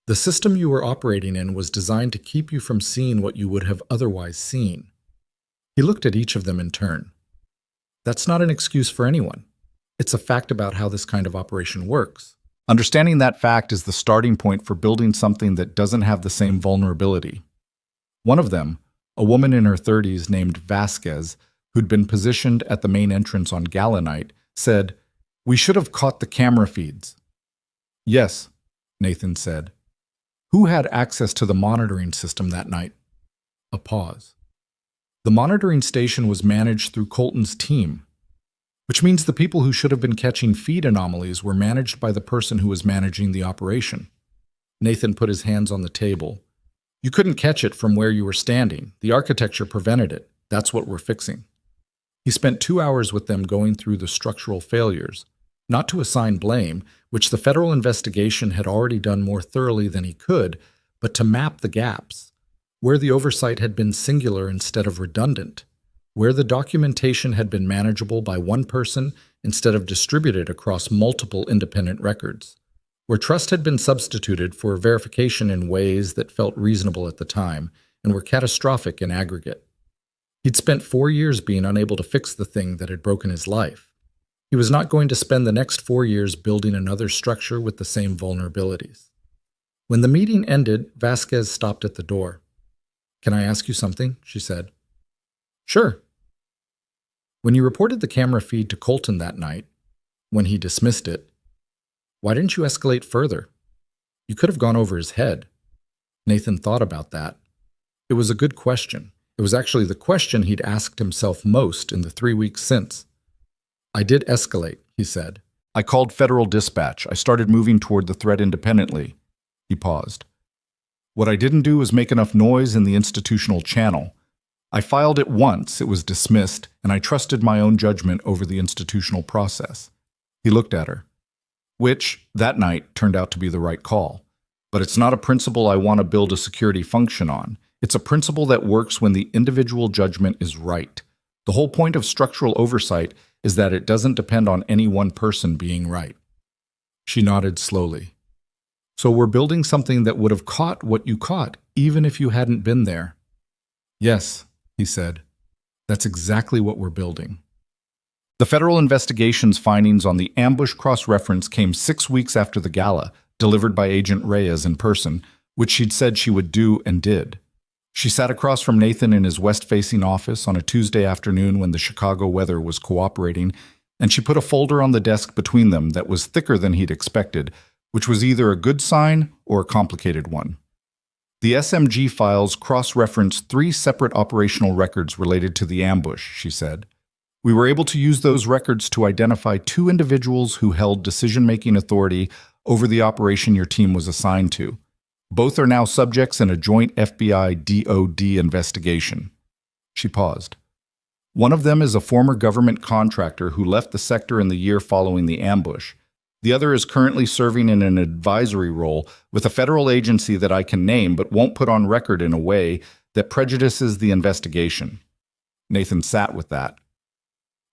Speaker 1: The system you were operating in was designed to keep you from seeing what you would have otherwise seen." He looked at each of them in turn. "That's not an excuse for anyone. It's a fact about how this kind of operation works. Understanding that fact is the starting point for building something that doesn't have the same vulnerability." One of them, a woman in her 30s named Vasquez, who'd been positioned at the main entrance on Gala night, said, "We should have caught the camera feeds." "Yes," Nathan said. "Who had access to the monitoring system that night?" A pause. "The monitoring station was managed through Colton's team, which means the people who should have been catching feed anomalies were managed by the person who was managing the operation." Nathan put his hands on the table. "You couldn't catch it from where you were standing. The architecture prevented it. That's what we're fixing." He spent 2 hours with them going through the structural failures, not to assign blame, which the federal investigation had already done more thoroughly than he could, but to map the gaps, where the oversight had been singular instead of redundant, where the documentation had been manageable by one person instead of distributed across multiple independent records, where trust had been substituted for verification in ways that felt reasonable at the time and were catastrophic in aggregate. He'd spent 4 years being unable to fix the thing that had broken his life. He was not going to spend the next 4 years building another structure with the same vulnerabilities. When the meeting ended, Vasquez stopped at the door. "Can I ask you something?" she said. "Sure." "When you reported the camera feed to Colton that night, when he dismissed it, why didn't you escalate further? You could have gone over his head." Nathan thought about that. It was a good question. It was actually the question he'd asked himself most in the 3 weeks since. "I did escalate," he said. "I called federal dispatch. I started moving toward the threat independently." He paused. "What I didn't do was make enough noise in the institutional channel. I filed it once, it was dismissed, and I trusted my own judgment over the institutional process." He looked at her. "Which, that night, turned out to be the right call. But it's not a principle I want to build a security function on. It's a principle that works when the individual judgment is right. The whole point of structural oversight is that it doesn't depend on any one person being right." She nodded slowly. "So we're building something that would have caught what you caught, even if you hadn't been there." "Yes," he said. "That's exactly what we're building." The federal investigation's findings on the ambush cross-reference came 6 weeks after the Gala, delivered by Agent Reyes in person, which she'd said she would do and did. She sat across from Nathan in his west-facing office on a Tuesday afternoon when the Chicago weather was cooperating, and she put a folder on the desk between them that was thicker than he'd expected, which was either a good sign or a complicated one. The SMG files cross-reference 3 separate operational records related to the ambush, she said. "We were able to use those records to identify 2 individuals who held decision-making authority over the operation your team was assigned to. Both are now subjects in a joint FBI-DOD investigation." She paused. "One of them is a former government contractor who left the sector in the year following the ambush. The other is currently serving in an advisory role with a federal agency that I can name but won't put on record in a way that prejudices the investigation. Nathan sat with that.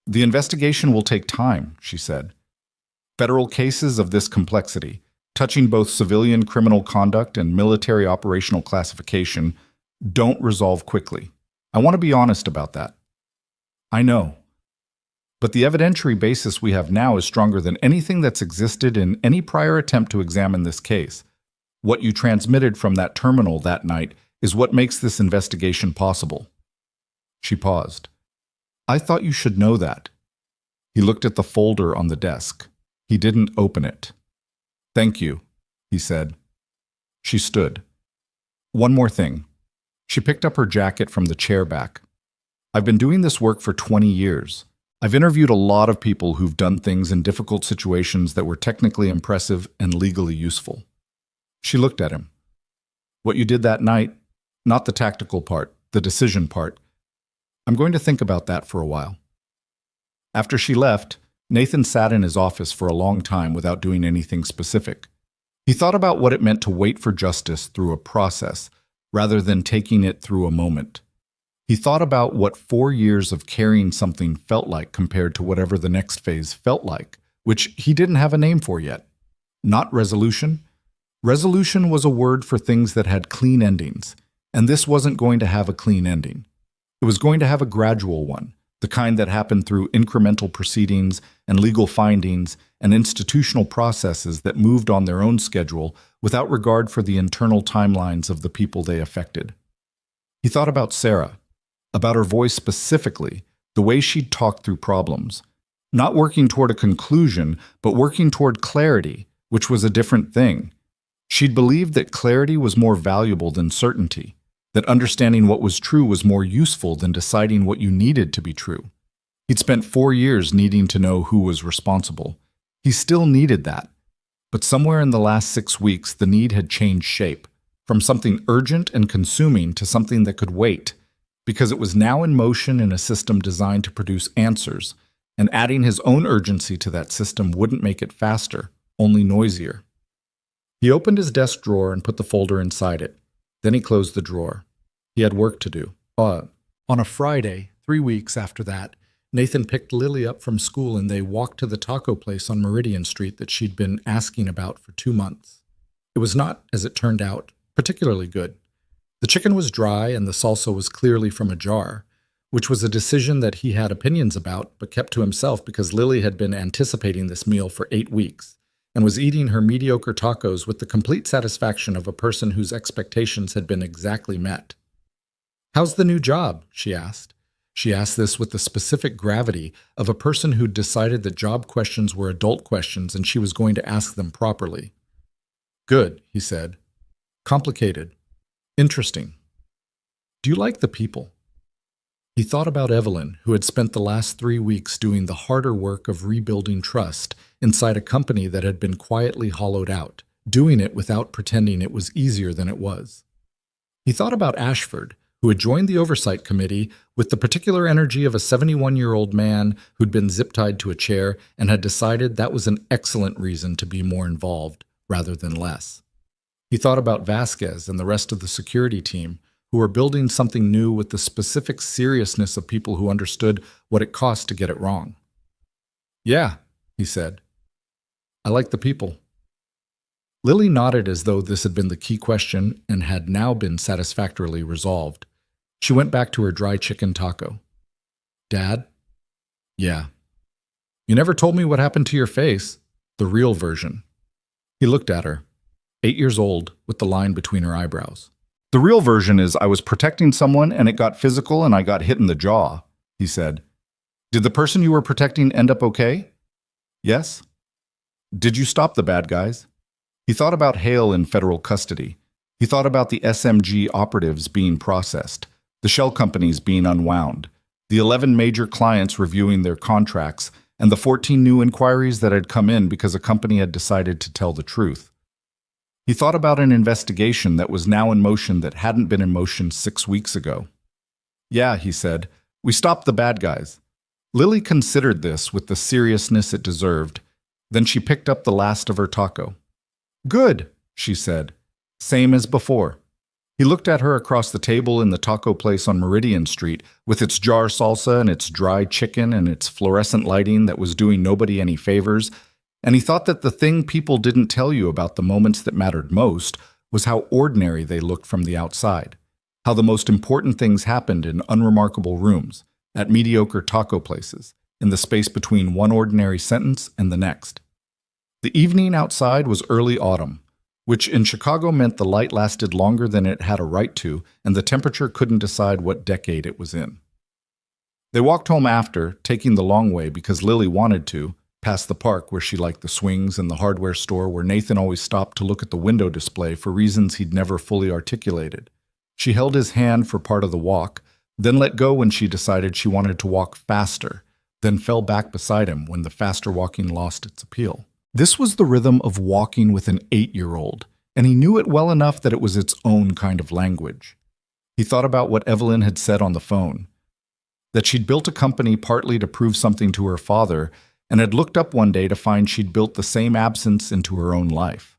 Speaker 1: The investigation will take time, she said. Federal cases of this complexity, touching both civilian criminal conduct and military operational classification, don't resolve quickly. I want to be honest about that. I know. But the evidentiary basis we have now is stronger than anything that's existed in any prior attempt to examine this case. What you transmitted from that terminal that night is what makes this investigation possible. She paused. I thought you should know that. He looked at the folder on the desk. He didn't open it. Thank you, he said. She stood. One more thing. She picked up her jacket from the chair back. I've been doing this work for 20 years. I've interviewed a lot of people who've done things in difficult situations that were technically impressive and legally useful. She looked at him. What you did that night, not the tactical part, the decision part. I'm going to think about that for a while. After she left, Nathan sat in his office for a long time without doing anything specific. He thought about what it meant to wait for justice through a process, rather than taking it through a moment. He thought about what 4 years of carrying something felt like compared to whatever the next phase felt like, which he didn't have a name for yet. Not resolution. Resolution was a word for things that had clean endings, and this wasn't going to have a clean ending. It was going to have a gradual one, the kind that happened through incremental proceedings and legal findings and institutional processes that moved on their own schedule without regard for the internal timelines of the people they affected. He thought about Sarah, about her voice specifically, the way she'd talk through problems, not working toward a conclusion, but working toward clarity, which was a different thing. She'd believed that clarity was more valuable than certainty, that understanding what was true was more useful than deciding what you needed to be true. He'd spent 4 years needing to know who was responsible. He still needed that. But somewhere in the last 6 weeks, the need had changed shape, from something urgent and consuming to something that could wait, because it was now in motion in a system designed to produce answers, and adding his own urgency to that system wouldn't make it faster, only noisier. He opened his desk drawer and put the folder inside it. Then he closed the drawer. He had work to do. On a Friday, 3 weeks after that, Nathan picked Lily up from school and they walked to the taco place on Meridian Street that she'd been asking about for 2 months. It was not, as it turned out, particularly good. The chicken was dry and the salsa was clearly from a jar, which was a decision that he had opinions about but kept to himself because Lily had been anticipating this meal for 8 weeks and was eating her mediocre tacos with the complete satisfaction of a person whose expectations had been exactly met. "How's the new job?" she asked. She asked this with the specific gravity of a person who'd decided that job questions were adult questions and she was going to ask them properly. "Good," he said. "Complicated. Interesting. Do you like the people?" He thought about Evelyn, who had spent the last 3 weeks doing the harder work of rebuilding trust inside a company that had been quietly hollowed out, doing it without pretending it was easier than it was. He thought about Ashford, who had joined the oversight committee with the particular energy of a 71-year-old man who'd been zip-tied to a chair and had decided that was an excellent reason to be more involved rather than less. He thought about Vasquez and the rest of the security team, who were building something new with the specific seriousness of people who understood what it cost to get it wrong. "Yeah," he said. "I like the people." Lily nodded as though this had been the key question and had now been satisfactorily resolved. She went back to her dry chicken taco. "Dad?" "Yeah." "You never told me what happened to your face, the real version." He looked at her, 8 years old, with the line between her eyebrows. "The real version is I was protecting someone and it got physical and I got hit in the jaw," he said. "Did the person you were protecting end up okay?" "Yes." "Did you stop the bad guys?" He thought about Hale in federal custody. He thought about the SMG operatives being processed, the shell companies being unwound, the 11 major clients reviewing their contracts, and the 14 new inquiries that had come in because a company had decided to tell the truth. He thought about an investigation that was now in motion that hadn't been in motion 6 weeks ago. "Yeah," he said, "we stopped the bad guys." Lily considered this with the seriousness it deserved. Then she picked up the last of her taco. "Good," she said. "Same as before." He looked at her across the table in the taco place on Meridian Street, with its jar salsa and its dry chicken and its fluorescent lighting that was doing nobody any favors, and he thought that the thing people didn't tell you about the moments that mattered most was how ordinary they looked from the outside, how the most important things happened in unremarkable rooms, at mediocre taco places, in the space between one ordinary sentence and the next. The evening outside was early autumn, which in Chicago meant the light lasted longer than it had a right to, and the temperature couldn't decide what decade it was in. They walked home after, taking the long way because Lily wanted to, past the park where she liked the swings and the hardware store where Nathan always stopped to look at the window display for reasons he'd never fully articulated. She held his hand for part of the walk, then let go when she decided she wanted to walk faster, then fell back beside him when the faster walking lost its appeal. This was the rhythm of walking with an 8-year-old, and he knew it well enough that it was its own kind of language. He thought about what Evelyn had said on the phone, that she'd built a company partly to prove something to her father, and had looked up one day to find she'd built the same absence into her own life.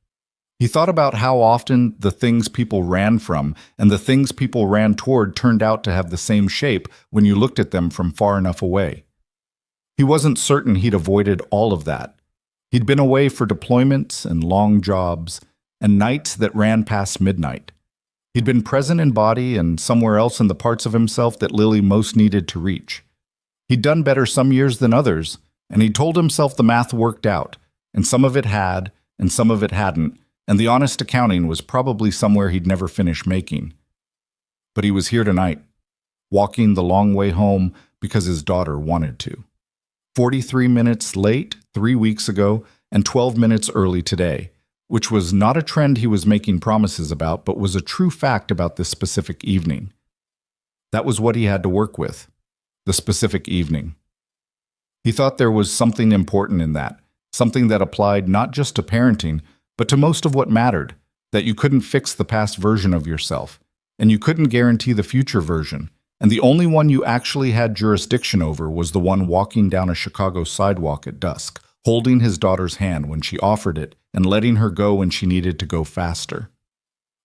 Speaker 1: He thought about how often the things people ran from and the things people ran toward turned out to have the same shape when you looked at them from far enough away. He wasn't certain he'd avoided all of that. He'd been away for deployments and long jobs, and nights that ran past midnight. He'd been present in body and somewhere else in the parts of himself that Lily most needed to reach. He'd done better some years than others, and he told himself the math worked out, and some of it had, and some of it hadn't, and the honest accounting was probably somewhere he'd never finish making. But he was here tonight, walking the long way home because his daughter wanted to. 43 minutes late 3 weeks ago and 12 minutes early today, which was not a trend he was making promises about, but was a true fact about this specific evening. That was what he had to work with, the specific evening. He thought there was something important in that, something that applied not just to parenting, but to most of what mattered, that you couldn't fix the past version of yourself, and you couldn't guarantee the future version, and the only one you actually had jurisdiction over was the one walking down a Chicago sidewalk at dusk, holding his daughter's hand when she offered it and letting her go when she needed to go faster.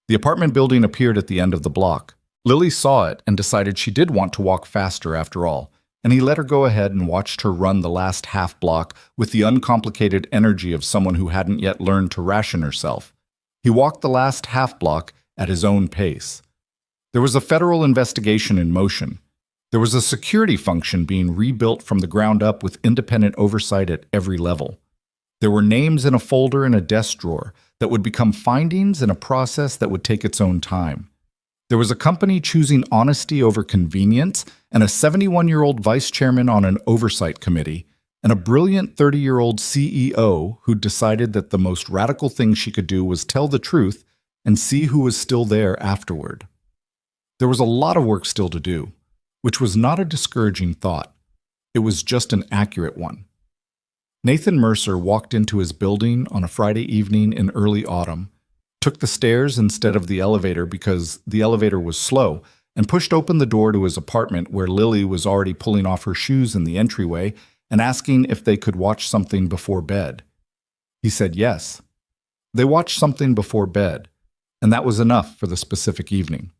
Speaker 1: The apartment building appeared at the end of the block. Lily saw it and decided she did want to walk faster after all, and he let her go ahead and watched her run the last half block with the uncomplicated energy of someone who hadn't yet learned to ration herself. He walked the last half block at his own pace. There was a federal investigation in motion. There was a security function being rebuilt from the ground up with independent oversight at every level. There were names in a folder in a desk drawer that would become findings in a process that would take its own time. There was a company choosing honesty over convenience, and a 71-year-old vice chairman on an oversight committee, and a brilliant 30-year-old CEO who decided that the most radical thing she could do was tell the truth and see who was still there afterward. There was a lot of work still to do, which was not a discouraging thought. It was just an accurate one. Nathan Mercer walked into his building on a Friday evening in early autumn, took the stairs instead of the elevator because the elevator was slow, and pushed open the door to his apartment where Lily was already pulling off her shoes in the entryway and asking if they could watch something before bed. He said yes. They watched something before bed, and that was enough for the specific evening.